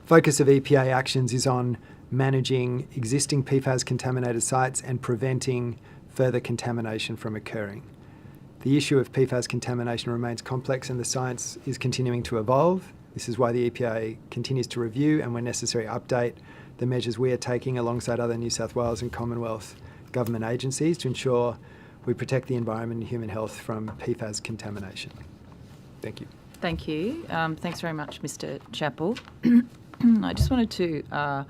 Focus of EPA actions is on managing existing PFAS contaminated sites and preventing further contamination from occurring. The issue of PFAS contamination remains complex and the science is continuing to evolve. This is why the EPA continues to review and, when necessary, update the measures we are taking alongside other New South Wales and Commonwealth government agencies to ensure we protect the environment and human health from PFAS contamination. Thank you. Thank you. Thanks very much, Mr. Chappell. I just wanted to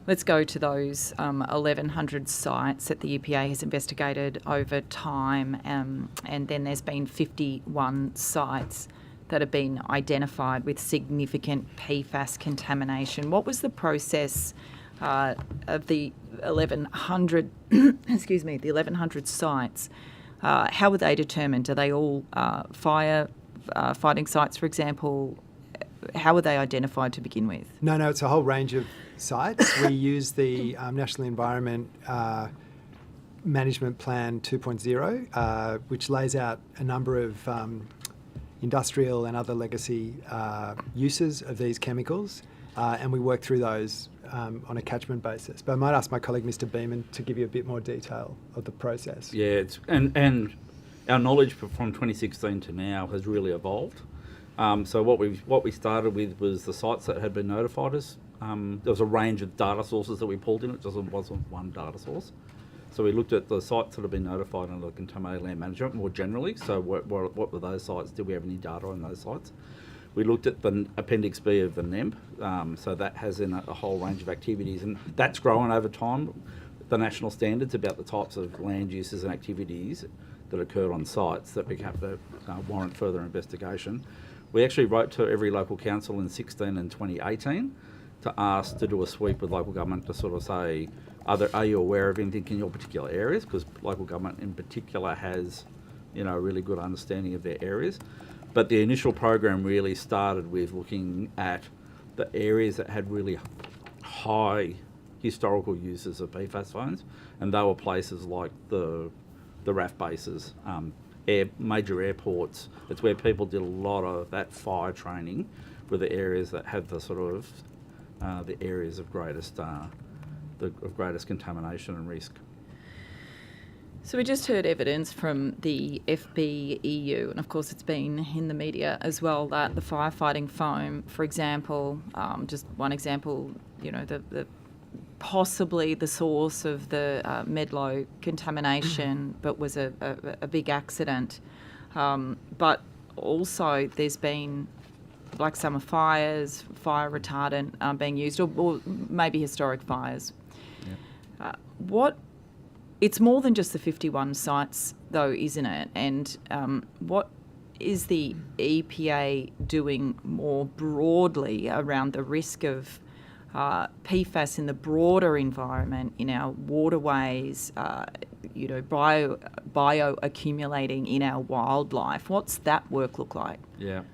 let's go to those 1,100 sites that the EPA has investigated over time, and then there's been 51 sites that have been identified with significant PFAS contamination. What was the process of the 1,100, excuse me, the 1,100 sites? How were they determined? Are they all fighting sites, for example? How were they identified to begin with? No, it's a whole range of sites. We use the National Environment Management Plan 2.0, which lays out a number of industrial and other legacy uses of these chemicals, and we work through those on a catchment basis. But I might ask my colleague, Mr. Beeman, to give you a bit more detail of the process. Yeah, and our knowledge from 2016 to now has really evolved. So what we started with was the sites that had been notified us. There was a range of data sources that we pulled in. It just wasn't one data source. So we looked at the sites that have been notified under contaminated land management more generally. So what were those sites? Did we have any data on those sites? We looked at the Appendix B of the NEMP. So that has in a whole range of activities, and that's grown over time. The national standards about the types of land uses and activities that occur on sites that warrant further investigation. We actually wrote to every local council in 16 and 2018 to ask to do a sweep with local government to sort of say, are you aware of anything in your particular areas? Because local government in particular has, a really good understanding of their areas. But the initial program really started with looking at the areas that had really high historical uses of PFAS phones, and they were places like the RAF bases, major airports. It's where people did a lot of that fire training, were the areas that had the sort of the areas of greatest contamination and risk. So we just heard evidence from the FBEU, and of course it's been in the media as well, that the firefighting foam, for example, just one example, the possibly the source of the Medlow contamination, but was a big accident. But also there's been Black Summer fires, fire retardant being used, or maybe historic fires. Yeah. It's more than just the 51 sites, though, isn't it? And what is the EPA doing more broadly around the risk of PFAS in the broader environment, in our waterways, bioaccumulating in our wildlife? What's that work look like? Yeah.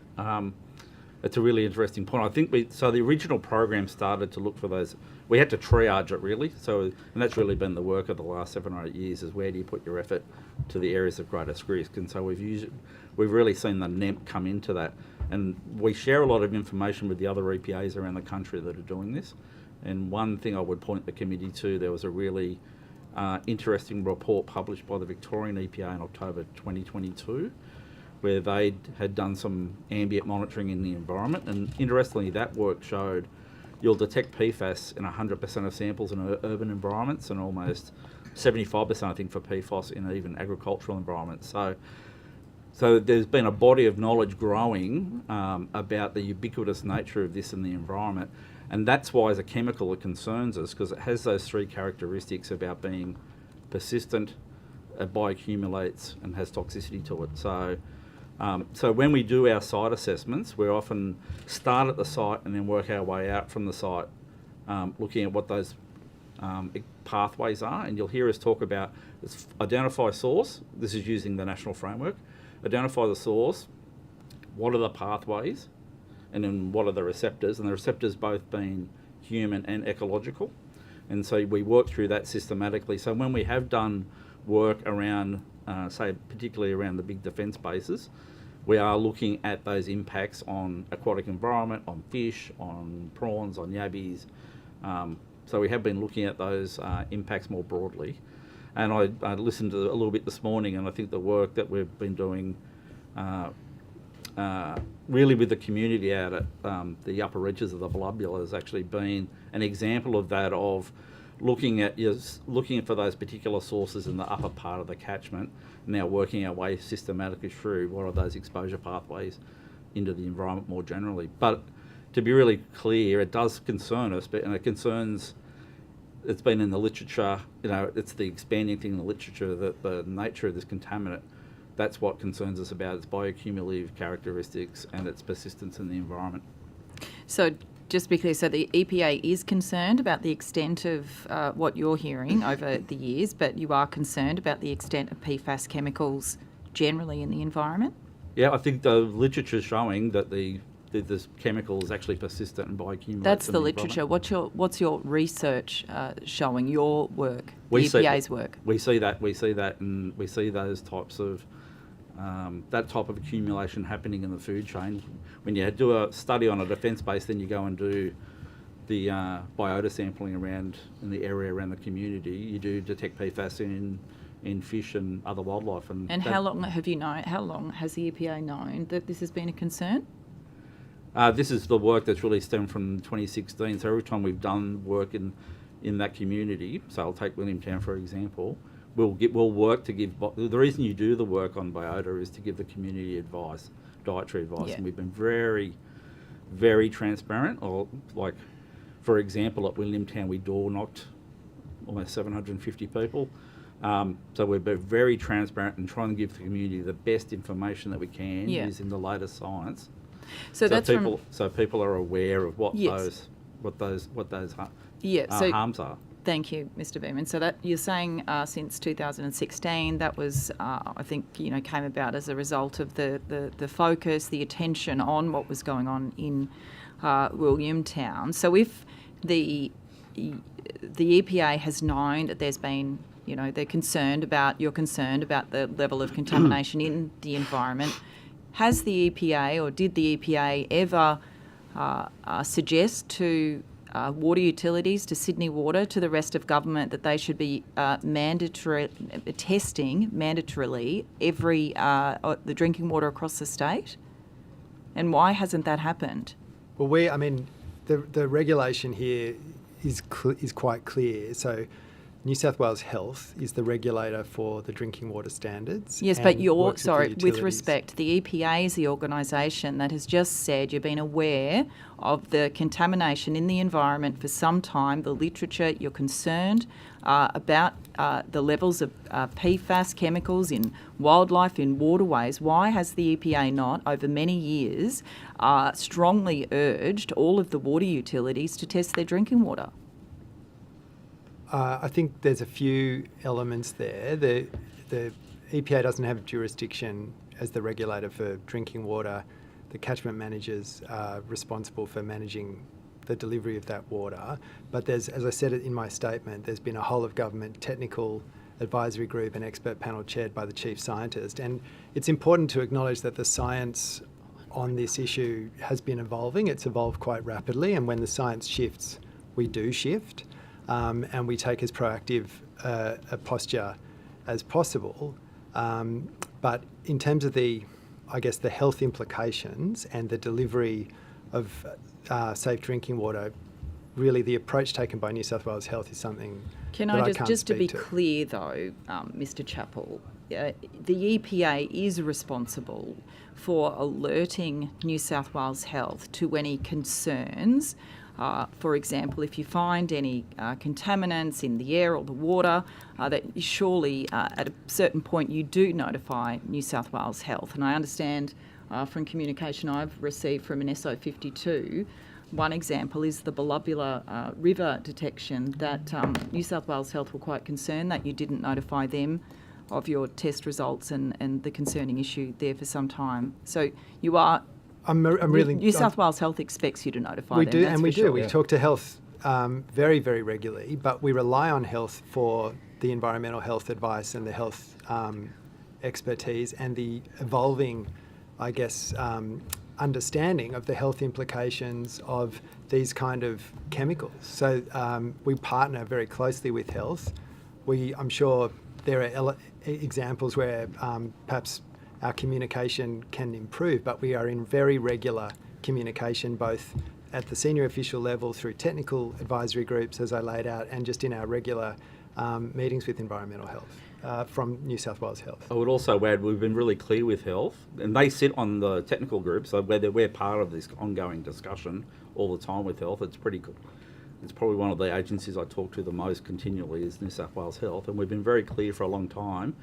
It's a really interesting point. I think the original program started to look for those. We had to triage it really. And that's really been the work of the last 7 or 8 years, is where do you put your effort to the areas of greatest risk? And so we've really seen the NEMP come into that. And we share a lot of information with the other EPAs around the country that are doing this. And one thing I would point the committee to, there was a really interesting report published by the Victorian EPA in October 2022, where they had done some ambient monitoring in the environment. And interestingly, that work showed you'll detect PFAS in 100% of samples in urban environments, and almost 75%, I think, for PFOS in even agricultural environments. So there's been a body of knowledge growing about the ubiquitous nature of this in the environment. And that's why, as a chemical, it concerns us, because it has those three characteristics about being persistent, it bioaccumulates, and has toxicity to it. So when we do our site assessments, we often start at the site and then work our way out from the site, looking at what those pathways are. And you'll hear us talk about identify source. This is using the national framework. Identify the source, what are the pathways, and then what are the receptors, and the receptors both being human and ecological. And so we work through that systematically. So when we have done work around, say, particularly around the big defence bases, we are looking at those impacts on aquatic environment, on fish, on prawns, on yabbies. So we have been looking at those impacts more broadly. And I listened to a little bit this morning, and I think the work that we've been doing really with the community out at the upper reaches of the Blubula has actually been an example of that, of looking for those particular sources in the upper part of the catchment, now working our way systematically through what are those exposure pathways into the environment more generally. But to be really clear, it does concern us, and it concerns. It's been in the literature, it's the expanding thing in the literature that the nature of this contaminant, that's what concerns us about its bioaccumulative characteristics and its persistence in the environment. So just to be clear, so the EPA is concerned about the extent of what you're hearing over the years, but you are concerned about the extent of PFAS chemicals generally in the environment? Yeah, I think the literature is showing that this chemical is actually persistent and bioaccumulates. That's the literature. What's your research showing? Your work, EPA's work. We see that, and we see those types of that type of accumulation happening in the food chain. When you do a study on a defence base, then you go and do the biota sampling around in the area around the community. You do detect PFAS in fish and other wildlife. And how long have you known? How long has the EPA known that this has been a concern? This is the work that's really stemmed from 2016. So every time we've done work in that community, so I'll take Williamtown for example, we'll work to give. The reason you do the work on biota is to give the community advice, dietary advice, and we've been very, very transparent. Or like, for example, at Williamtown, we door knocked almost 750 people. So we've been very transparent and trying to give the community the best information that we can using the latest science. So that's people people are aware of what Yes. those harms are. Thank you, Mr. Beeman. So that you're saying since 2016, that was, I think, came about as a result of the focus, the attention on what was going on in Williamtown. So if the EPA has known that there's been, you're concerned about the level of contamination in the environment, has the EPA or did the EPA ever suggest to water utilities, to Sydney Water, to the rest of government that they should be testing mandatorily every the drinking water across the state? And why hasn't that happened? Well, the regulation here is quite clear. So New South Wales Health is the regulator for the drinking water standards. Yes, but with with respect, the EPA is the organisation that has just said you've been aware of the contamination in the environment for some time, the literature, you're concerned about the levels of PFAS chemicals in wildlife, in waterways. Why has the EPA not, over many years, strongly urged all of the water utilities to test their drinking water? I think there's a few elements there. The EPA doesn't have jurisdiction as the regulator for drinking water. The catchment managers are responsible for managing the delivery of that water. But there's, as I said in my statement, there's been a whole of government technical advisory group and expert panel chaired by the chief scientist. And it's important to acknowledge that the science on this issue has been evolving. It's evolved quite rapidly, and when the science shifts, we do shift. And we take as proactive a posture as possible. But in terms of the health implications and the delivery of safe drinking water, really the approach taken by New South Wales Health is something Can that I can't just to be speak clear though, Mr. Chappell, the EPA is responsible for alerting New South Wales Health to any concerns. For example, if you find any contaminants in the air or the water, that surely at a certain point you do notify New South Wales Health. And I understand from communication I've received from an SO52, one example is the Belubula River detection that New South Wales Health were quite concerned that you didn't notify them of your test results and the concerning issue there for some time. So you are... New South Wales Health expects you to notify them. We do, and we do. Sure. We talk to health very, very regularly, but we rely on health for the environmental health advice and the health expertise and the evolving, understanding of the health implications of these kind of chemicals. So we partner very closely with health. I'm sure there are examples where perhaps our communication can improve, but we are in very regular communication, both at the senior official level through technical advisory groups, as I laid out, and just in our regular meetings with environmental health from New South Wales Health. I would also add we've been really clear with health, and they sit on the technical group, so we're part of this ongoing discussion all the time with health. It's pretty good. It's probably one of the agencies I talk to the most continually is New South Wales Health, and we've been very clear for a long time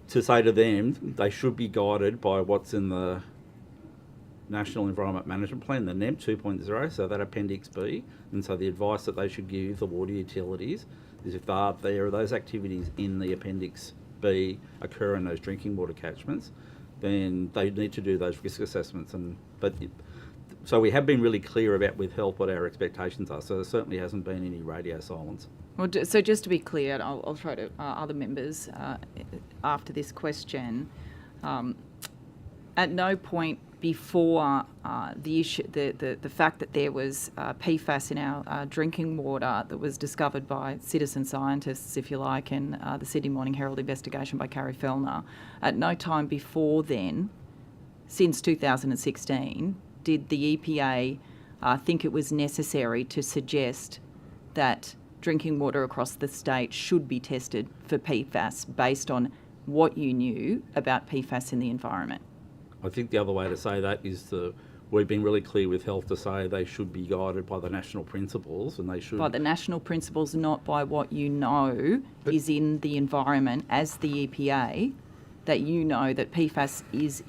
to say to them they should be guided by what's in the National Environment Management Plan, the NEM 2.0, so that Appendix B. And so the advice that they should give the water utilities is if there are those activities in the Appendix B occur in those drinking water catchments, then they need to do those risk assessments. So we have been really clear about with health what our expectations are. So there certainly hasn't been any radio silence. Well, so just to be clear, I'll throw to other members after this question. At no point before the issue, the fact that there was PFAS in our drinking water that was discovered by citizen scientists, if you like, and the Sydney Morning Herald investigation by Carrie Fellner, at no time before then, since 2016, did the EPA think it was necessary to suggest that drinking water across the state should be tested for PFAS based on what you knew about PFAS in the environment? I think the other way to say that is we've been really clear with health to say they should be guided by the national principles, and they should... By the national principles, not by what you know is in the environment as the EPA, that you know that PFAS is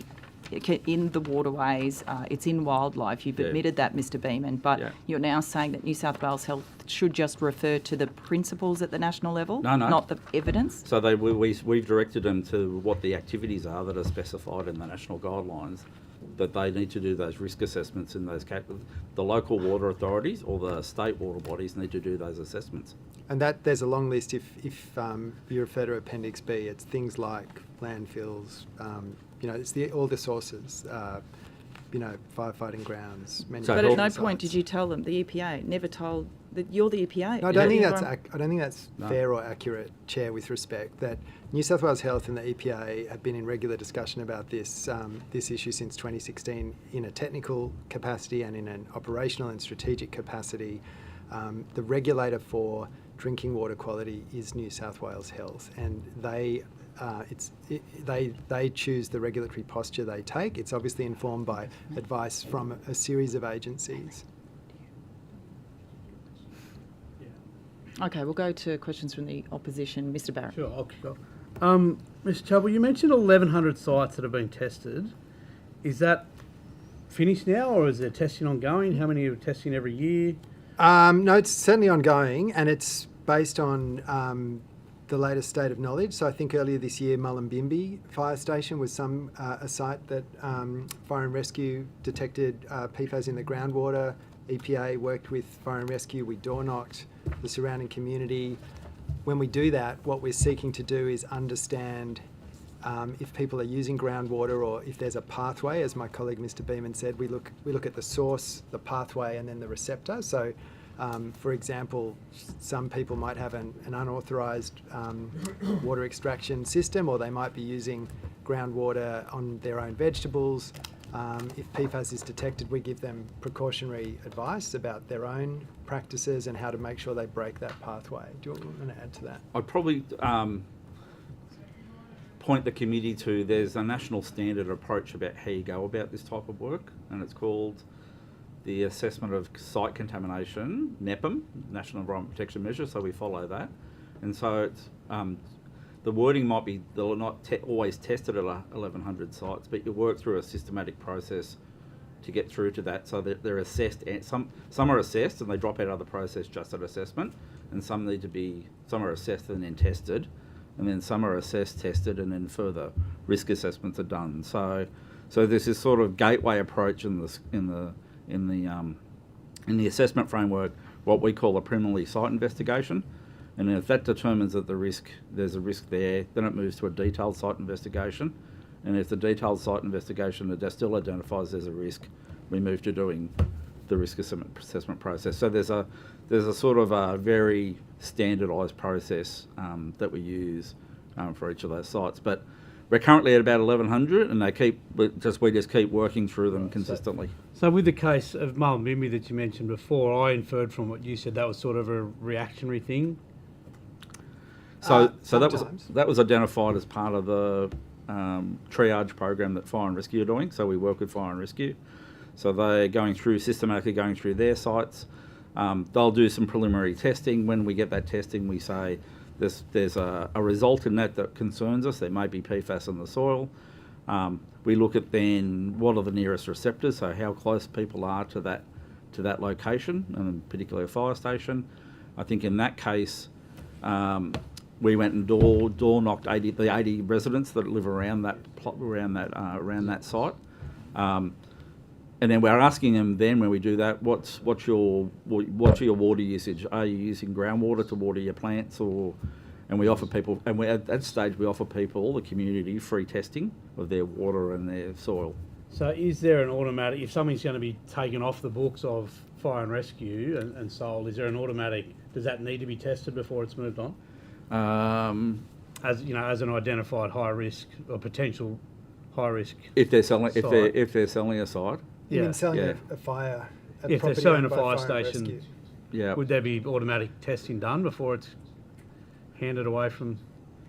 in the waterways. It's in wildlife. You've Yeah. admitted that, Mr. Beeman, but Yeah. you're now saying that New South Wales Health should just refer to the principles at the national level, No. not the evidence. So we've directed them to what the activities are that are specified in the national guidelines, that they need to do those risk assessments in those the local water authorities or the state water bodies need to do those assessments. And that there's a long list. If you refer to Appendix B, it's things like landfills. It's all the sources. Firefighting grounds. But at manufacturing no point sites. did you tell them, the EPA never told that you're the EPA. No, I You're don't think the that's environment- I don't think that's No. fair or accurate, Chair. With respect, that New South Wales Health and the EPA have been in regular discussion about this issue since 2016 in a technical capacity and in an operational and strategic capacity. The regulator for drinking water quality is New South Wales Health, and they choose the regulatory posture they take. It's obviously informed by advice from a series of agencies. Okay, we'll go to questions from the opposition. Mr. Barrett. Sure, I'll kick off. Mr. Chubbell, you mentioned 1,100 sites that have been tested. Is that finished now, or is there testing ongoing? How many are testing every year? No, it's certainly ongoing, and it's based on the latest state of knowledge. So I think earlier this year, Mullumbimby Fire Station was a site that Fire and Rescue detected PFAS in the groundwater. EPA worked with Fire and Rescue. We door-knocked the surrounding community. When we do that, what we're seeking to do is understand if people are using groundwater or if there's a pathway. As my colleague Mr. Beeman said, we look at the source, the pathway, and then the receptor. So, for example, some people might have an unauthorised water extraction system, or they might be using groundwater on their own vegetables. If PFAS is detected, we give them precautionary advice about their own practices and how to make sure they break that pathway. Do you want to add to that? I'd probably point the committee to, there's a national standard approach about how you go about this type of work, and it's called the Assessment of Site Contamination, NEPM, National Environment Protection Measure, so we follow that. And so it's, the wording might be, they're not always tested at 1,100 sites, but you work through a systematic process to get through to that, so that they're assessed, and some are assessed and they drop out of the process just at assessment, and some are assessed and then tested, and then some are assessed, tested, and then further risk assessments are done. So there's this sort of gateway approach in the assessment framework, what we call a preliminary site investigation. And if that determines that there's a risk there, then it moves to a detailed site investigation. And if the detailed site investigation still identifies there's a risk, we move to doing the risk assessment process. So there's a sort of a very standardised process that we use for each of those sites. But we're currently at about 1,100, and we just keep working through them consistently. So with the case of Mullumbimby that you mentioned before, I inferred from what you said that was sort of a reactionary thing. So sometimes. that was identified as part of the triage program that Fire and Rescue are doing. So we work with Fire and Rescue. So they're systematically going through their sites. They'll do some preliminary testing. When we get that testing, we say there's a result in that concerns us. There may be PFAS in the soil. We look at then what are the nearest receptors, so how close people are to that location, and particularly a fire station. I think in that case, we went and door knocked the 80 residents that live around that site, and then we're asking them then when we do that, what's your water usage? Are you using groundwater to water your plants, and we offer people, and at that stage we offer people, the community, free testing of their water and their soil. So is there an automatic, if something's going to be taken off the books of Fire and Rescue and sold, is there an automatic, does that need to be tested before it's moved on? As an identified high risk or potential high risk. If they're selling, site. if they're selling a site. You mean selling Yeah. a fire? If they're property selling owned a by fire Fire and station, Rescue? Yeah. would there be automatic testing done before it's handed away from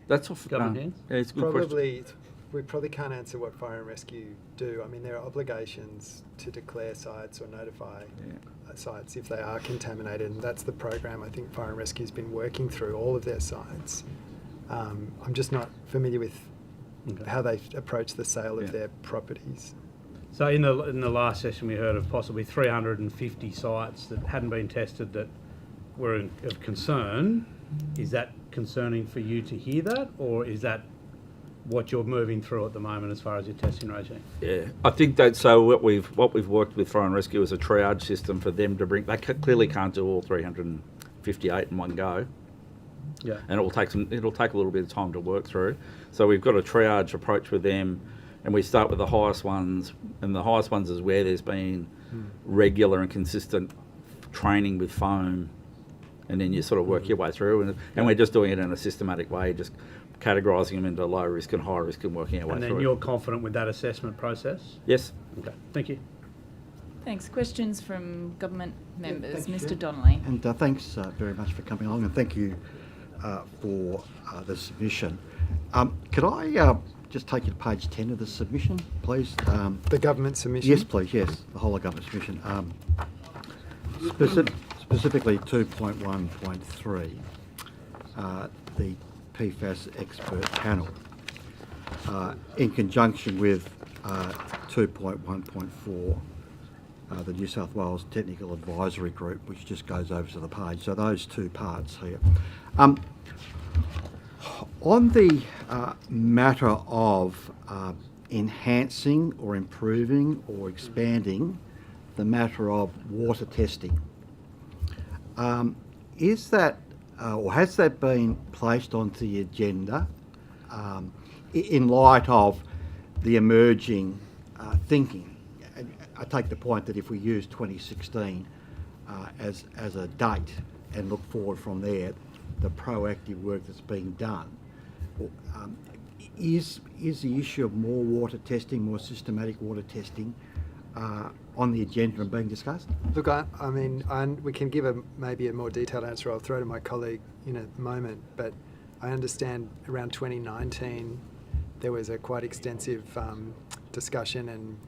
That's off government hands? Yeah, it's a good question. We probably can't answer what Fire and Rescue do. I mean, there are obligations to declare sites or notify sites if they are contaminated, and that's the program I think Fire and Rescue's been working through all of their sites. I'm just not familiar with how they approach the sale of their properties. So in the last session, we heard of possibly 350 sites that hadn't been tested that were of concern. Is that concerning for you to hear that, or is that what you're moving through at the moment as far as your testing regime? Yeah, I think that. So what we've worked with Fire and Rescue is a triage system for them to bring. They clearly can't do all 358 in one go. Yeah. And it'll take a little bit of time to work through. So we've got a triage approach with them, and we start with the highest ones, and the highest ones is where there's been regular and consistent training with foam, and then you sort of work your way through, and we're just doing it in a systematic way, just categorising them into low risk and high risk and working our way through. And then you're confident with that assessment process? Yes. Okay, thank you. Thanks. Questions from government members? thank you, Mr. Chair. Donnelly. And thanks very much for coming along, and thank you for the submission. Could I just take you to page 10 of the submission, please? The government submission? Yes, please, yes, the whole of government submission. Specifically 2.1.3, the PFAS expert panel, in conjunction with 2.1.4, the New South Wales Technical Advisory Group, which just goes over to the page. So those two parts here. On the matter of enhancing or improving or expanding the matter of water testing, is that or has that been placed onto the agenda in light of the emerging thinking? I take the point that if we use 2016 as a date and look forward from there, the proactive work that's being done, is the issue of more water testing, more systematic water testing on the agenda and being discussed? Look, I mean, we can give maybe a more detailed answer. I'll throw to my colleague in a moment, but I understand around 2019 there was a quite extensive discussion and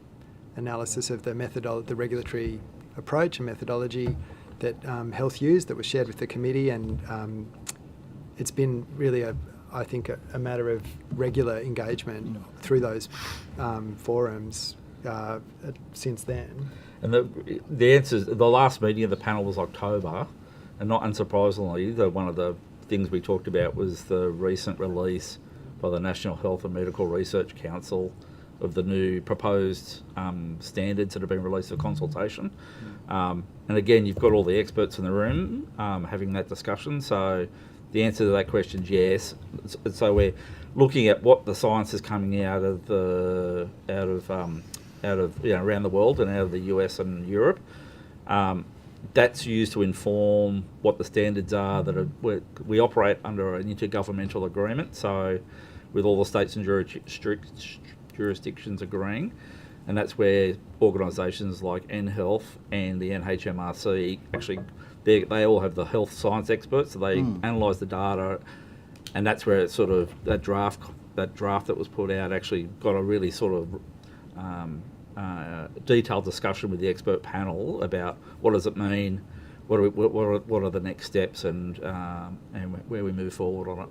analysis of the regulatory approach and methodology that Health used that was shared with the committee, and it's been really I think a matter of regular engagement through those forums since then. And the answer is, the last meeting of the panel was October, and not unsurprisingly, one of the things we talked about was the recent release by the National Health and Medical Research Council of the new proposed standards that have been released for consultation. And again, you've got all the experts in the room having that discussion. So the answer to that question is yes. So we're looking at what the science is coming out of around the world and out of the US and Europe. That's used to inform what the standards are that we operate under an intergovernmental agreement. So with all the states and jurisdictions agreeing, and that's where organisations like NHealth and the NHMRC actually they all have the health science experts, so they analyse the data, and that's where it sort of that draft that was put out actually got a really sort of detailed discussion with the expert panel about what does it mean, what are the next steps, and where we move forward on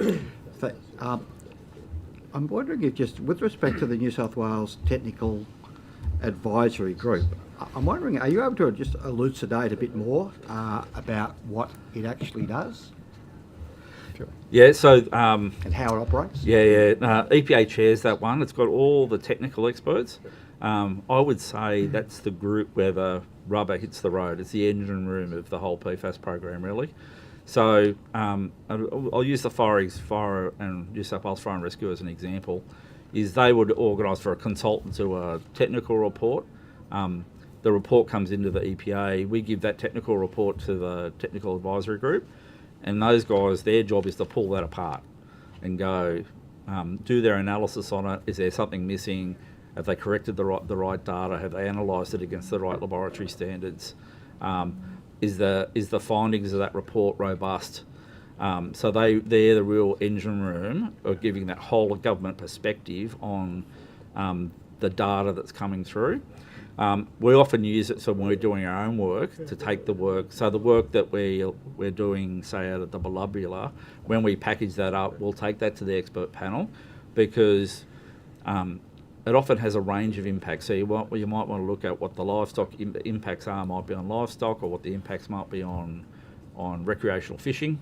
it. I'm wondering if, just with respect to the New South Wales Technical Advisory Group, I'm wondering, are you able to just elucidate a bit more about what it actually does? Sure. Yeah, so... and how it operates? Yeah. EPA chairs that one. It's got all the technical experts. I would say that's the group where the rubber hits the road. It's the engine room of the whole PFAS program, really. So I'll use the Fire and New South Wales Fire and Rescue as an example. Is they would organise for a consultant to a technical report. The report comes into the EPA. We give that technical report to the technical advisory group, and those guys, their job is to pull that apart and go do their analysis on it. Is there something missing? Have they corrected the right data? Have they analysed it against the right laboratory standards? Is the findings of that report robust? So they're the real engine room of giving that whole government perspective on the data that's coming through. We often use it so when we're doing our own work to take the work. So the work that we're doing, say out at the Belubula, when we package that up, we'll take that to the expert panel because it often has a range of impacts. So you might want to look at what the livestock impacts are, might be on livestock, or what the impacts might be on recreational fishing,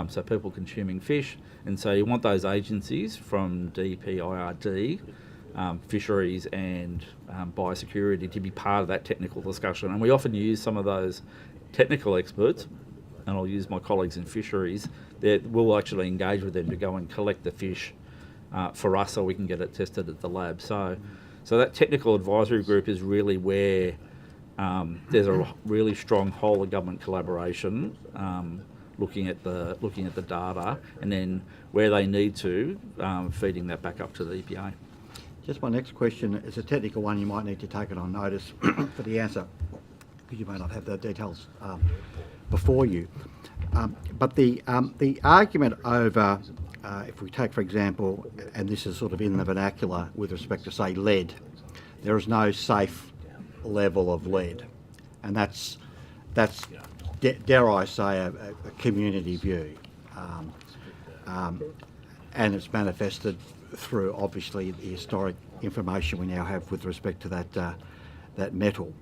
so people consuming fish. And so you want those agencies from DPIRD, fisheries and biosecurity to be part of that technical discussion. And we often use some of those technical experts, and I'll use my colleagues in fisheries, that we'll actually engage with them to go and collect the fish for us so we can get it tested at the lab. So that technical advisory group is really where there's a really strong whole of government collaboration, looking at the data, and then where they need to, feeding that back up to the EPA. Just my next question is a technical one. You might need to take it on notice for the answer, because you may not have the details before you. But the argument over, if we take, for example, and this is sort of in the vernacular with respect to, say, lead, there is no safe level of lead, and that's dare I say, a community view, and it's manifested through obviously the historic information we now have with respect to that metal.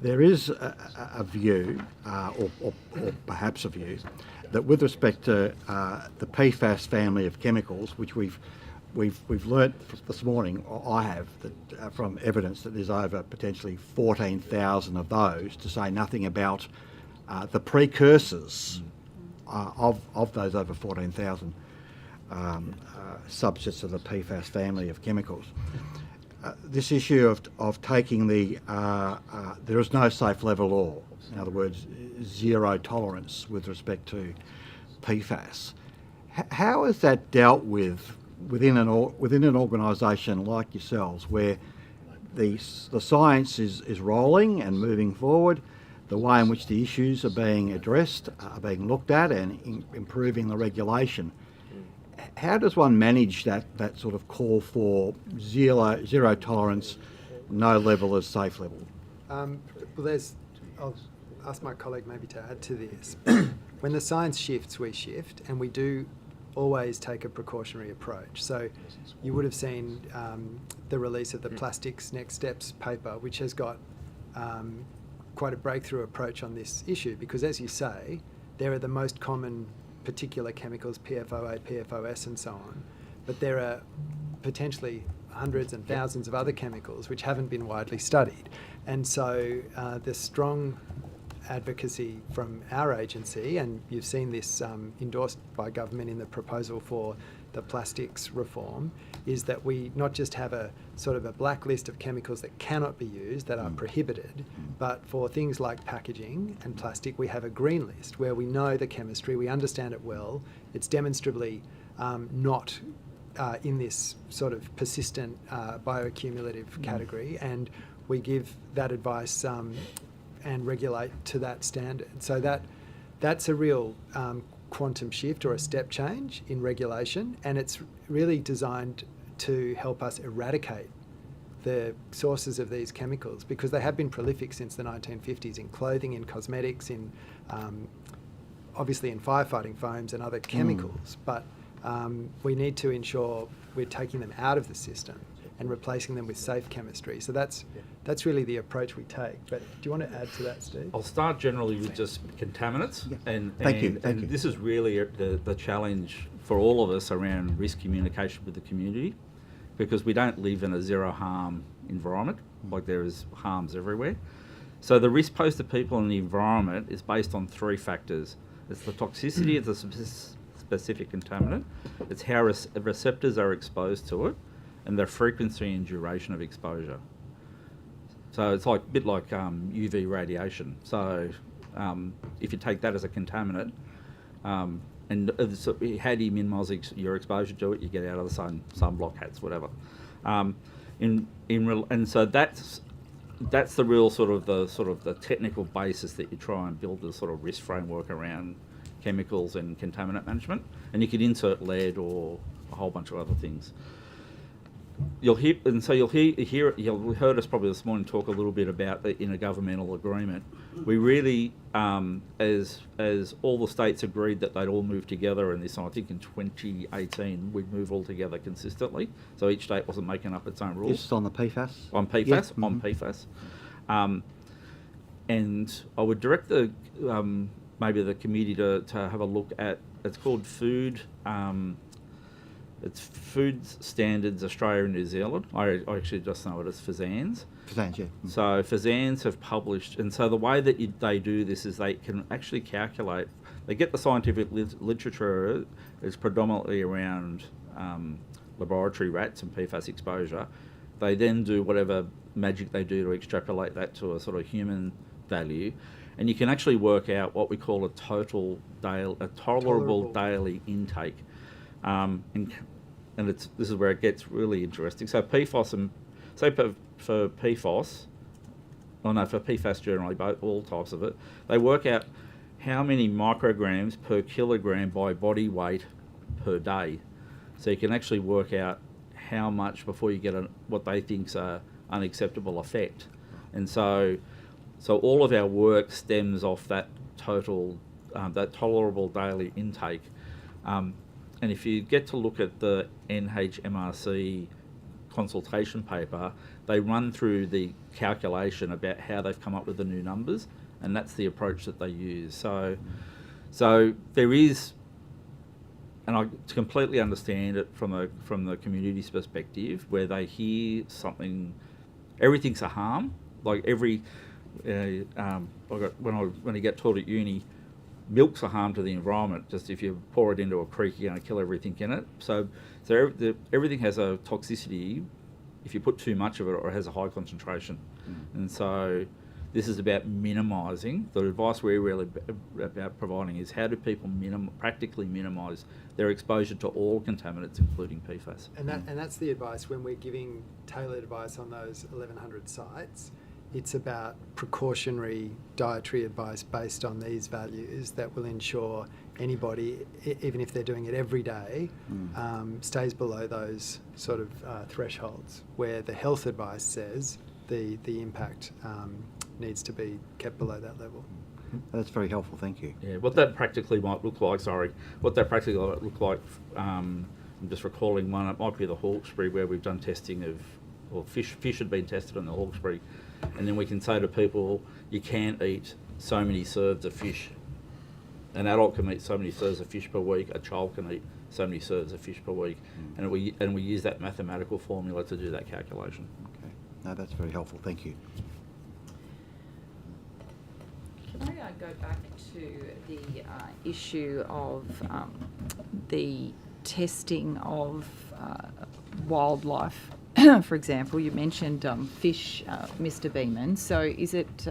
There is a view, or perhaps a view, that with respect to the PFAS family of chemicals, which we've learnt this morning, or I have, that from evidence that there's over potentially 14,000 of those, to say nothing about the precursors of those over 14,000 subsets of the PFAS family of chemicals. This issue of taking there is no safe level or, in other words, zero tolerance with respect to PFAS. How is that dealt with within an organisation like yourselves, where the science is rolling and moving forward, the way in which the issues are being addressed, are being looked at, and improving the regulation? How does one manage that sort of call for zero tolerance, no level as safe level? I'll ask my colleague maybe to add to this. When the science shifts, we shift, and we do always take a precautionary approach. So you would have seen the release of the Plastics Next Steps paper, which has got quite a breakthrough approach on this issue, because as you say, there are the most common particular chemicals, PFOA, PFOS and so on, but there are potentially hundreds and thousands of other chemicals which haven't been widely studied. And so the strong advocacy from our agency, and you've seen this endorsed by government in the proposal for the plastics reform, is that we not just have a sort of a blacklist of chemicals that cannot be used, that are prohibited, but for things like packaging and plastic, we have a green list where we know the chemistry, we understand it well, it's demonstrably not in this sort of persistent bioaccumulative category, and we give that advice and regulate to that standard. So that's a real quantum shift or a step change in regulation, and it's really designed to help us eradicate the sources of these chemicals, because they have been prolific since the 1950s in clothing, in cosmetics, in obviously in firefighting foams and other chemicals, but we need to ensure we're taking them out of the system and replacing them with safe chemistry. So that's really the approach we take. But do you want to add to that, Steve? I'll start generally with just contaminants. Yeah. Thank you. This is really the challenge for all of us around risk communication with the community, because we don't live in a zero harm environment, like there is harms everywhere. So the risk posed to people in the environment is based on three factors. It's the toxicity of the specific contaminant, it's how receptors are exposed to it, and the frequency and duration of exposure. So it's like a bit like UV radiation. So if you take that as a contaminant, and how do you minimise your exposure to it? You get out of the sun, sunblock hats, whatever. And so that's the real sort of the technical basis that you try and build the sort of risk framework around chemicals and contaminant management. And you could insert lead or a whole bunch of other things. you'll hear you'll heard us probably this morning talk a little bit about the intergovernmental agreement. We really, as all the states agreed that they'd all move together in this, I think in 2018 we'd move all together consistently. So each state wasn't making up its own rules. This is on the PFAS? On PFAS, Yeah. on PFAS. And I would direct the maybe the committee to have a look at, it's called it's Food Standards Australia and New Zealand. I actually just know it as FSANZ. FSANZ, yeah. So FSANZ have published, and so the way that they do this is they can actually calculate, they get the scientific literature is predominantly around laboratory rats and PFAS exposure. They then do whatever magic they do to extrapolate that to a sort of human value, and you can actually work out what we call a tolerable daily intake. And this is where it gets really interesting. So PFAS and for PFAS, for PFAS generally, all types of it, they work out how many micrograms per kilogram by body weight per day. So you can actually work out how much before you get what they think's a unacceptable effect. And so all of our work stems off that that tolerable daily intake. And if you get to look at the NHMRC consultation paper, they run through the calculation about how they've come up with the new numbers, and that's the approach that they use. So there is, and I completely understand it from the community's perspective, where they hear something, everything's a harm. Like when I get taught at uni, milk's a harm to the environment. Just if you pour it into a creek, you're going to kill everything in it. So everything has a toxicity if you put too much of it, or it has a high concentration. And so this is about minimising. The advice we're really about providing is how do people practically minimise their exposure to all contaminants, including PFAS. And that's the advice when we're giving tailored advice on those 1,100 sites. It's about precautionary dietary advice based on these values that will ensure anybody, even if they're doing it every day, stays below those sort of thresholds, where the health advice says the impact needs to be kept below that level. That's very helpful, thank you. Yeah, what that practically might look like, I'm just recalling one, it might be the Hawkesbury, where we've done testing of, or fish had been tested in the Hawkesbury, and then we can say to people, you can't eat so many serves of fish. An adult can eat so many serves of fish per week, a child can eat so many serves of fish per week, and we use that mathematical formula to do that calculation. Okay, no, that's very helpful, thank you. Can I go back to the issue of the testing of wildlife? For example, you mentioned fish, Mr. Beeman. So is it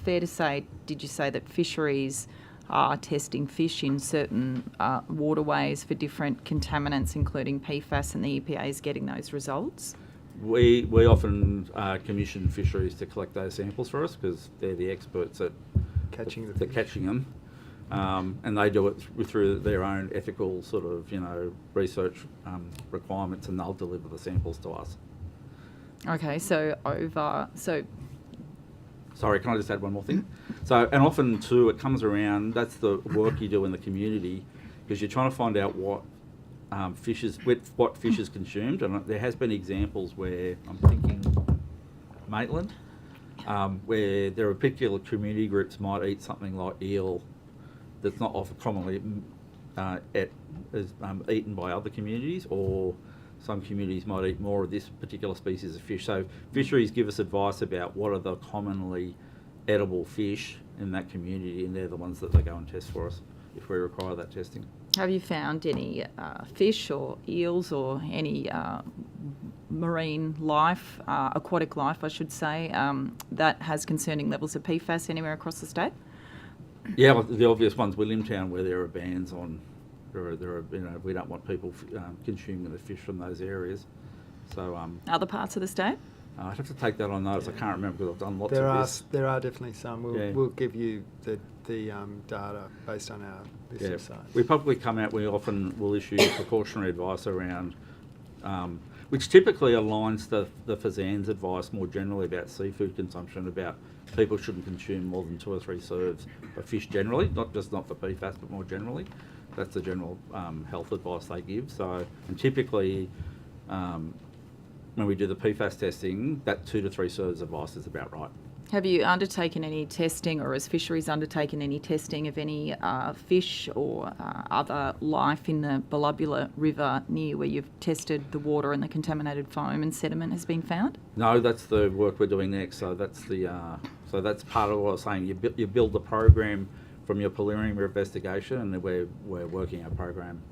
fair to say, did you say that fisheries are testing fish in certain waterways for different contaminants, including PFAS, and the EPA is getting those results? We often commission fisheries to collect those samples for us, because they're the experts at catching them. And they do it through their own ethical sort of, research requirements, and they'll deliver the samples to us. Okay, Sorry, can I just add one more thing? So, and often too, it comes around, that's the work you do in the community, because you're trying to find out what fish is consumed, and there has been examples where, I'm thinking Maitland, where there are particular community groups might eat something like eel that's not often commonly eaten by other communities, or some communities might eat more of this particular species of fish. So fisheries give us advice about what are the commonly edible fish in that community, and they're the ones that they go and test for us if we require that testing. Have you found any fish or eels or any marine life, aquatic life, I should say, that has concerning levels of PFAS anywhere across the state? Yeah, well, the obvious one's Williamtown, where there are bans on. We don't want people consuming the fish from those areas. So other parts of the state? I'd have to take that on notice. I can't remember, because I've done lots of this. There are definitely some. We'll give you the data based on our list of sites. We publicly come out. We often will issue precautionary advice around which typically aligns the FSAN's advice more generally about seafood consumption, about people shouldn't consume more than 2 or 3 serves of fish generally, not for PFAS, but more generally. That's the general health advice they give. So, and typically, when we do the PFAS testing, that 2 to 3 serves advice is about right. Have you undertaken any testing, or has fisheries undertaken any testing of any fish or other life in the Belubula River near where you've tested the water and the contaminated foam and sediment has been found? No, that's the work we're doing next. So that's that's part of what I was saying. You build the program from your preliminary investigation, and we're working our program.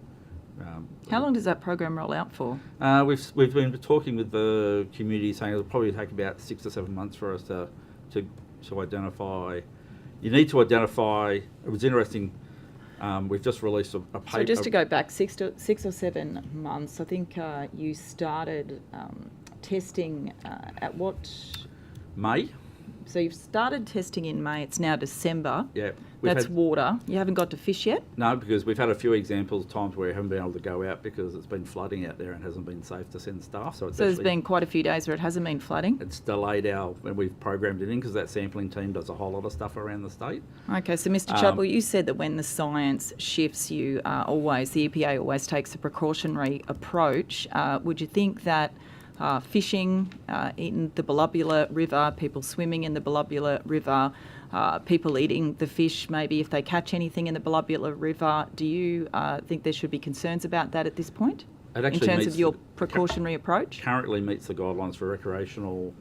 How long does that program roll out for? We've been talking with the community, saying it'll probably take about 6 to 7 months for us to identify. You need to identify. It was interesting. We've just released a paper. So just to go back 6 or 7 months, I think you started testing at what? May. So you've started testing in May. It's now December. Yeah. That's water. You haven't got to fish yet? No, because we've had a few examples, times where we haven't been able to go out because it's been flooding out there and hasn't been safe to send staff. So there's been quite a few days where it hasn't been flooding? It's delayed when we've programmed it in, because that sampling team does a whole lot of stuff around the state. Okay, so Mr Chappell, you said that when the science shifts, the EPA always takes a precautionary approach. Would you think that fishing in the Belubula River, people swimming in the Belubula River, people eating the fish, maybe if they catch anything in the Belubula River, do you think there should be concerns about that at this point? It actually in terms of your precautionary approach? Currently meets the guidelines for recreational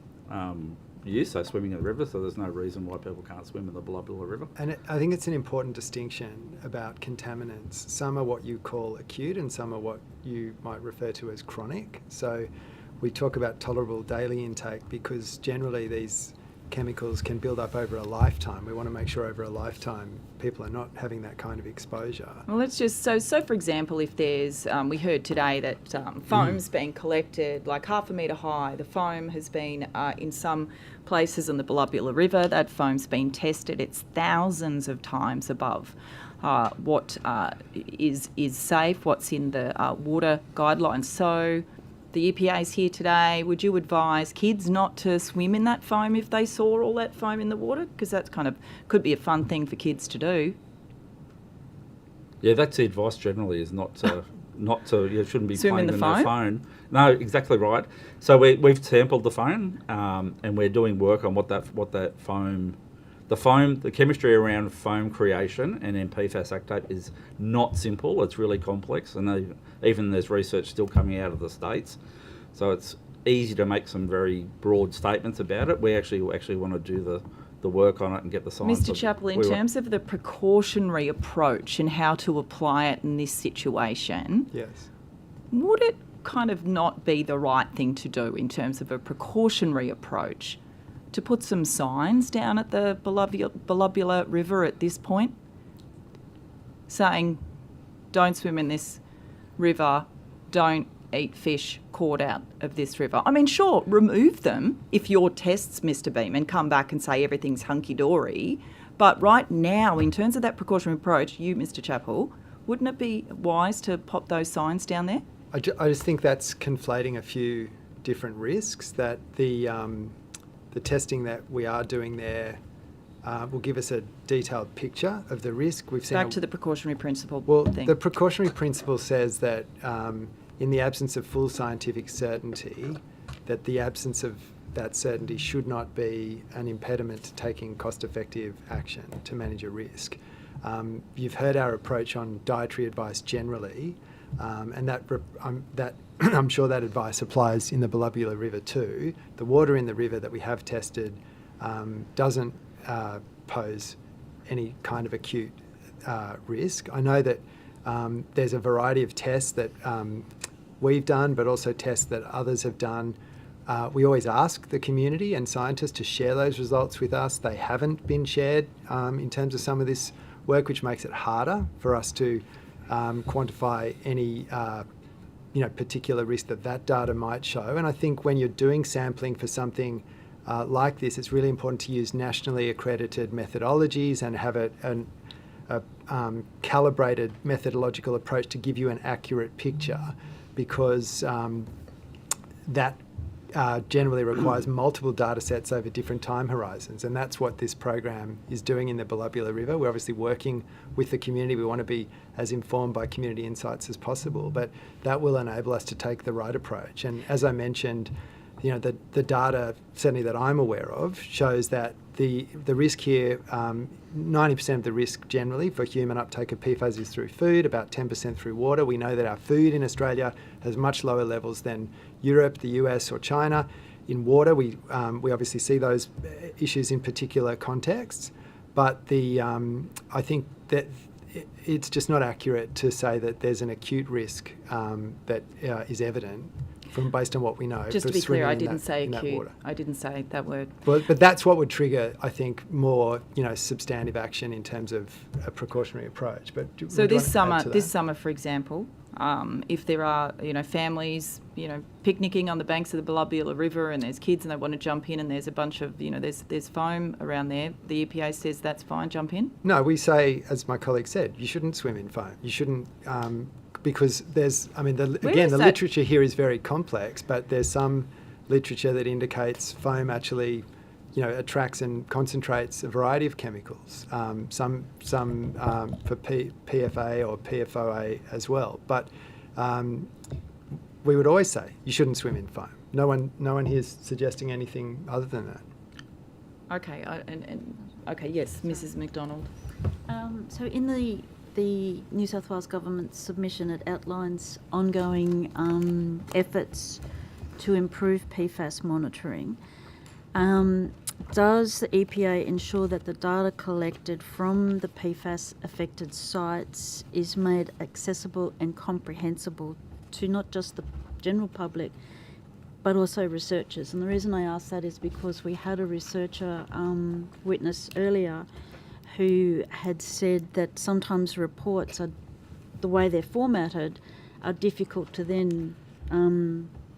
use, so swimming in the river, so there's no reason why people can't swim in the Belubula River. And I think it's an important distinction about contaminants. Some are what you call acute and some are what you might refer to as chronic. So we talk about tolerable daily intake because generally these chemicals can build up over a lifetime. We want to make sure over a lifetime people are not having that kind of exposure. Well, let's just, so for example, if there's, we heard today that foam's been collected like 1/2 metre high. The foam has been in some places on the Belubula River, that foam's been tested. It's thousands of times above what is safe, what's in the water guidelines. So the EPA's here today. Would you advise kids not to swim in that foam if they saw all that foam in the water? Because that's could be a fun thing for kids to do. Yeah, that's the advice generally, is not to, you shouldn't be swim playing in with the no phone. No, exactly right. So we've sampled the foam, and we're doing work on what that foam, the chemistry around foam creation and then PFAS actate is not simple. It's really complex, and even there's research still coming out of the States. So it's easy to make some very broad statements about it. We actually want to do the work on it and get the science. Mr Chappell, in terms of the precautionary approach and how to apply it in this situation, yes, would it kind of not be the right thing to do in terms of a precautionary approach to put some signs down at the Belubula River at this point saying, don't swim in this river, don't eat fish caught out of this river? I mean, sure, remove them if your tests, Mr Beeman, come back and say everything's hunky-dory, but right now, in terms of that precautionary approach, you, Mr Chappell, wouldn't it be wise to pop those signs down there? I just think that's conflating a few different risks, that the testing that we are doing there will give us a detailed picture of the risk. We've seen back to the precautionary principle thing. The precautionary principle says that in the absence of full scientific certainty, that the absence of that certainty should not be an impediment to taking cost-effective action to manage a risk. You've heard our approach on dietary advice generally, and I'm sure that advice applies in the Belubula River too. The water in the river that we have tested doesn't pose any kind of acute risk. I know that there's a variety of tests that we've done, but also tests that others have done. We always ask the community and scientists to share those results with us. They haven't been shared in terms of some of this work, which makes it harder for us to quantify any particular risk that data might show. And I think when you're doing sampling for something like this, it's really important to use nationally accredited methodologies and have a calibrated methodological approach to give you an accurate picture, because that generally requires multiple data sets over different time horizons, and that's what this program is doing in the Belubula River. We're obviously working with the community. We want to be as informed by community insights as possible, but that will enable us to take the right approach. And as I mentioned, the data, certainly that I'm aware of, shows that the risk here, 90% of the risk generally for human uptake of PFAS is through food, about 10% through water. We know that our food in Australia has much lower levels than Europe, the US or China. In water, we obviously see those issues in particular contexts, but I think that it's just not accurate to say that there's an acute risk that is evident based on what we know. Just to be clear, I didn't say acute. I didn't say that word. Well, but that's what would trigger, I think, more substantive action in terms of a precautionary approach. But so this summer, for example, if there are families picnicking on the banks of the Belubula River and there's kids and they want to jump in and there's a bunch of there's foam around there, the EPA says that's fine, jump in. No, we say, as my colleague said, you shouldn't swim in foam. You shouldn't. Because there's, the literature here is very complex, but there's some literature that indicates foam actually, attracts and concentrates a variety of chemicals, some for PFA or PFOA as well. But we would always say you shouldn't swim in foam. No one here is suggesting anything other than that. Okay, okay, yes, Mrs. McDonald. So in the New South Wales Government's submission, it outlines ongoing efforts to improve PFAS monitoring. Does the EPA ensure that the data collected from the PFAS affected sites is made accessible and comprehensible to not just the general public, but also researchers? And the reason I ask that is because we had a researcher witness earlier who had said that sometimes reports the way they're formatted, are difficult to then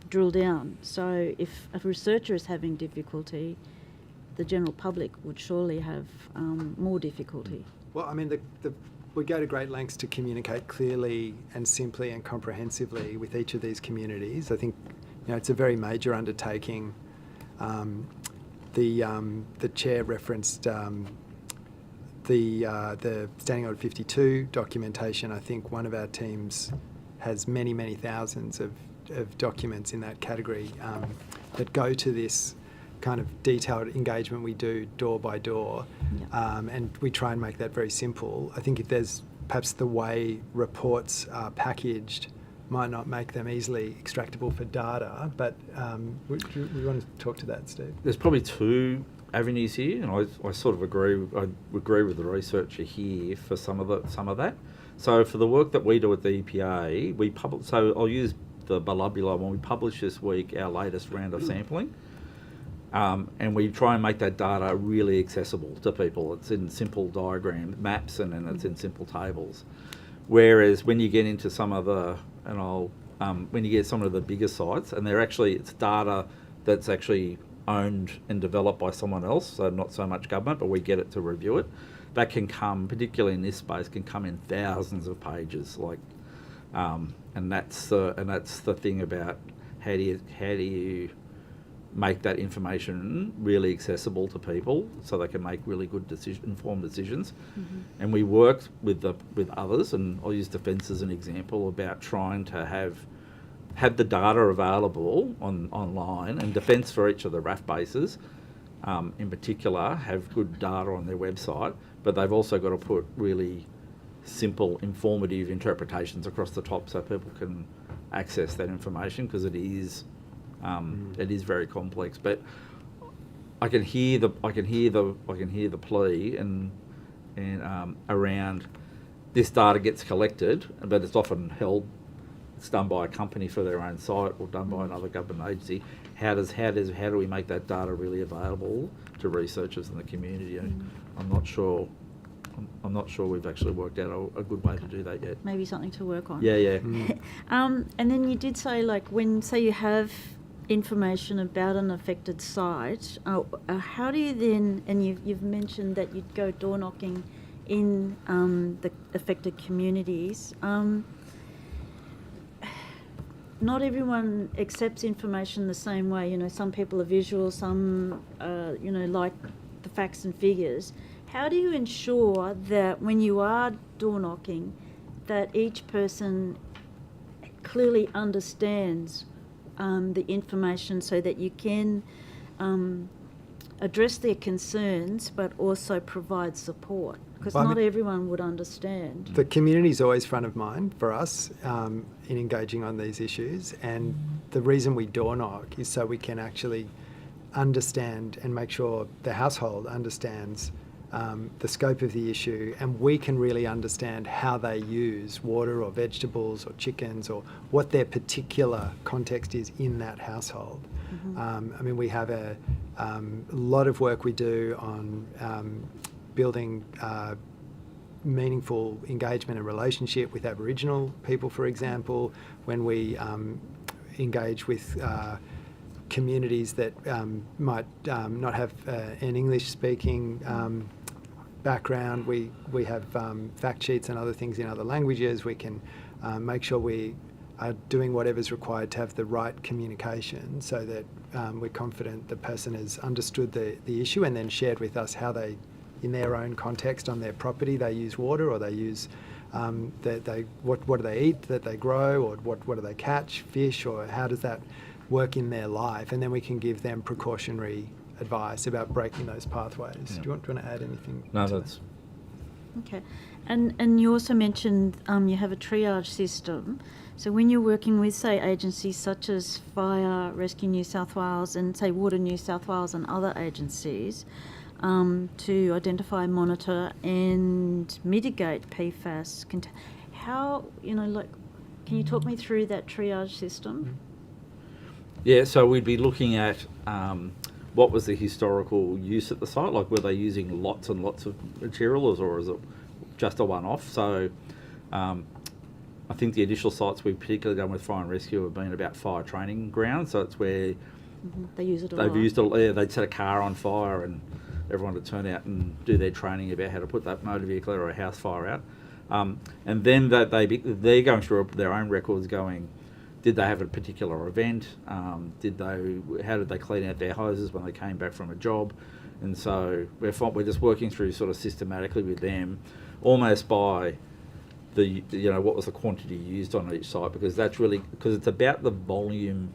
drill down. So if a researcher is having difficulty, the general public would surely have more difficulty. Well, we go to great lengths to communicate clearly and simply and comprehensively with each of these communities. I think it's a very major undertaking. The chair referenced the Standing Order 52 documentation. I think one of our teams has many, many thousands of documents in that category that go to this kind of detailed engagement we do door by door. And we try and make that very simple. I think if there's perhaps the way reports are packaged might not make them easily extractable for data, but we want to talk to that, Steve. There's probably two avenues here, and I sort of agree with the researcher here for some of that. So for the work that we do at the EPA, we publish. So I'll use the Belubula one. We publish this week our latest round of sampling, and we try and make that data really accessible to people. It's in simple diagram maps, and then it's in simple tables. Whereas when you get into some of the when you get some of the bigger sites, and it's data that's actually owned and developed by someone else, so not so much government, but we get it to review it. That can come, particularly in this space, can come in thousands of pages. And that's the thing about how do you make that information really accessible to people so they can make really good informed decisions. Mm-hmm. And we worked with others, and I'll use Defence as an example, about trying to have the data available online, and Defence for each of the RAF bases in particular have good data on their website, but they've also got to put really simple, informative interpretations across the top so people can access that information, because it is very complex. But I can hear the plea and around this data gets collected, but it's often held. It's done by a company for their own site or done by another government agency. How do we make that data really available to researchers in the community? I'm not sure we've actually worked out a good way to do that yet. Maybe something to work on. Yeah. And then you did say, when you have information about an affected site, how do you then, and you've mentioned that you'd go door knocking in the affected communities. not everyone accepts information the same way. You know, some people are visual, some, like the facts and figures. How do you ensure that when you are door knocking, that each person clearly understands the information so that you can address their concerns but also provide support? Because not everyone would understand. The community is always front of mind for us in engaging on these issues, and the reason we door knock is so we can actually understand and make sure the household understands the scope of the issue, and we can really understand how they use water or vegetables or chickens or what their particular context is in that household. We have a lot of work we do on building meaningful engagement and relationship with Aboriginal people, for example, when we engage with communities that might not have an English-speaking background. We have fact sheets and other things in other languages. We can make sure we are doing whatever's required to have the right communication so that we're confident the person has understood the issue and then shared with us how they, in their own context on their property, they use water, or they use what do they eat that they grow, or what do they catch, fish, or how does that work in their life, and then we can give them precautionary advice about breaking those pathways. Yeah. Do you want to add anything? No, to that's... Okay. And you also mentioned you have a triage system. So when you're working with, say, agencies such as Fire Rescue New South Wales and, say, Water New South Wales and other agencies, to identify, monitor and mitigate PFAS, how, can you talk me through that triage system? Yeah, so we'd be looking at what was the historical use at the site, like were they using lots and lots of materials, or is it just a one-off? So I think the initial sites we've particularly done with fire and rescue have been about fire training grounds, so it's where they use it a they've lot. used it. Yeah, they'd set a car on fire and everyone would turn out and do their training about how to put that motor vehicle or a house fire out. And then they're going through their own records going, did they have a particular event? How did they clean out their hoses when they came back from a job? And so we're just working through sort of systematically with them, almost by what was the quantity used on each site, because that's really, because it's about the volume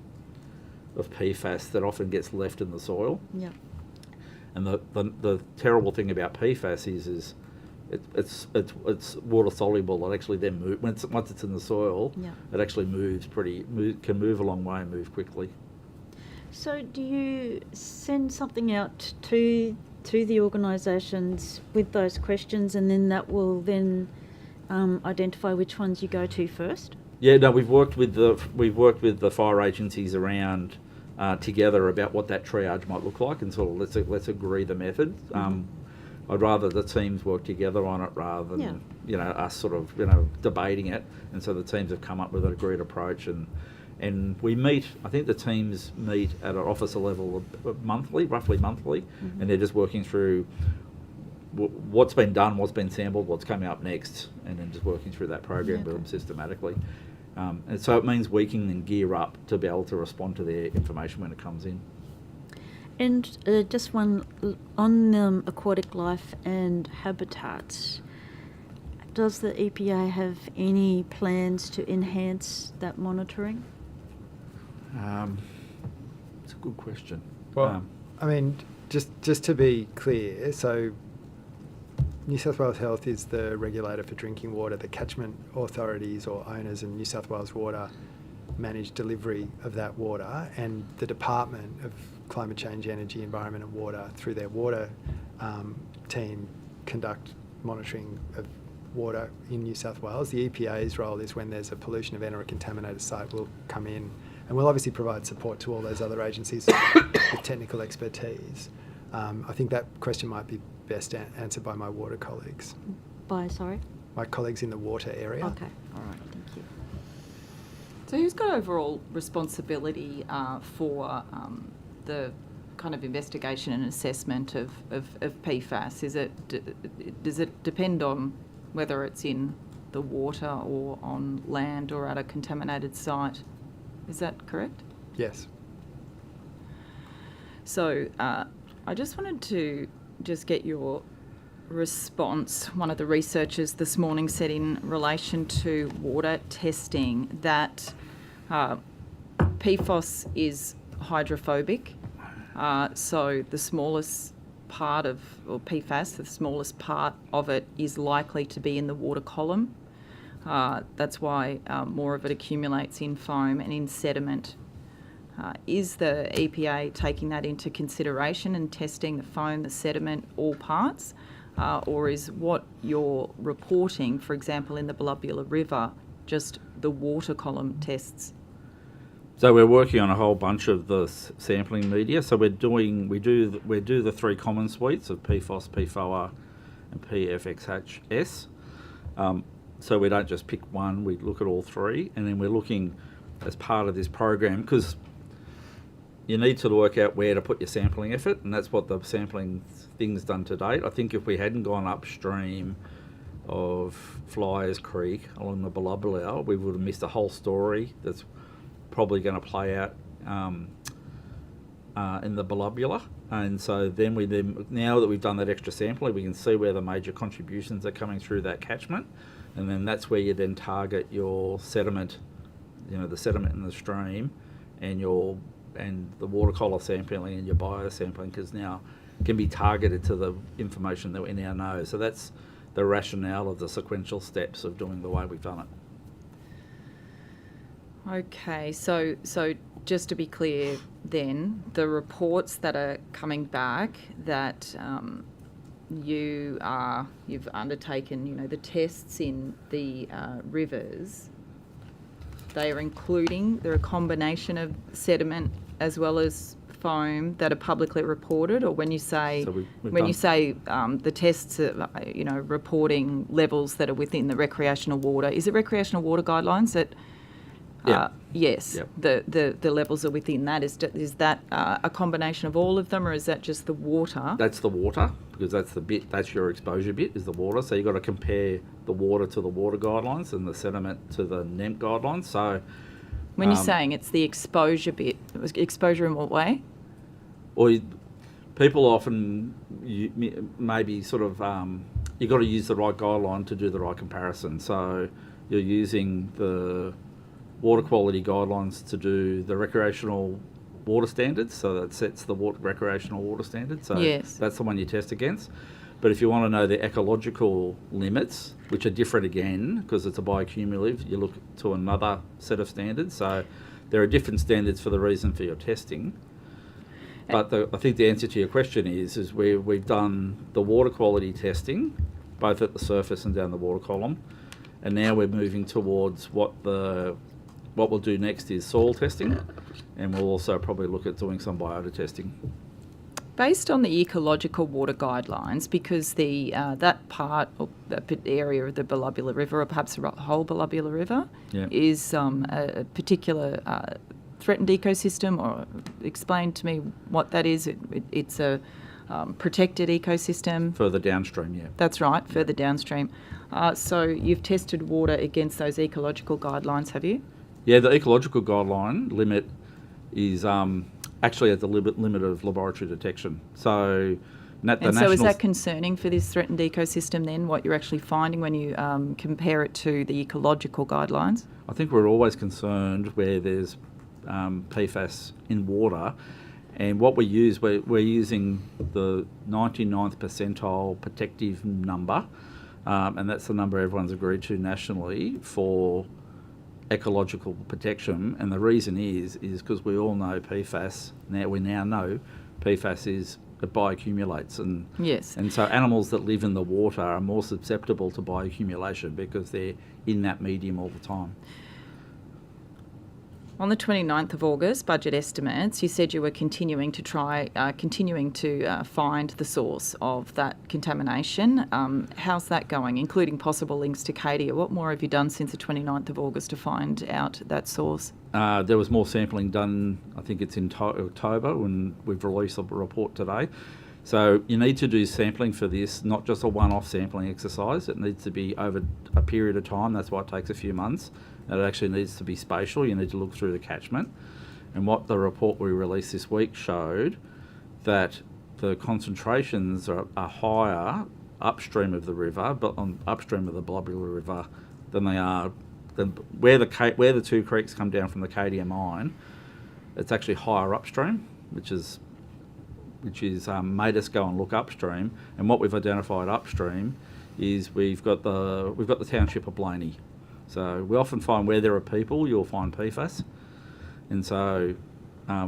of PFAS that often gets left in the soil. Yeah. And the terrible thing about PFAS is it's water soluble. It actually then moves once it's in the soil. Yeah. It actually can move a long way and move quickly. So do you send something out to the organisations with those questions, and then that will then identify which ones you go to first? Yeah, no, we've worked with the fire agencies around together about what that triage might look like, and sort of let's agree the method. I'd rather the teams work together on it rather than us sort of debating it. And so the teams have come up with an agreed approach, and we meet. I think the teams meet at an officer level roughly monthly, and they're just working through what's been done, what's been sampled, what's coming up next, and then just working through that program with them systematically. And so it means we can then gear up to be able to respond to their information when it comes in. And just one on aquatic life and habitats. Does the EPA have any plans to enhance that monitoring? It's a good question. Well, just to be clear, so New South Wales Health is the regulator for drinking water. The catchment authorities or owners in New South Wales Water manage delivery of that water, and the Department of Climate Change, Energy, Environment and Water, through their water team, conduct monitoring of water in New South Wales. The EPA's role is when there's a pollution event or a contaminated site, we'll come in and we'll obviously provide support to all those other agencies with technical expertise. I think that question might be best answered by my water colleagues. Sorry? My colleagues in the water area. Okay, all right, thank you. So who's got overall responsibility for the kind of investigation and assessment of PFAS? Does it depend on whether it's in the water or on land or at a contaminated site? Is that correct? Yes. So I just wanted to just get your response. One of the researchers this morning said in relation to water testing that PFAS is hydrophobic. So the smallest part of, or PFAS, the smallest part of it is likely to be in the water column. That's why more of it accumulates in foam and in sediment. Is the EPA taking that into consideration and testing the foam, the sediment, all parts? Or is what you're reporting, for example, in the Blubular River, just the water column tests? So we're working on a whole bunch of the sampling media. So we do the three common suites of PFOS, PFOA, and PFXHS. So we don't just pick one; we look at all three, and then we're looking as part of this program because you need to work out where to put your sampling effort, and that's what the sampling thing's done to date. I think if we hadn't gone upstream of Flyers Creek along the Blubular, we would have missed a whole story that's probably going to play out in the Blubular. And so then now that we've done that extra sampling, we can see where the major contributions are coming through that catchment, and then that's where you then target your sediment, the sediment in the stream, and the water collar sampling and your biosampling, because now can be targeted to the information that we now know. So that's the rationale of the sequential steps of doing the way we've done it. Okay, so just to be clear then, the reports that are coming back that you've undertaken, the tests in the rivers, they're a combination of sediment as well as foam that are publicly reported, or when you say the tests are, reporting levels that are within the recreational water, is it recreational water guidelines that? Yeah. Yes. Yep. The levels are within that. Is that a combination of all of them, or is that just the water? That's the water, because that's your exposure bit, is the water. So you've got to compare the water to the water guidelines and the sediment to the NEMP guidelines. So when you're saying it's the exposure bit, exposure in what way? Or people often maybe sort of you've got to use the right guideline to do the right comparison. So you're using the water quality guidelines to do the recreational water standards, so that sets the recreational water standard. So yes, that's the one you test against. But if you want to know the ecological limits, which are different again, because it's a biocumulative, you look to another set of standards. So there are different standards for the reason for your testing. But I think the answer to your question is we've done the water quality testing, both at the surface and down the water column, and now we're moving towards what we'll do next is soil testing, and we'll also probably look at doing some biota testing. Based on the ecological water guidelines, because that part or that area of the Blubular River, or perhaps the whole Blubular River, is a particular threatened ecosystem, or explain to me what that is. It's a protected ecosystem. Further downstream, yeah. That's right, further downstream. So you've tested water against those ecological guidelines, have you? Yeah, the ecological guideline limit is actually at the limit of laboratory detection. So is that concerning for this threatened ecosystem then, what you're actually finding when you compare it to the ecological guidelines? I think we're always concerned where there's PFAS in water, and what we're using the 99th percentile protective number, and that's the number everyone's agreed to nationally for ecological protection. And the reason is because we all know PFAS, we now know PFAS it bioaccumulates, and yes, and so animals that live in the water are more susceptible to bioaccumulation because they're in that medium all the time. On the 29th of August, budget estimates, you said you were continuing to find the source of that contamination. How's that going, including possible links to Cadia? What more have you done since the 29th of August to find out that source? There was more sampling done, I think it's in October, when we've released a report today. So you need to do sampling for this, not just a one-off sampling exercise. It needs to be over a period of time. That's why it takes a few months. And it actually needs to be spatial. You need to look through the catchment. And what the report we released this week showed, that the concentrations are higher upstream of the river, but upstream of the Blubberly River, than they are where the two creeks come down from the Cadia mine. It's actually higher upstream, which is made us go and look upstream. And what we've identified upstream is we've got the township of Blaney. So we often find where there are people, you'll find PFAS. And so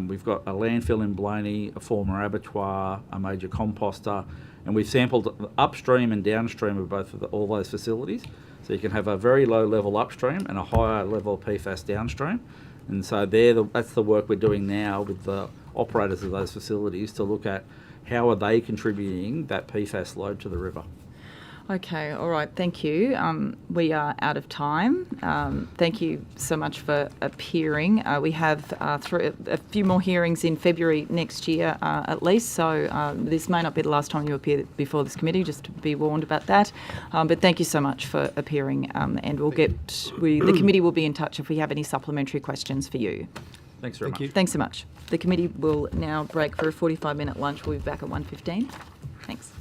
we've got a landfill in Blaney, a former abattoir, a major composter, and we've sampled upstream and downstream of all those facilities. So you can have a very low level upstream and a higher level of PFAS downstream. And so that's the work we're doing now with the operators of those facilities to look at how are they contributing that PFAS load to the river. Okay, all right, thank you. We are out of time. Thank you so much for appearing. We have a few more hearings in February next year at least, so this may not be the last time you appear before this committee, just to be warned about that. But thank you so much for appearing, and the committee will be in touch if we have any supplementary questions for you. Thanks very much. Thanks so much. The committee will now break for a 45-minute lunch. We'll be back at 1:15. Thanks.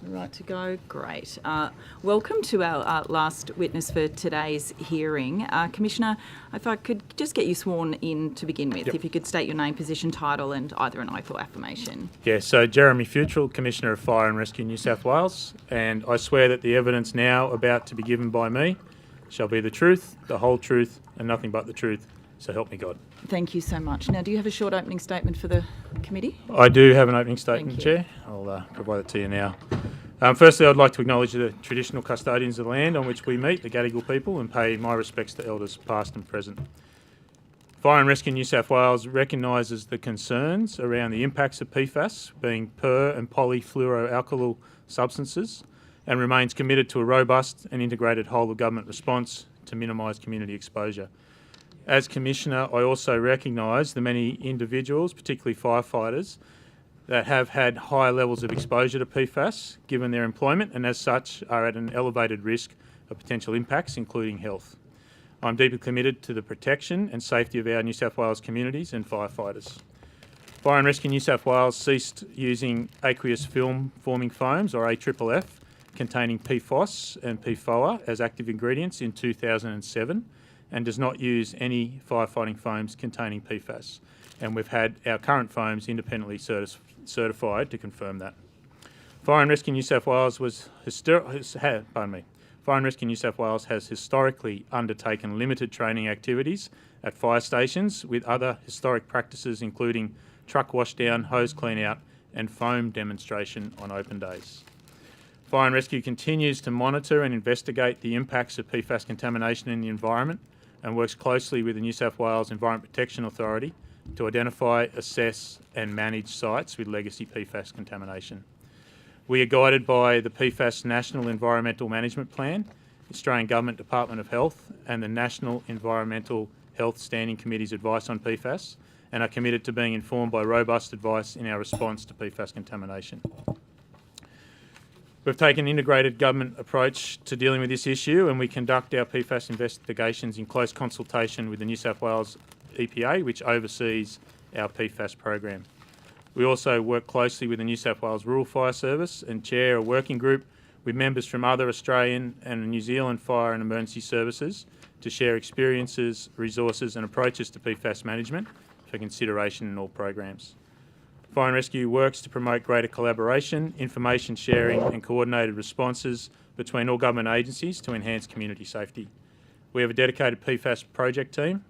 Right to go. Great. Welcome to our last witness for today's hearing. Commissioner, if I could just get you sworn in to begin with, if you could state your name, position, title and either an oath or affirmation. Yeah, so Jeremy Futrell, Commissioner of Fire and Rescue New South Wales, and I swear that the evidence now about to be given by me shall be the truth, the whole truth and nothing but the truth, so help me God. Thank you so much. Now, do you have a short opening statement for the committee? I do have an opening statement, Thank you. Chair. I'll provide it to you now. Firstly, I'd like to acknowledge the traditional custodians of the land on which we meet, the Gadigal people, and pay my respects to elders past and present. Fire and Rescue New South Wales recognises the concerns around the impacts of PFAS, being per and polyfluoroalkyl substances, and remains committed to a robust and integrated whole-of-government response to minimise community exposure. As Commissioner, I also recognise the many individuals, particularly firefighters, that have had high levels of exposure to PFAS given their employment and as such are at an elevated risk of potential impacts, including health. I'm deeply committed to the protection and safety of our New South Wales communities and firefighters. Fire and Rescue New South Wales ceased using aqueous film forming foams, or AFFF, containing PFOS and PFOA as active ingredients in 2007 and does not use any firefighting foams containing PFAS. And we've had our current foams independently certified to confirm that. Fire and Rescue New South Wales Fire and Rescue New South Wales has historically undertaken limited training activities at fire stations with other historic practices including truck washdown, hose clean out and foam demonstration on open days. Fire and Rescue continues to monitor and investigate the impacts of PFAS contamination in the environment and works closely with the New South Wales Environment Protection Authority to identify, assess and manage sites with legacy PFAS contamination. We are guided by the PFAS National Environmental Management Plan, the Australian Government Department of Health and the National Environmental Health Standing Committee's advice on PFAS and are committed to being informed by robust advice in our response to PFAS contamination. We've taken an integrated government approach to dealing with this issue and we conduct our PFAS investigations in close consultation with the New South Wales EPA, which oversees our PFAS program. We also work closely with the New South Wales Rural Fire Service and chair a working group with members from other Australian and New Zealand fire and emergency services to share experiences, resources and approaches to PFAS management for consideration in all programs. Fire and Rescue works to promote greater collaboration, information sharing and coordinated responses between all government agencies to enhance community safety. We have a dedicated PFAS project team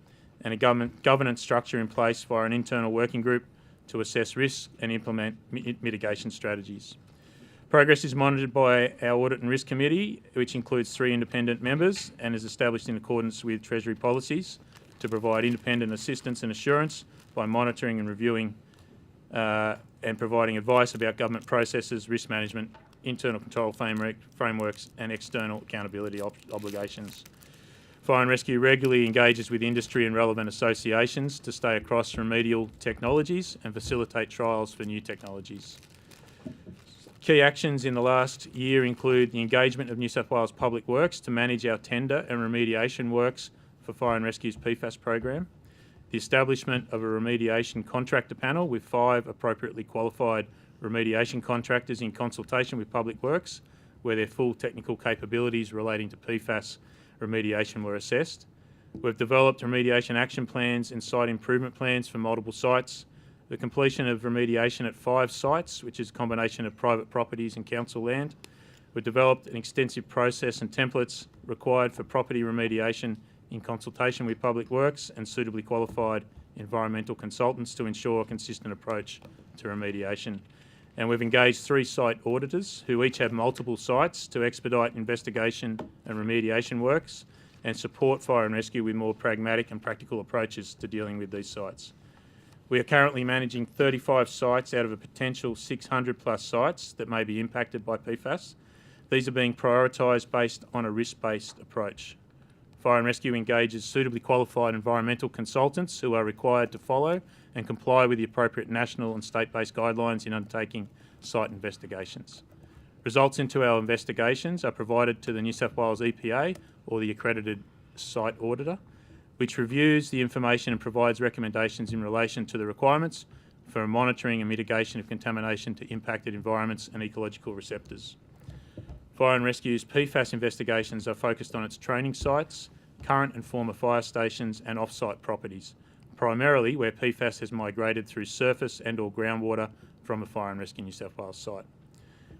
and a governance structure in place via an internal working group to assess risks and implement mitigation strategies. Progress is monitored by our Audit and Risk Committee, which includes 3 independent members and is established in accordance with Treasury policies to provide independent assistance and assurance by monitoring and reviewing and providing advice about government processes, risk management, internal control frameworks and external accountability obligations. Fire and Rescue regularly engages with industry and relevant associations to stay across remedial technologies and facilitate trials for new technologies. Key actions in the last year include the engagement of New South Wales Public Works to manage our tender and remediation works for Fire and Rescue's PFAS program, the establishment of a remediation contractor panel with 5 appropriately qualified remediation contractors in consultation with Public Works, where their full technical capabilities relating to PFAS remediation were assessed. We've developed remediation action plans and site improvement plans for multiple sites, the completion of remediation at 5 sites, which is a combination of private properties and council land. We've developed an extensive process and templates required for property remediation in consultation with Public Works and suitably qualified environmental consultants to ensure a consistent approach to remediation. And we've engaged 3 site auditors who each have multiple sites to expedite investigation and remediation works and support Fire and Rescue with more pragmatic and practical approaches to dealing with these sites. We are currently managing 35 sites out of a potential 600 plus sites that may be impacted by PFAS. These are being prioritised based on a risk-based approach. Fire and Rescue engages suitably qualified environmental consultants who are required to follow and comply with the appropriate national and state-based guidelines in undertaking site investigations. Results into our investigations are provided to the New South Wales EPA or the accredited site auditor, which reviews the information and provides recommendations in relation to the requirements for monitoring and mitigation of contamination to impacted environments and ecological receptors. Fire and Rescue's PFAS investigations are focused on its training sites, current and former fire stations and off-site properties, primarily where PFAS has migrated through surface and or groundwater from a Fire and Rescue New South Wales site.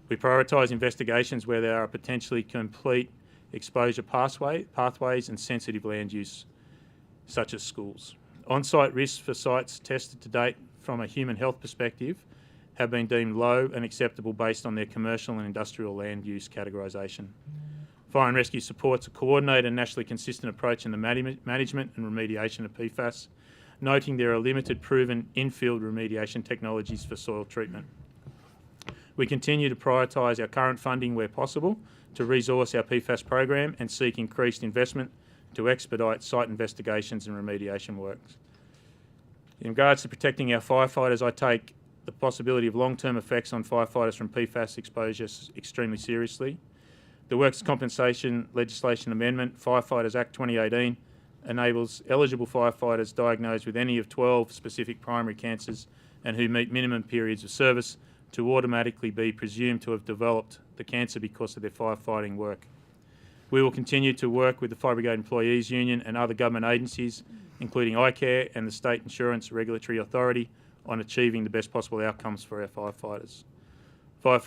We prioritise investigations where there are potentially complete exposure pathways and sensitive land use, such as schools. On-site risks for sites tested to date from a human health perspective have been deemed low and acceptable based on their commercial and industrial land use categorisation. Fire and Rescue supports a coordinated and nationally consistent approach in the management and remediation of PFAS, noting there are limited proven in-field remediation technologies for soil treatment. We continue to prioritise our current funding where possible to resource our PFAS program and seek increased investment to expedite site investigations and remediation works. In regards to protecting our firefighters, I take the possibility of long-term effects on firefighters from PFAS exposure extremely seriously. The Workers' Compensation Legislation Amendment, Firefighters Act 2018, enables eligible firefighters diagnosed with any of 12 specific primary cancers and who meet minimum periods of service to automatically be presumed to have developed the cancer because of their firefighting work. We will continue to work with the Fire Brigade Employees Union and other government agencies, including ICARE and the State Insurance Regulatory Authority, on achieving the best possible outcomes for our firefighters. Fire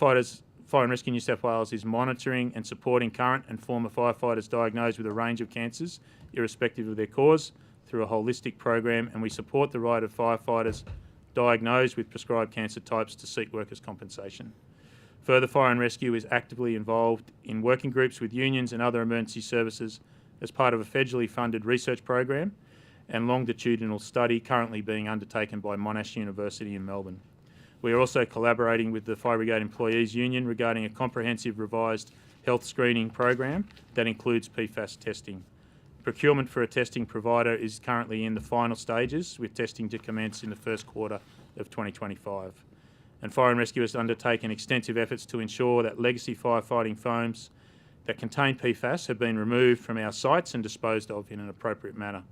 and Rescue New South Wales is monitoring and supporting current and former firefighters diagnosed with a range of cancers, irrespective of their cause, through a holistic program, and we support the right of firefighters diagnosed with prescribed cancer types to seek workers' compensation. Further, Fire and Rescue is actively involved in working groups with unions and other emergency services as part of a federally funded research program and longitudinal study currently being undertaken by Monash University in Melbourne. We are also collaborating with the Fire Brigade Employees Union regarding a comprehensive revised health screening program that includes PFAS testing. Procurement for a testing provider is currently in the final stages, with testing to commence in the first quarter of 2025. And Fire and Rescue has undertaken extensive efforts to ensure that legacy firefighting foams that contain PFAS have been removed from our sites and disposed of in an appropriate manner.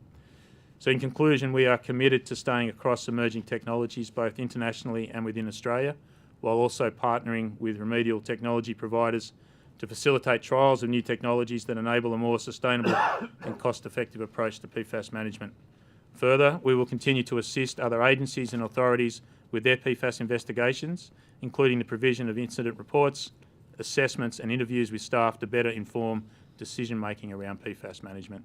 So in conclusion, we are committed to staying across emerging technologies both internationally and within Australia, while also partnering with remedial technology providers to facilitate trials of new technologies that enable a more sustainable and cost-effective approach to PFAS management. Further, we will continue to assist other agencies and authorities with their PFAS investigations, including the provision of incident reports, assessments and interviews with staff to better inform decision-making around PFAS management.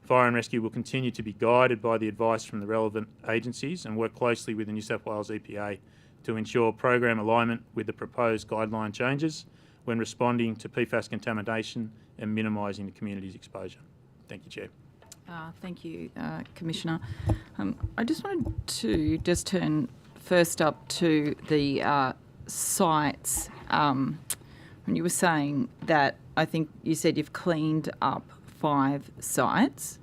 Fire and Rescue will continue to be guided by the advice from the relevant agencies and work closely with the New South Wales EPA to ensure program alignment with the proposed guideline changes when responding to PFAS contamination and minimising the community's exposure. Thank you, Chair. Thank you, Commissioner. I just wanted to just turn first up to the sites. When you were saying that, I think you said you've cleaned up 5 sites.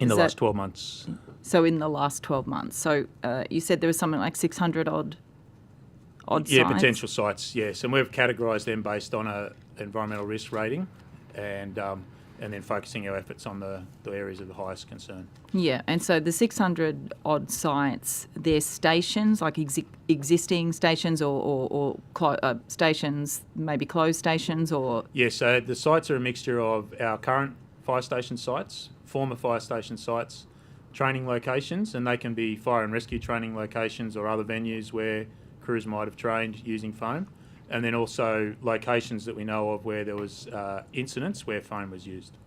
In the last 12 months. So in the last 12 months. So you said there was something like 600 odd sites? Yeah, potential sites, yes. And we've categorised them based on an environmental risk rating and then focusing our efforts on the areas of the highest concern. Yeah, and so the 600 odd sites, they're stations, like existing stations or stations, maybe closed stations or... Yeah, so the sites are a mixture of our current fire station sites, former fire station sites, training locations, and they can be fire and rescue training locations or other venues where crews might have trained using foam, and then also locations that we know of where there was incidents where foam was used.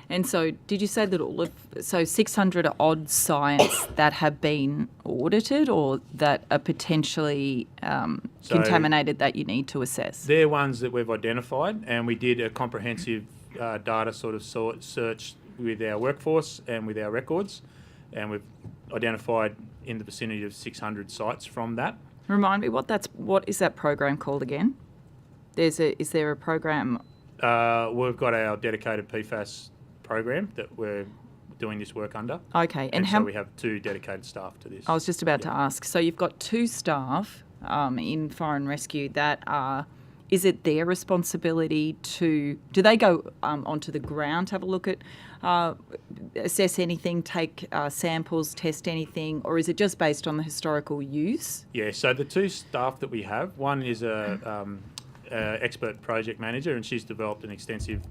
And so did you say that 600 odd sites that have been audited or that are potentially contaminated that you need to assess? They're ones that we've identified, and we did a comprehensive data sort of search with our workforce and with our records, and we've identified in the vicinity of 600 sites from that. Remind me, what is that program called again? Is there a program? We've got our dedicated PFAS program that we're doing this work under. Okay, and so we have 2 dedicated staff to this. I was just about to ask. So you've got 2 staff in Fire and Rescue that are. Is it their responsibility to? Do they go onto the ground to have a look at, assess anything, take samples, test anything, or is it just based on the historical use? Yeah. So the 2 staff that we have, one is a expert project manager, and she's developed an extensive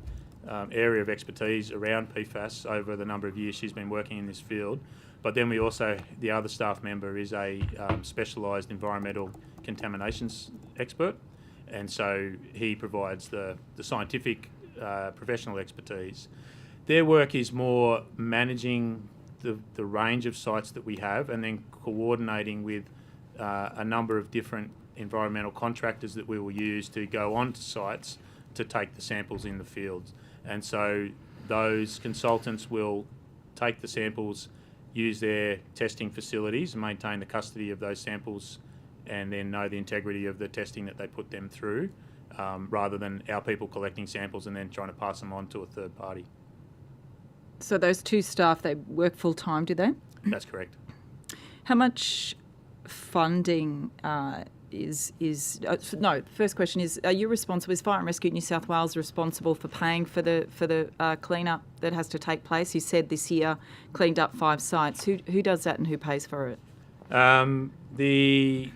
area of expertise around PFAS over the number of years she's been working in this field. But then we also, the other staff member is a specialised environmental contaminations expert, and so he provides the scientific professional expertise. Their work is more managing the range of sites that we have, and then coordinating with a number of different environmental contractors that we will use to go onto sites to take the samples in the fields. And so those consultants will take the samples, use their testing facilities and maintain the custody of those samples, and then know the integrity of the testing that they put them through, rather than our people collecting samples and then trying to pass them on to a third party. So those two staff, they work full time, do they? That's correct. How much funding no, first question is, are you responsible, is Fire and Rescue New South Wales responsible for paying for the clean-up that has to take place? You said this year cleaned up 5 sites. Who does that and who pays for it? The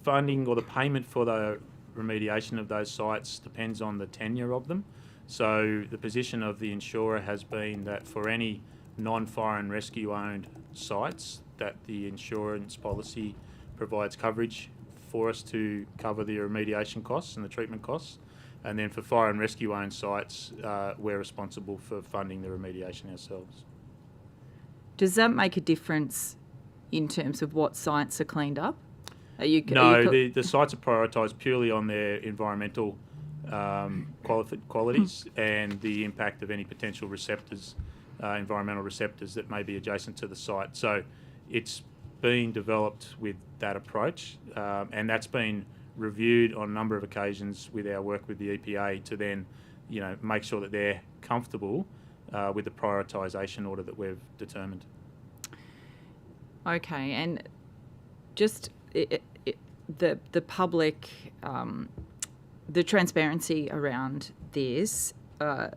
funding or the payment for the remediation of those sites depends on the tenure of them. So the position of the insurer has been that for any non-fire and rescue owned sites, that the insurance policy provides coverage for us to cover the remediation costs and the treatment costs. And then for fire and rescue owned sites, we're responsible for funding the remediation ourselves. Does that make a difference in terms of what sites are cleaned up? The sites are prioritised purely on their environmental qualities and the impact of any potential receptors, environmental receptors that may be adjacent to the site. So it's been developed with that approach, and that's been reviewed on a number of occasions with our work with the EPA to then, make sure that they're comfortable with the prioritisation order that we've determined. Okay, and just the public, the transparency around this,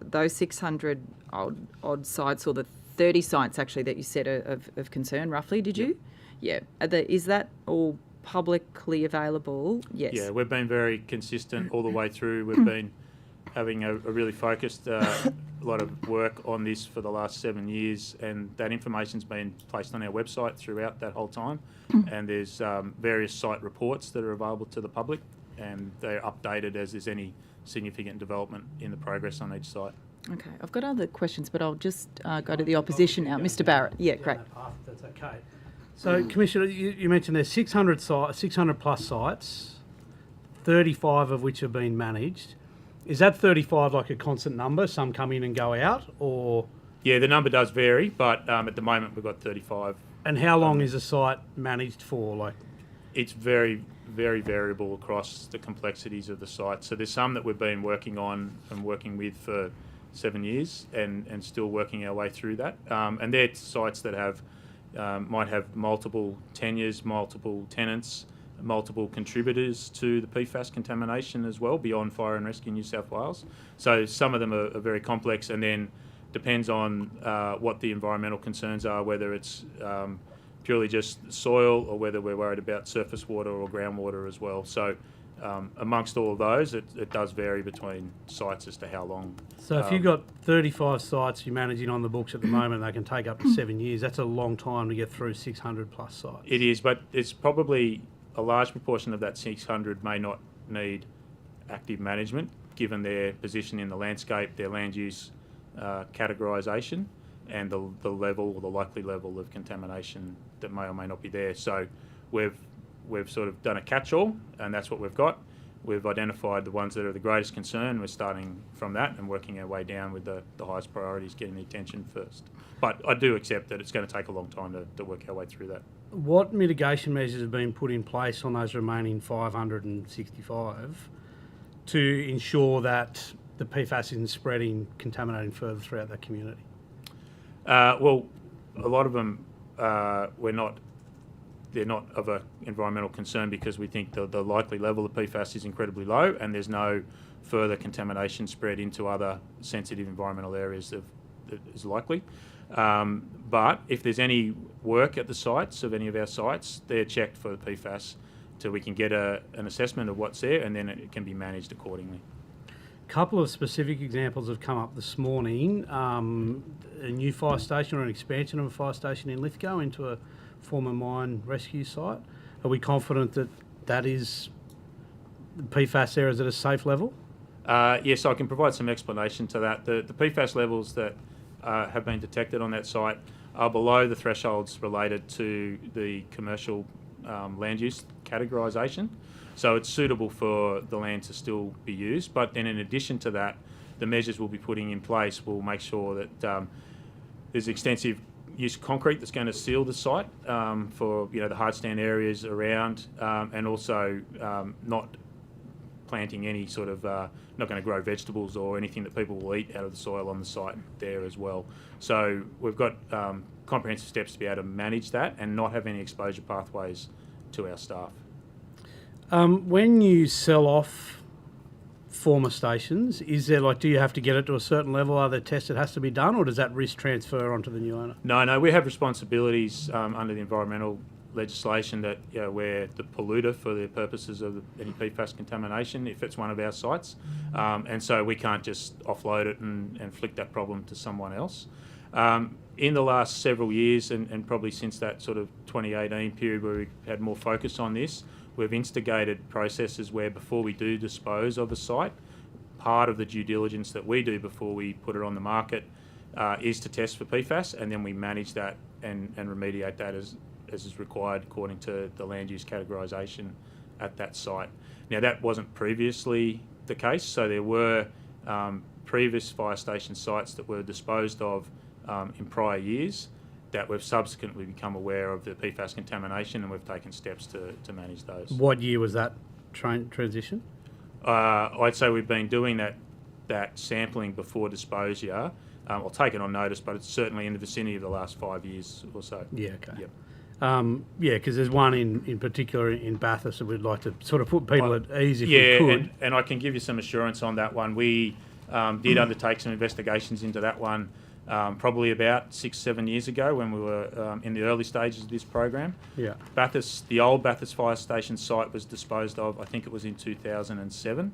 those 600 odd sites, or the 30 sites actually that you said are of concern, roughly, did you? Yeah. Is that all publicly available? Yes. Yeah, we've been very consistent all the way through. We've been having a really focused lot of work on this for the last 7 years, and that information's been placed on our website throughout that whole time. And there's various site reports that are available to the public, and they're updated as there's any significant development in the progress on each site. Okay, I've got other questions, but I'll just go to the opposition now. Mr. Barrett. Yeah, great. That's okay. So, Commissioner, you mentioned there's 600 plus sites, 35 of which have been managed. Is that 35 like a constant number? Some come in and go out, or? Yeah, the number does vary, but at the moment we've got 35. And how long is a site managed for? It's very, very variable across the complexities of the site. So there's some that we've been working on and working with for 7 years, and still working our way through that. And they're sites that have might have multiple tenures, multiple tenants, multiple contributors to the PFAS contamination as well, beyond Fire and Rescue New South Wales. So some of them are very complex, and then depends on what the environmental concerns are, whether it's purely just soil or whether we're worried about surface water or groundwater as well. So amongst all of those, it does vary between sites as to how long. So if you've got 35 sites you're managing on the books at the moment, they can take up to 7 years. That's a long time to get through 600 plus sites. It is, but it's probably a large proportion of that 600 may not need active management, given their position in the landscape, their land use categorisation, and the level or the likely level of contamination that may or may not be there. So we've sort of done a catch-all, and that's what we've got. We've identified the ones that are the greatest concern. We're starting from that and working our way down with the highest priorities, getting the attention first. But I do accept that it's going to take a long time to work our way through that. What mitigation measures have been put in place on those remaining 565 to ensure that the PFAS isn't spreading, contaminating further throughout that community? Well, a lot of them they're not of an environmental concern, because we think the likely level of PFAS is incredibly low, and there's no further contamination spread into other sensitive environmental areas that is likely. But if there's any work at the sites of any of our sites, they're checked for the PFAS till we can get an assessment of what's there, and then it can be managed accordingly. Couple of specific examples have come up this morning. A new fire station or an expansion of a fire station in Lithgow into a former mine rescue site. Are we confident that that is PFAS there is at a safe level? Yes, I can provide some explanation to that. The PFAS levels that have been detected on that site are below the thresholds related to the commercial land use categorisation. So it's suitable for the land to still be used. But then in addition to that, the measures we'll be putting in place will make sure that there's extensive use of concrete that's going to seal the site for the hard stand areas around, and also not planting any sort of, not going to grow vegetables or anything that people will eat out of the soil on the site there as well. So we've got comprehensive steps to be able to manage that and not have any exposure pathways to our staff. When you sell off former stations, is there do you have to get it to a certain level? Are there tests that has to be done, or does that risk transfer onto the new owner? No, we have responsibilities under the environmental legislation that we're the polluter for the purposes of any PFAS contamination if it's one of our sites, and so we can't just offload it and flick that problem to someone else. In the last several years, and probably since that sort of 2018 period where we had more focus on this, we've instigated processes where before we do dispose of a site, part of the due diligence that we do before we put it on the market is to test for PFAS, and then we manage that and remediate that as is required according to the land use categorisation at that site. Now that wasn't previously the case, so there were previous fire station sites that were disposed of in prior years that we've subsequently become aware of the PFAS contamination, and we've taken steps to manage those. What year was that transition? I'd say we've been doing that sampling before disposure. I'll take it on notice, but it's certainly in the vicinity of the last 5 years or so. Yeah, okay. Yep. Because there's one in particular in Bathurst that we'd like to sort of put people at ease if we could. And I can give you some assurance on that one. We did undertake some investigations into that one probably about 6-7 years ago when we were in the early stages of this program. Yeah. Bathurst, the old Bathurst Fire Station site was disposed of, I think it was in 2007.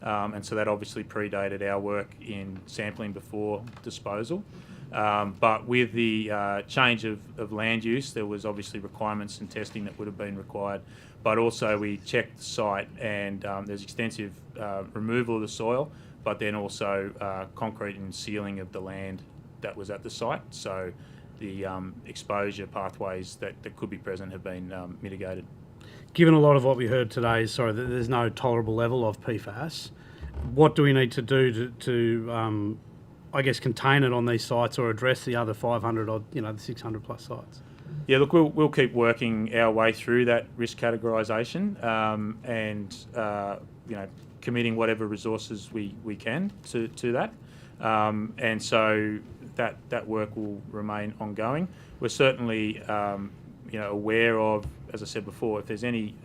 And so that obviously predated our work in sampling before disposal. But with the change of land use, there was obviously requirements and testing that would have been required. But also we checked the site, and there's extensive removal of the soil, but then also concrete and sealing of the land that was at the site. So the exposure pathways that could be present have been mitigated. Given a lot of what we heard today, that there's no tolerable level of PFAS, what do we need to do to I guess, contain it on these sites or address the other 500 odd, the 600 plus sites? Yeah, look, we'll keep working our way through that risk categorisation and committing whatever resources we can to that. And so that work will remain ongoing. We're certainly aware of, as I said before, if there's any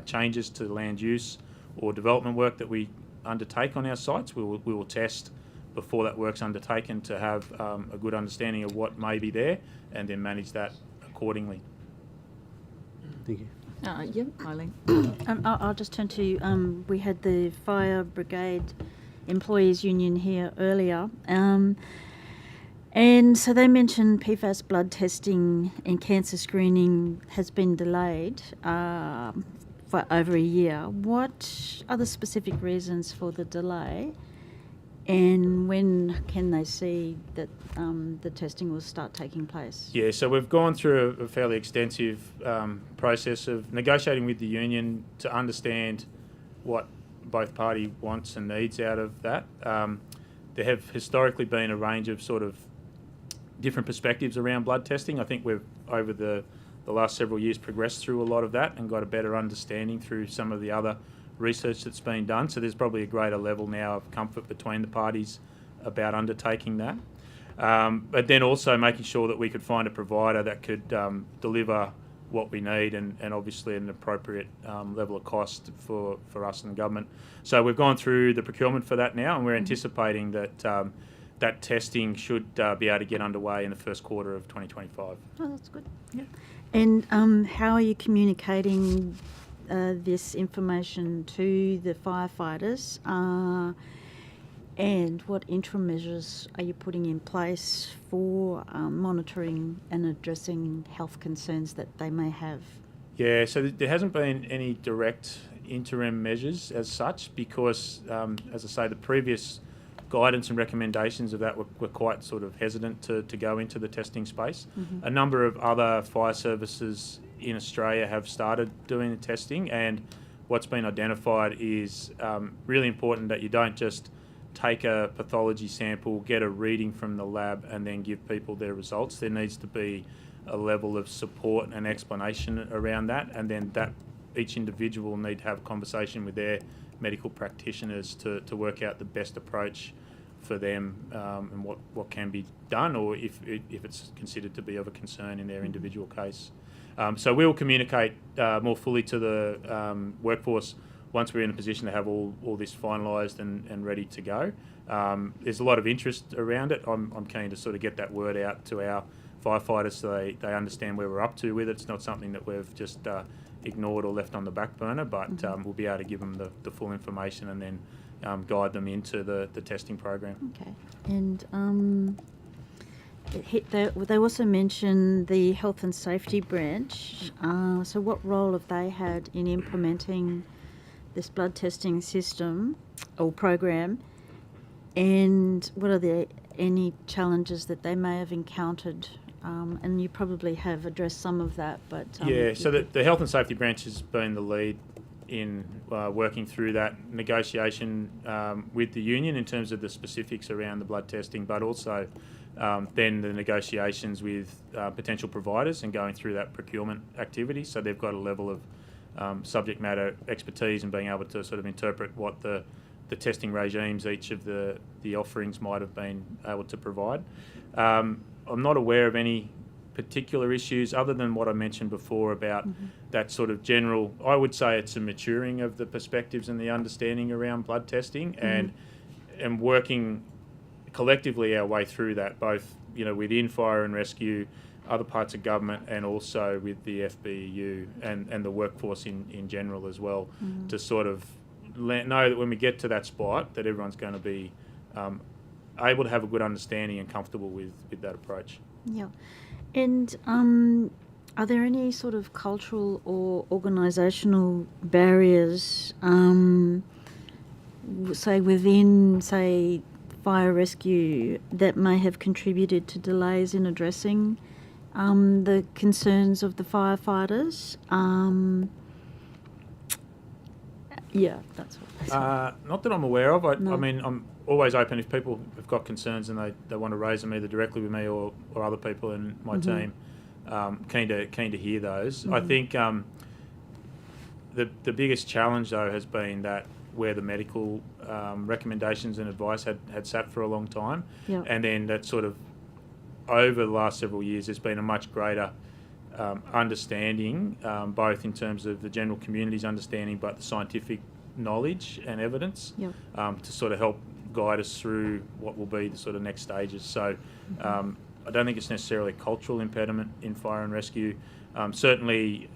changes to land use or development work that we undertake on our sites, we will test before that work's undertaken to have a good understanding of what may be there and then manage that accordingly. Thank you. Yeah, Eileen. I'll just turn to, we had the Fire Brigade Employees Union here earlier. And so they mentioned PFAS blood testing and cancer screening has been delayed for over a year. What are the specific reasons for the delay? And when can they see that the testing will start taking place? Yeah, so we've gone through a fairly extensive process of negotiating with the union to understand what both party wants and needs out of that. There have historically been a range of sort of different perspectives around blood testing. I think we've, over the last several years, progressed through a lot of that and got a better understanding through some of the other research that's been done. So there's probably a greater level now of comfort between the parties about undertaking that. But then also making sure that we could find a provider that could deliver what we need and obviously an appropriate level of cost for us and the government. So we've gone through the procurement for that now, and we're anticipating that that testing should be able to get underway in the first quarter of 2025. Oh, that's good. Yeah. And how are you communicating this information to the firefighters? And what interim measures are you putting in place for monitoring and addressing health concerns that they may have? Yeah, so there hasn't been any direct interim measures as such because, as I say, the previous guidance and recommendations of that were quite sort of hesitant to go into the testing space. Mm-hmm. A number of other fire services in Australia have started doing the testing, and what's been identified is really important that you don't just take a pathology sample, get a reading from the lab and then give people their results. There needs to be a level of support and explanation around that, and then that each individual will need to have a conversation with their medical practitioners to work out the best approach for them and what can be done, or if it's considered to be of a concern in their individual case. So we'll communicate more fully to the workforce once we're in a position to have all this finalised and ready to go. There's a lot of interest around it. I'm keen to sort of get that word out to our firefighters so they understand where we're up to with it. It's not something that we've just ignored or left on the back burner, but we'll be able to give them the full information and then guide them into the testing program. Okay. And they also mentioned the health and safety branch. So what role have they had in implementing this blood testing system or program, and what are any challenges that they may have encountered? And you probably have addressed some of that, but so the health and safety branch has been the lead in working through that negotiation with the union in terms of the specifics around the blood testing, but also then the negotiations with potential providers and going through that procurement activity. So they've got a level of subject matter expertise and being able to sort of interpret what the testing regimes each of the offerings might have been able to provide. I'm not aware of any particular issues other than what I mentioned before about that sort of general, I would say it's a maturing of the perspectives and the understanding around blood testing and working collectively our way through that, both within fire and rescue, other parts of government, and also with the FBU and the workforce in general as well, to sort of know that when we get to that spot that everyone's going to be able to have a good understanding and comfortable with that approach. Yeah. And are there any sort of cultural or organisational barriers, say within, fire rescue, that may have contributed to delays in addressing the concerns of the firefighters? That's what. Not that I'm aware of. I mean, I'm always open if people have got concerns and they want to raise them either directly with me or other people in my team. Keen to hear those. I think the biggest challenge though has been that where the medical recommendations and advice had sat for a long time, and then that sort of over the last several years there's been a much greater understanding, both in terms of the general community's understanding, but the scientific knowledge and evidence to sort of help guide us through what will be the sort of next stages. So I don't think it's necessarily a cultural impediment in fire and rescue. Certainly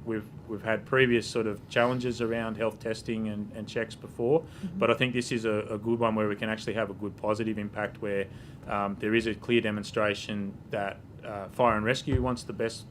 we've had previous sort of challenges around health testing and checks before, but I think this is a good one where we can actually have a good positive impact where there is a clear demonstration that fire and rescue wants the best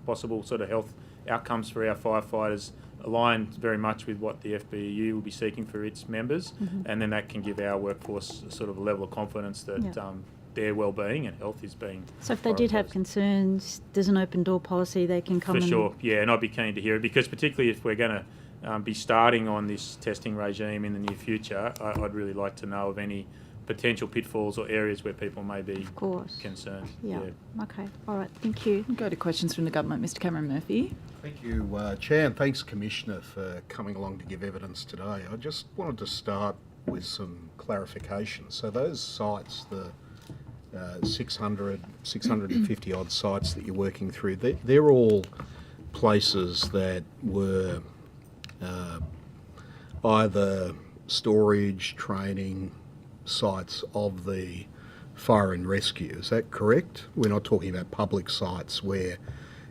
possible sort of health outcomes for our firefighters, aligned very much with what the FBU will be seeking for its members, and then that can give our workforce a sort of a level of confidence that their well-being and health is being So if they did have concerns, there's an open door policy, they can come for sure, and I'd be keen to hear it, because particularly if we're going to be starting on this testing regime in the near future, I'd really like to know of any potential pitfalls or areas where people may be concerned. Okay, all right, thank you. Go to questions from the government. Mr Cameron Murphy. Thank you, Chair, and thanks, Commissioner, for coming along to give evidence today. I just wanted to start with some clarification. So those sites, the 650 odd sites that you're working through, they're all places that were either storage, training sites of the fire and rescue. Is that correct? We're not talking about public sites where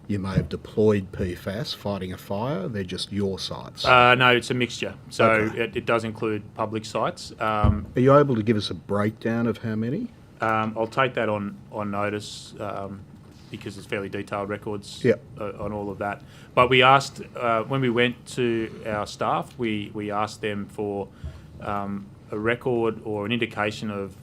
you may have deployed PFAS fighting a fire? They're just your sites. No, it's a mixture. So Okay. it does include public sites. Are you able to give us a breakdown of how many? I'll take that on notice because it's fairly detailed records Yep. On all of that. But we asked, when we went to our staff, we asked them for a record or an indication of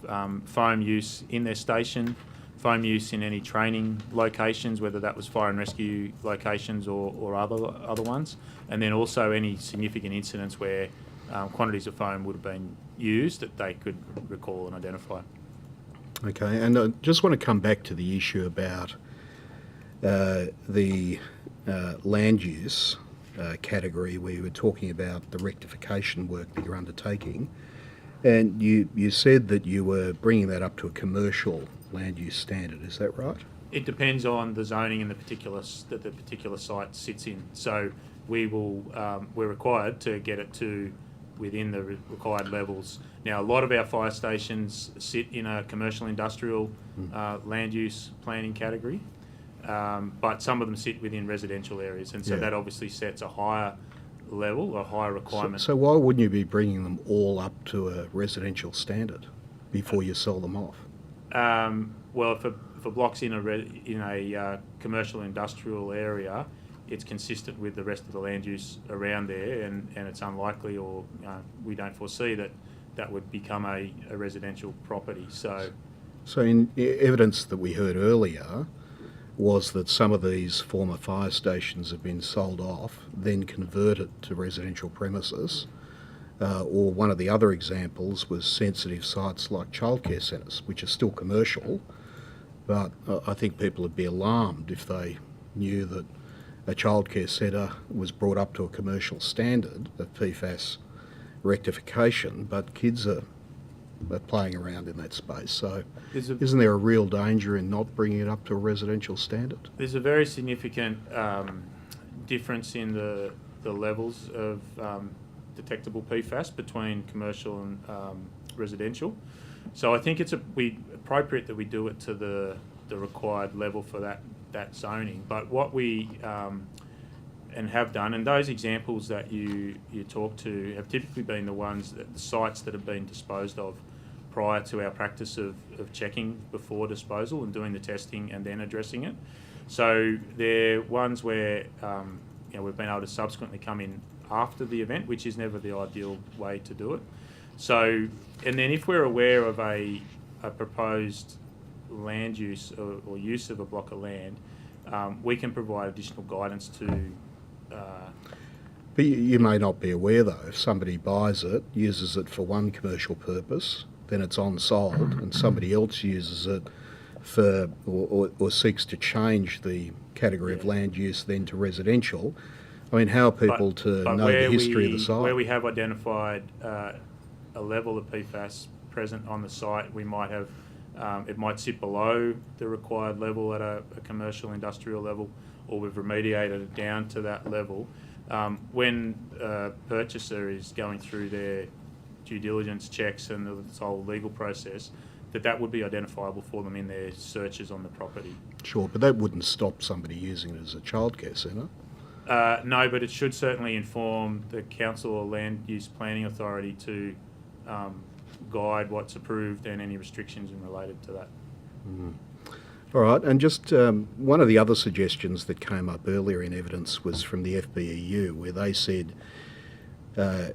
foam use in their station, foam use in any training locations, whether that was fire and rescue locations or other ones, and then also any significant incidents where quantities of foam would have been used that they could recall and identify. Okay, and I just want to come back to the issue about the land use category where you were talking about the rectification work that you're undertaking. And you said that you were bringing that up to a commercial land use standard, is that right? It depends on the zoning and the particular site sits in. So we're required to get it to within the required levels. Now, a lot of our fire stations sit in a commercial industrial land use planning category, but some of them sit within residential areas, and so that obviously sets a higher level, a higher requirement. So why wouldn't you be bringing them all up to a residential standard before you sell them off? Well, if a block's in a commercial industrial area, it's consistent with the rest of the land use around there, and it's unlikely, or we don't foresee that would become a residential property. So in evidence that we heard earlier was that some of these former fire stations have been sold off, then converted to residential premises, or one of the other examples was sensitive sites like childcare centres, which are still commercial, but I think people would be alarmed if they knew that a childcare centre was brought up to a commercial standard of PFAS rectification, but kids are playing around in that space. So isn't there a real danger in not bringing it up to a residential standard? There's a very significant difference in the levels of detectable PFAS between commercial and residential. So I think it's appropriate that we do it to the required level for that zoning. But what we and have done, and those examples that you talk to have typically been the ones the sites that have been disposed of prior to our practice of checking before disposal and doing the testing and then addressing it. So they're ones where we've been able to subsequently come in after the event, which is never the ideal way to do it. So, and then if we're aware of a proposed land use or use of a block of land, we can provide additional guidance to. But you may not be aware though, if somebody buys it, uses it for one commercial purpose, then it's on sold, and somebody else uses it for or seeks to change the category of land use then to residential. I mean, how are people to know the history of the site? Where we have identified a level of PFAS present on the site, we might have it might sit below the required level at a commercial industrial level, or we've remediated it down to that level. When a purchaser is going through their due diligence checks and this whole legal process, that would be identifiable for them in their searches on the property. Sure, but that wouldn't stop somebody using it as a childcare centre. No, but it should certainly inform the council or land use planning authority to guide what's approved and any restrictions related to that. Mm. All right, and just one of the other suggestions that came up earlier in evidence was from the FBEU, where they said that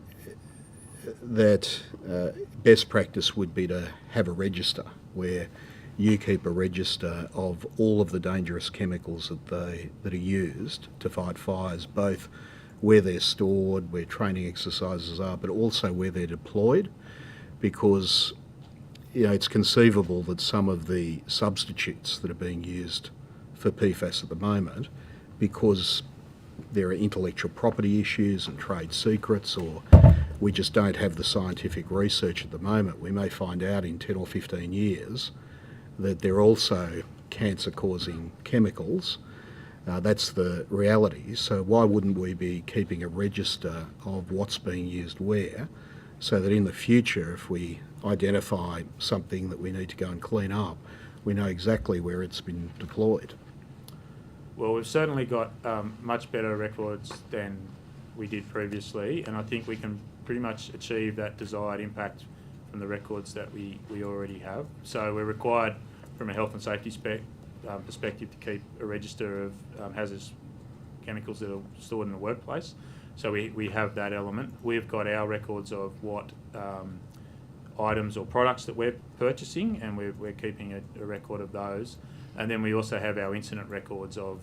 best practice would be to have a register where you keep a register of all of the dangerous chemicals that are used to fight fires, both where they're stored, where training exercises are, but also where they're deployed, because it's conceivable that some of the substitutes that are being used for PFAS at the moment, because there are intellectual property issues and trade secrets, or we just don't have the scientific research at the moment, we may find out in 10 or 15 years that they're also cancer-causing chemicals. That's the reality. So why wouldn't we be keeping a register of what's being used where, so that in the future, if we identify something that we need to go and clean up, we know exactly where it's been deployed? Well, we've certainly got much better records than we did previously, and I think we can pretty much achieve that desired impact from the records that we already have. So we're required, from a health and safety perspective, to keep a register of hazardous chemicals that are stored in the workplace. So we have that element. We've got our records of what items or products that we're purchasing, and we're keeping a record of those. And then we also have our incident records of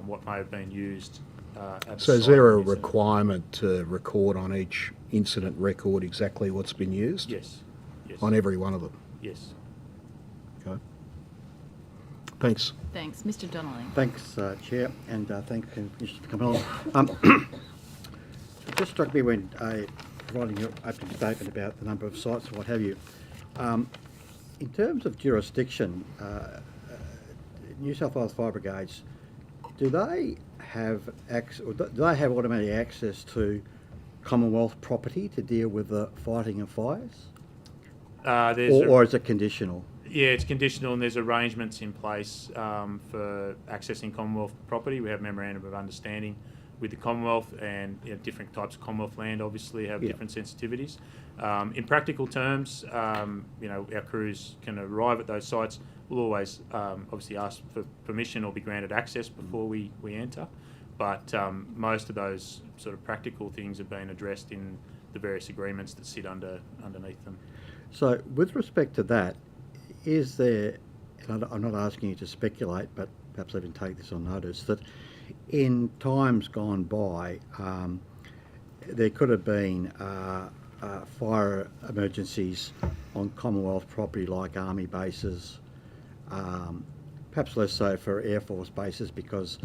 what may have been used at So the is site there of a incident. requirement to record on each incident record exactly what's been used? Yes. Yes. On every one of them? Yes. Okay. Thanks. Thanks. Mr. Donnelly. Thanks, Chair, and thanks, Commissioner, for coming on. It just struck me when providing your opening statement about the number of sites and what have you. In terms of jurisdiction, New South Wales Fire Brigades, do they have automatic access to Commonwealth property to deal with the fighting of fires? Or is it conditional? Yeah, it's conditional, and there's arrangements in place for accessing Commonwealth property. We have memorandum of understanding with the Commonwealth, and different types of Commonwealth land obviously have different sensitivities. In practical terms, our crews can arrive at those sites. We'll always obviously ask for permission or be granted access before we enter, but most of those sort of practical things have been addressed in the various agreements that sit underneath them. So, with respect to that, is there, and I'm not asking you to speculate, but perhaps even take this on notice, that in times gone by, there could have been fire emergencies on Commonwealth property like army bases, perhaps less so for Air Force bases because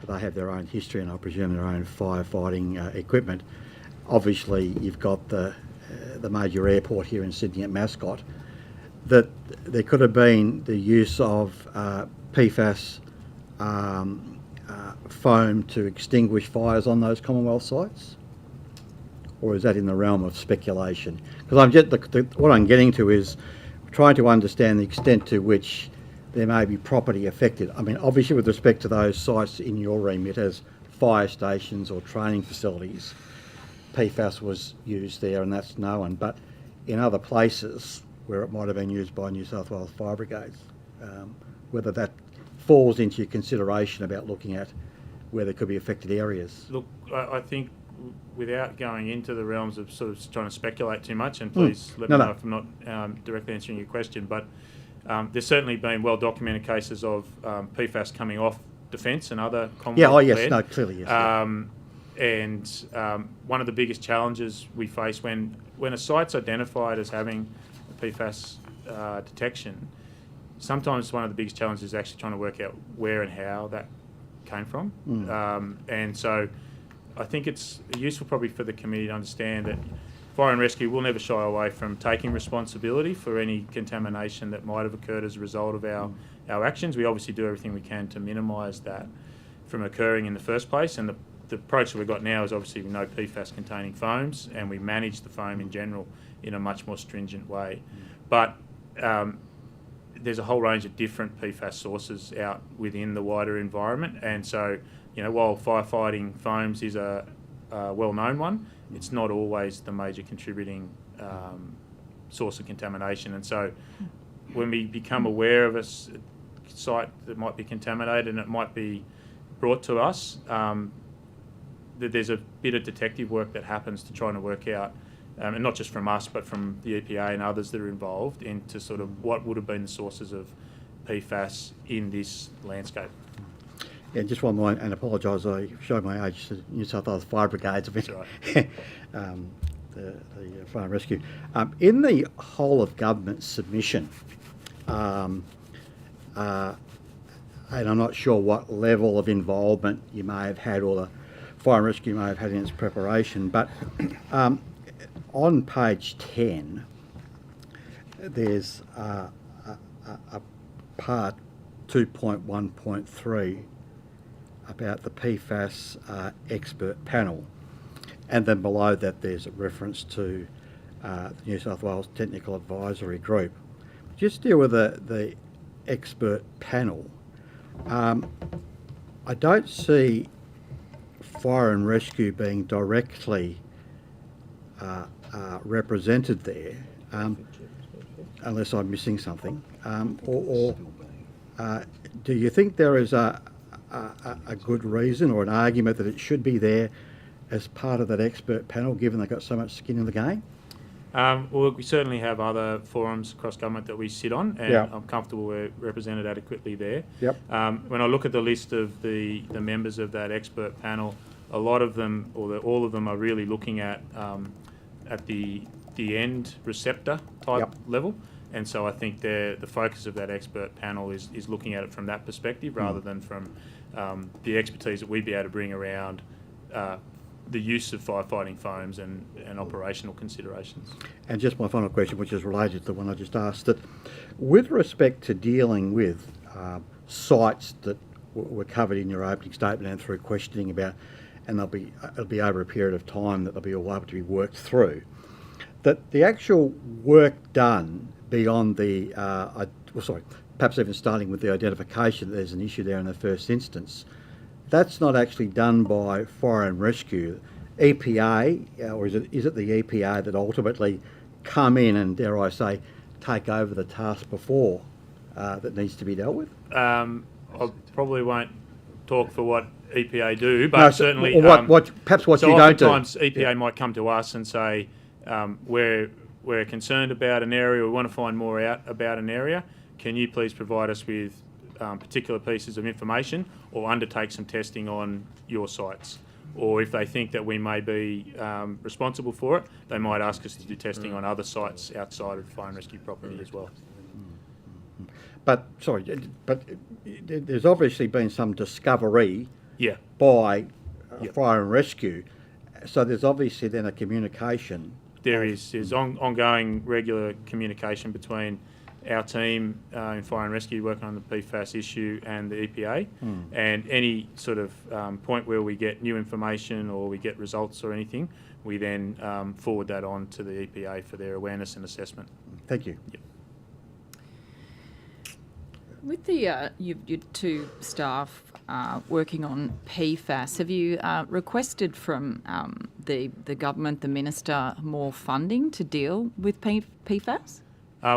they have their own history and I presume their own firefighting equipment. Obviously, you've got the major airport here in Sydney at Mascot, that there could have been the use of PFAS foam to extinguish fires on those Commonwealth sites? Or is that in the realm of speculation? Because what I'm getting to is trying to understand the extent to which there may be property affected. I mean, obviously with respect to those sites in your remit as fire stations or training facilities, PFAS was used there and that's known, but in other places where it might have been used by New South Wales Fire Brigades, whether that falls into your consideration about looking at where there could be affected areas. Look, I think without going into the realms of sort of trying to speculate too much, and please let me know if I'm not directly answering your question, but there's certainly been well-documented cases of PFAS coming off defence and other Commonwealth land. Clearly, yes. And one of the biggest challenges we face when a site's identified as having a PFAS detection, sometimes one of the biggest challenges is actually trying to work out where and how that came from. And so I think it's useful probably for the committee to understand that Fire and Rescue will never shy away from taking responsibility for any contamination that might have occurred as a result of our actions. We obviously do everything we can to minimise that from occurring in the first place, and the approach that we've got now is obviously no PFAS containing foams, and we manage the foam in general in a much more stringent way. But there's a whole range of different PFAS sources out within the wider environment, and so while firefighting foams is a well-known one, it's not always the major contributing source of contamination. And so when we become aware of a site that might be contaminated and it might be brought to us, that there's a bit of detective work that happens to try and work out, and not just from us, but from the EPA and others that are involved, into sort of what would have been the sources of PFAS in this landscape. Yeah, just one more, and apologise, I showed my age to New South Wales Fire Brigades, That's right. the Fire and Rescue. In the whole of government submission, and I'm not sure what level of involvement you may have had or the Fire and Rescue may have had in its preparation, but on page 10, there's a part 2.1.3 about the PFAS expert panel, and then below that there's a reference to the New South Wales Technical Advisory Group. Just deal with the expert panel. I don't see fire and rescue being directly represented there, unless I'm missing something. Do you think there is a good reason or an argument that it should be there as part of that expert panel, given they've got so much skin in the game? Well, we certainly have other forums across government that we sit on, and Yeah. I'm comfortable we're represented adequately there. Yep. When I look at the list of the members of that expert panel, a lot of them, or all of them, are really looking at the end receptor type Yep. level. And so I think the focus of that expert panel is looking at it from that perspective rather than from the expertise that we'd be able to bring around the use of firefighting foams and operational considerations. And just my final question, which is related to the one I just asked, that with respect to dealing with sites that were covered in your opening statement and through questioning about, and it'll be over a period of time that they'll be all able to be worked through, that the actual work done beyond perhaps even starting with the identification that there's an issue there in the first instance, that's not actually done by fire and rescue. EPA, or is it the EPA that ultimately come in and, dare I say, take over the task before that needs to be dealt with? I probably won't talk for what EPA do, but No, certainly... perhaps what so you don't do. oftentimes EPA might come to us and say, we're concerned about an area, we want to find more out about an area. Can you please provide us with particular pieces of information or undertake some testing on your sites? Or if they think that we may be responsible for it, they might ask us to do testing on other sites outside of fire and rescue property as well. But there's obviously been some discovery Yeah. by fire and rescue, so there's obviously then a communication. There's ongoing regular communication between our team in fire and rescue working on the PFAS issue and the EPA, and any sort of point where we get new information or we get results or anything, we then forward that on to the EPA for their awareness and assessment. Thank you. Yep. With the your two staff working on PFAS, have you requested from the government, the minister, more funding to deal with PFAS?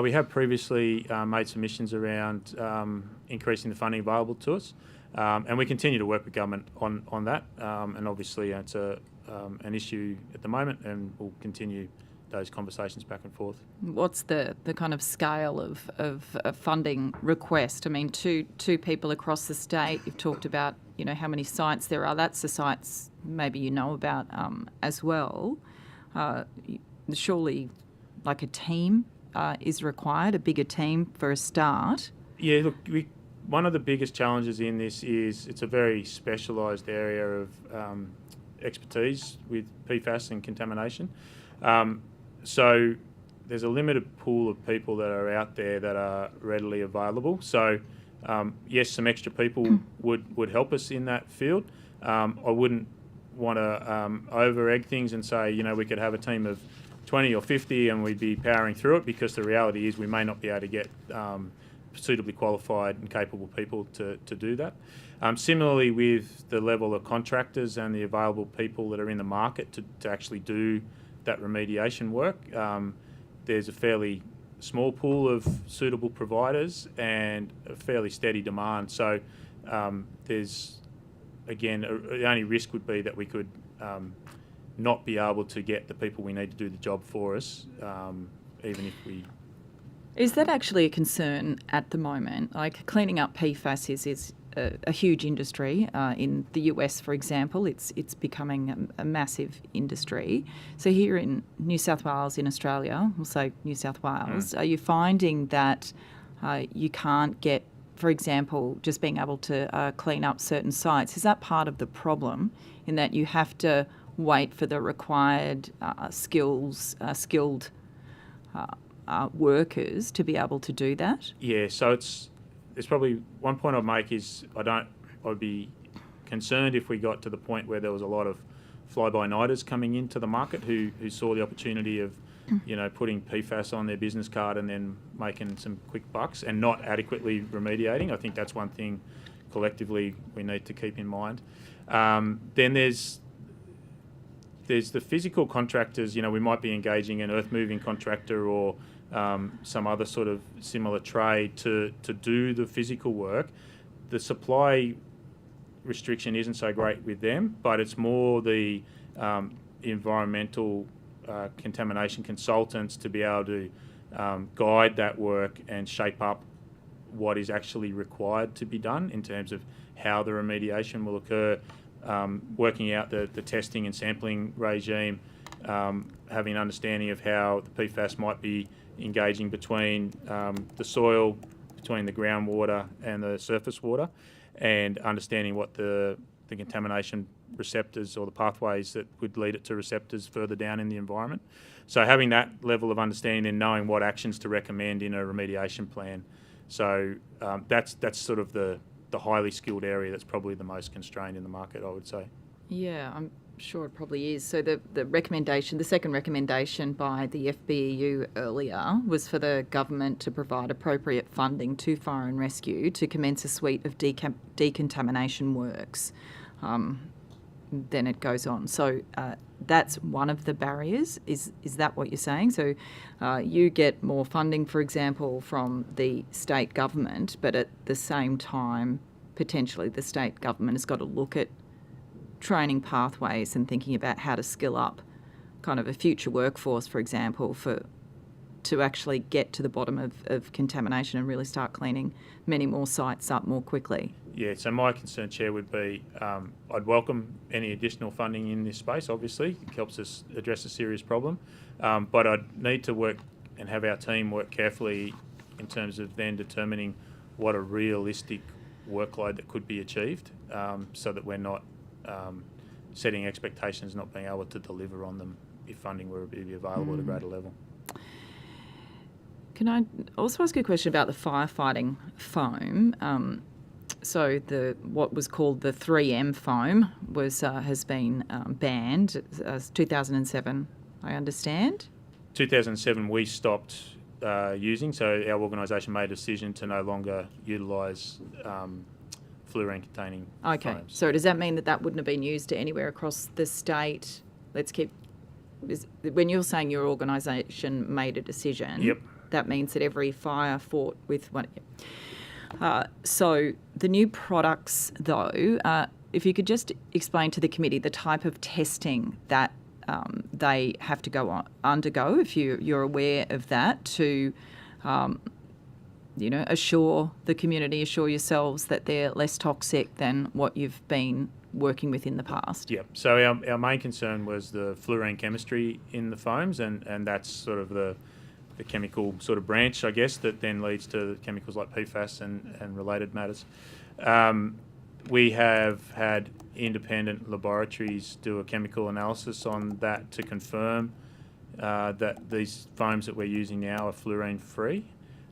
We have previously made submissions around increasing the funding available to us, and we continue to work with government on that. And obviously, it's an issue at the moment, and we'll continue those conversations back and forth. What's the kind of scale of funding request? I mean, two people across the state. You've talked about how many sites there are. That's the sites maybe you know about as well. Surely, like a team is required, a bigger team for a start. Yeah, look, one of the biggest challenges in this is it's a very specialised area of expertise with PFAS and contamination. So there's a limited pool of people that are out there that are readily available. So yes, some extra people would help us in that field. I wouldn't want to over-egg things and say, we could have a team of 20 or 50 and we'd be powering through it, because the reality is we may not be able to get suitably qualified and capable people to do that. Similarly, with the level of contractors and the available people that are in the market to actually do that remediation work, there's a fairly small pool of suitable providers and a fairly steady demand. So there's, again, the only risk would be that we could not be able to get the people we need to do the job for us, even if we... Is that actually a concern at the moment? Like, cleaning up PFAS is a huge industry. In the US, for example, it's becoming a massive industry. So here in New South Wales, in Australia, we'll say New South Wales, are you finding that you can't get, for example, just being able to clean up certain sites? Is that part of the problem, in that you have to wait for the required skilled workers to be able to do that? Yeah, so there's probably one point I'd make is I'd be concerned if we got to the point where there was a lot of fly-by-nighters coming into the market who saw the opportunity of putting PFAS on their business card and then making some quick bucks and not adequately remediating. I think that's one thing collectively we need to keep in mind. Then there's the physical contractors. We might be engaging an earth moving contractor or some other sort of similar trade to do the physical work. The supply restriction isn't so great with them, but it's more the environmental contamination consultants to be able to guide that work and shape up what is actually required to be done in terms of how the remediation will occur, working out the testing and sampling regime, having an understanding of how the PFAS might be engaging between the soil, between the groundwater and the surface water, and understanding what the contamination receptors or the pathways that would lead it to receptors further down in the environment. So having that level of understanding and knowing what actions to recommend in a remediation plan. So that's sort of the highly skilled area that's probably the most constrained in the market, I would say. Yeah, I'm sure it probably is. So the second recommendation by the FBEU earlier was for the government to provide appropriate funding to fire and rescue to commence a suite of decontamination works. Then it goes on. So that's one of the barriers. Is that what you're saying? So you get more funding, for example, from the state government, but at the same time, potentially the state government has got to look at training pathways and thinking about how to skill up kind of a future workforce, for example, to actually get to the bottom of contamination and really start cleaning many more sites up more quickly. Yeah, so my concern, Chair, would be I'd welcome any additional funding in this space, obviously. It helps us address a serious problem. But I'd need to work and have our team work carefully in terms of then determining what a realistic workload that could be achieved, so that we're not setting expectations, not being able to deliver on them if funding were to be available at a greater level. Can I also ask you a question about the firefighting foam? So what was called the 3M foam has been banned 2007, I understand. 2007 we stopped using, so our organisation made a decision to no longer utilise fluorine-containing foams. So does that mean that wouldn't have been used anywhere across the state? When you're saying your organisation made a decision, yep, that means that every fire fought with one. So the new products, though, if you could just explain to the committee the type of testing that they have to undergo, if you're aware of that, to assure the community, assure yourselves that they're less toxic than what you've been working with in the past. Yep. So our main concern was the fluorine chemistry in the foams, and that's sort of the chemical sort of branch, I guess, that then leads to chemicals like PFAS and related matters. We have had independent laboratories do a chemical analysis on that to confirm that these foams that we're using now are fluorine-free.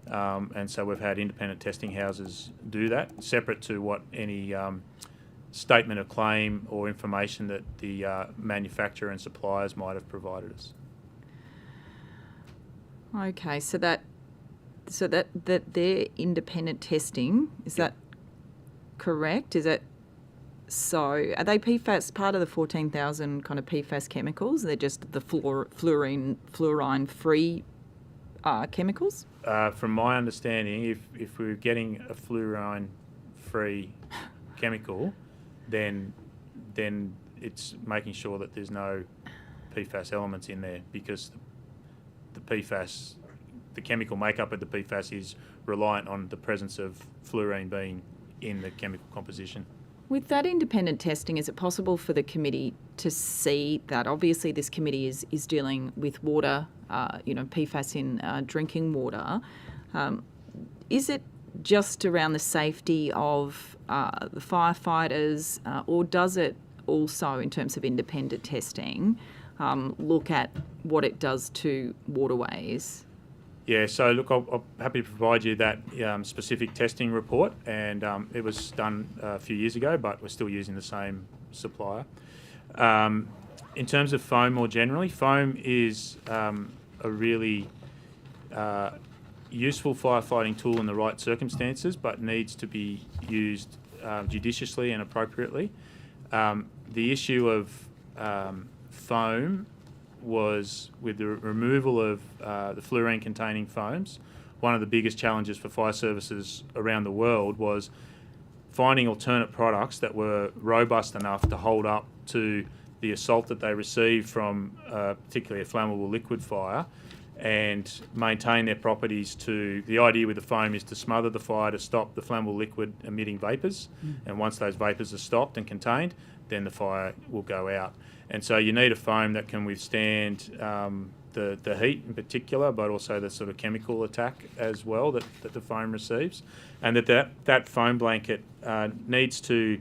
And so we've had independent testing houses do that, separate to what any statement of claim or information that the manufacturer and suppliers might have provided us. Okay, so that their independent testing, is that correct? Is it so? Are they PFAS part of the 14,000 kind of PFAS chemicals? They're just the fluorine-free chemicals? From my understanding, if we're getting a fluorine-free chemical, then it's making sure that there's no PFAS elements in there, because the PFAS, the chemical makeup of the PFAS is reliant on the presence of fluorine being in the chemical composition. With that independent testing, is it possible for the committee to see that? Obviously, this committee is dealing with water, PFAS in drinking water. Is it just around the safety of the firefighters, or does it also, in terms of independent testing, look at what it does to waterways? Yeah, so look, I'm happy to provide you that specific testing report, and it was done a few years ago, but we're still using the same supplier. In terms of foam more generally, foam is a really useful firefighting tool in the right circumstances, but needs to be used judiciously and appropriately. The issue of foam was, with the removal of the fluorine-containing foams, one of the biggest challenges for fire services around the world was finding alternate products that were robust enough to hold up to the assault that they received from particularly a flammable liquid fire, and maintain their properties. The idea with the foam is to smother the fire to stop the flammable liquid emitting vapours, and once those vapours are stopped and contained, then the fire will go out. And so you need a foam that can withstand the heat in particular, but also the sort of chemical attack as well that the foam receives, and that foam blanket needs to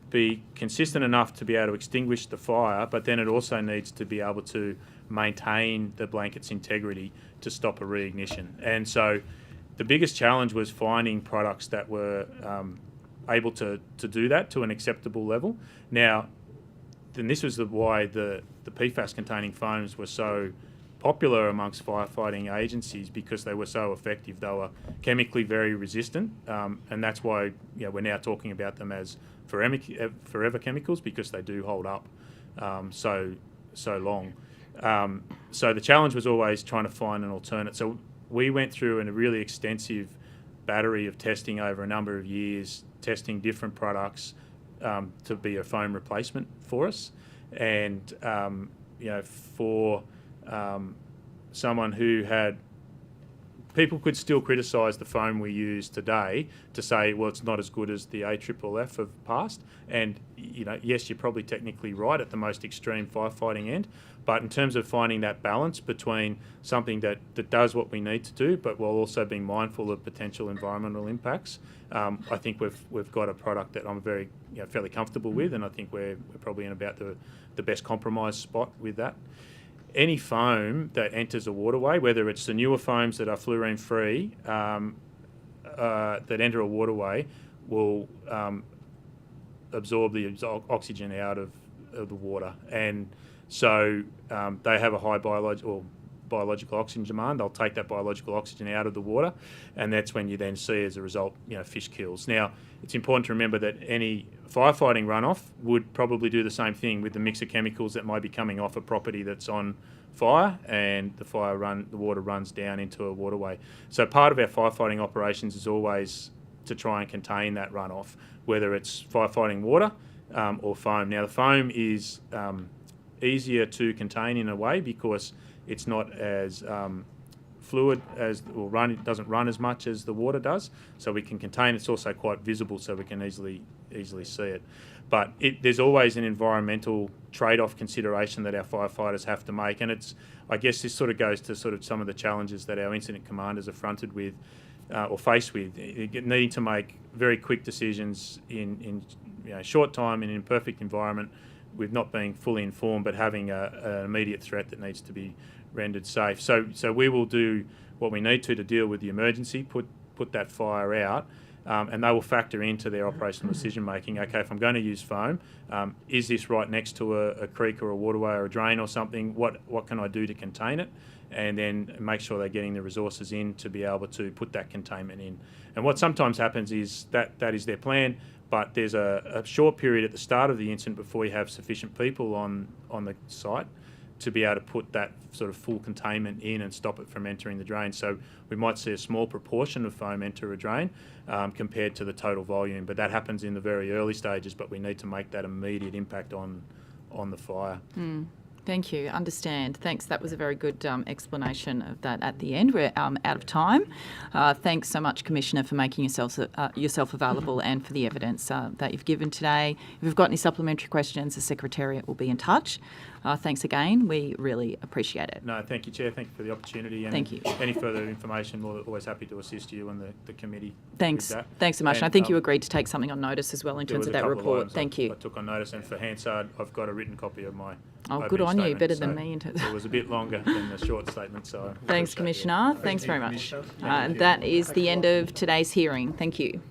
be consistent enough to be able to extinguish the fire, but then it also needs to be able to maintain the blanket's integrity to stop a reignition. And so the biggest challenge was finding products that were able to do that to an acceptable level. Now, then this was why the PFAS-containing foams were so popular amongst firefighting agencies, because they were so effective. They were chemically very resistant, and that's why we're now talking about them as forever chemicals, because they do hold up so long. So the challenge was always trying to find an alternate. So we went through a really extensive battery of testing over a number of years, testing different products to be a foam replacement for us. And for someone who had, people could still criticise the foam we use today to say, well, it's not as good as the AFFF of past. And yes, you're probably technically right at the most extreme firefighting end, but in terms of finding that balance between something that does what we need to do, but while also being mindful of potential environmental impacts, I think we've got a product that I'm very fairly comfortable with, and I think we're probably in about the best compromise spot with that. Any foam that enters a waterway, whether it's the newer foams that are fluorine-free that enter a waterway, will absorb the oxygen out of the water. And so they have a high biological oxygen demand. They'll take that biological oxygen out of the water, and that's when you then see, as a result, fish kills. Now, it's important to remember that any firefighting runoff would probably do the same thing with the mix of chemicals that might be coming off a property that's on fire, and the water runs down into a waterway. So part of our firefighting operations is always to try and contain that runoff, whether it's firefighting water or foam. Now, the foam is easier to contain in a way because it's not as fluid it doesn't run as much as the water does, so we can contain. It's also quite visible, so we can easily see it. But there's always an environmental trade-off consideration that our firefighters have to make, and I guess this sort of goes to sort of some of the challenges that our incident commanders are fronted with or faced with, needing to make very quick decisions in short time in an imperfect environment, with not being fully informed, but having an immediate threat that needs to be rendered safe. So we will do what we need to deal with the emergency, put that fire out, and they will factor into their operational decision making. Okay, if I'm going to use foam, is this right next to a creek or a waterway or a drain or something? What can I do to contain it? And then make sure they're getting the resources in to be able to put that containment in. And what sometimes happens is that is their plan, but there's a short period at the start of the incident before you have sufficient people on the site to be able to put that sort of full containment in and stop it from entering the drain. So we might see a small proportion of foam enter a drain compared to the total volume, but that happens in the very early stages, but we need to make that immediate impact on the fire. Thank you. Understand. Thanks. That was a very good explanation of that at the end. We're out of time. Thanks so much, Commissioner, for making yourself available and for the evidence that you've given today. If you've got any supplementary questions, the Secretariat will be in touch. Thanks again. We really appreciate it. No, thank you, Chair. Thank you for the opportunity. And thank you. Any further information, we're always happy to assist you and the committee. Thanks. With that. Thanks so much. And I think you agreed to take something on notice as well in terms of that report. Thank you. I took on notice, and for Hansard, I've got a written copy of my good on you. Better so than me. It was a bit longer than the short statement. So thanks, Commissioner. Thanks very much. And that is the end of today's hearing. Thank you.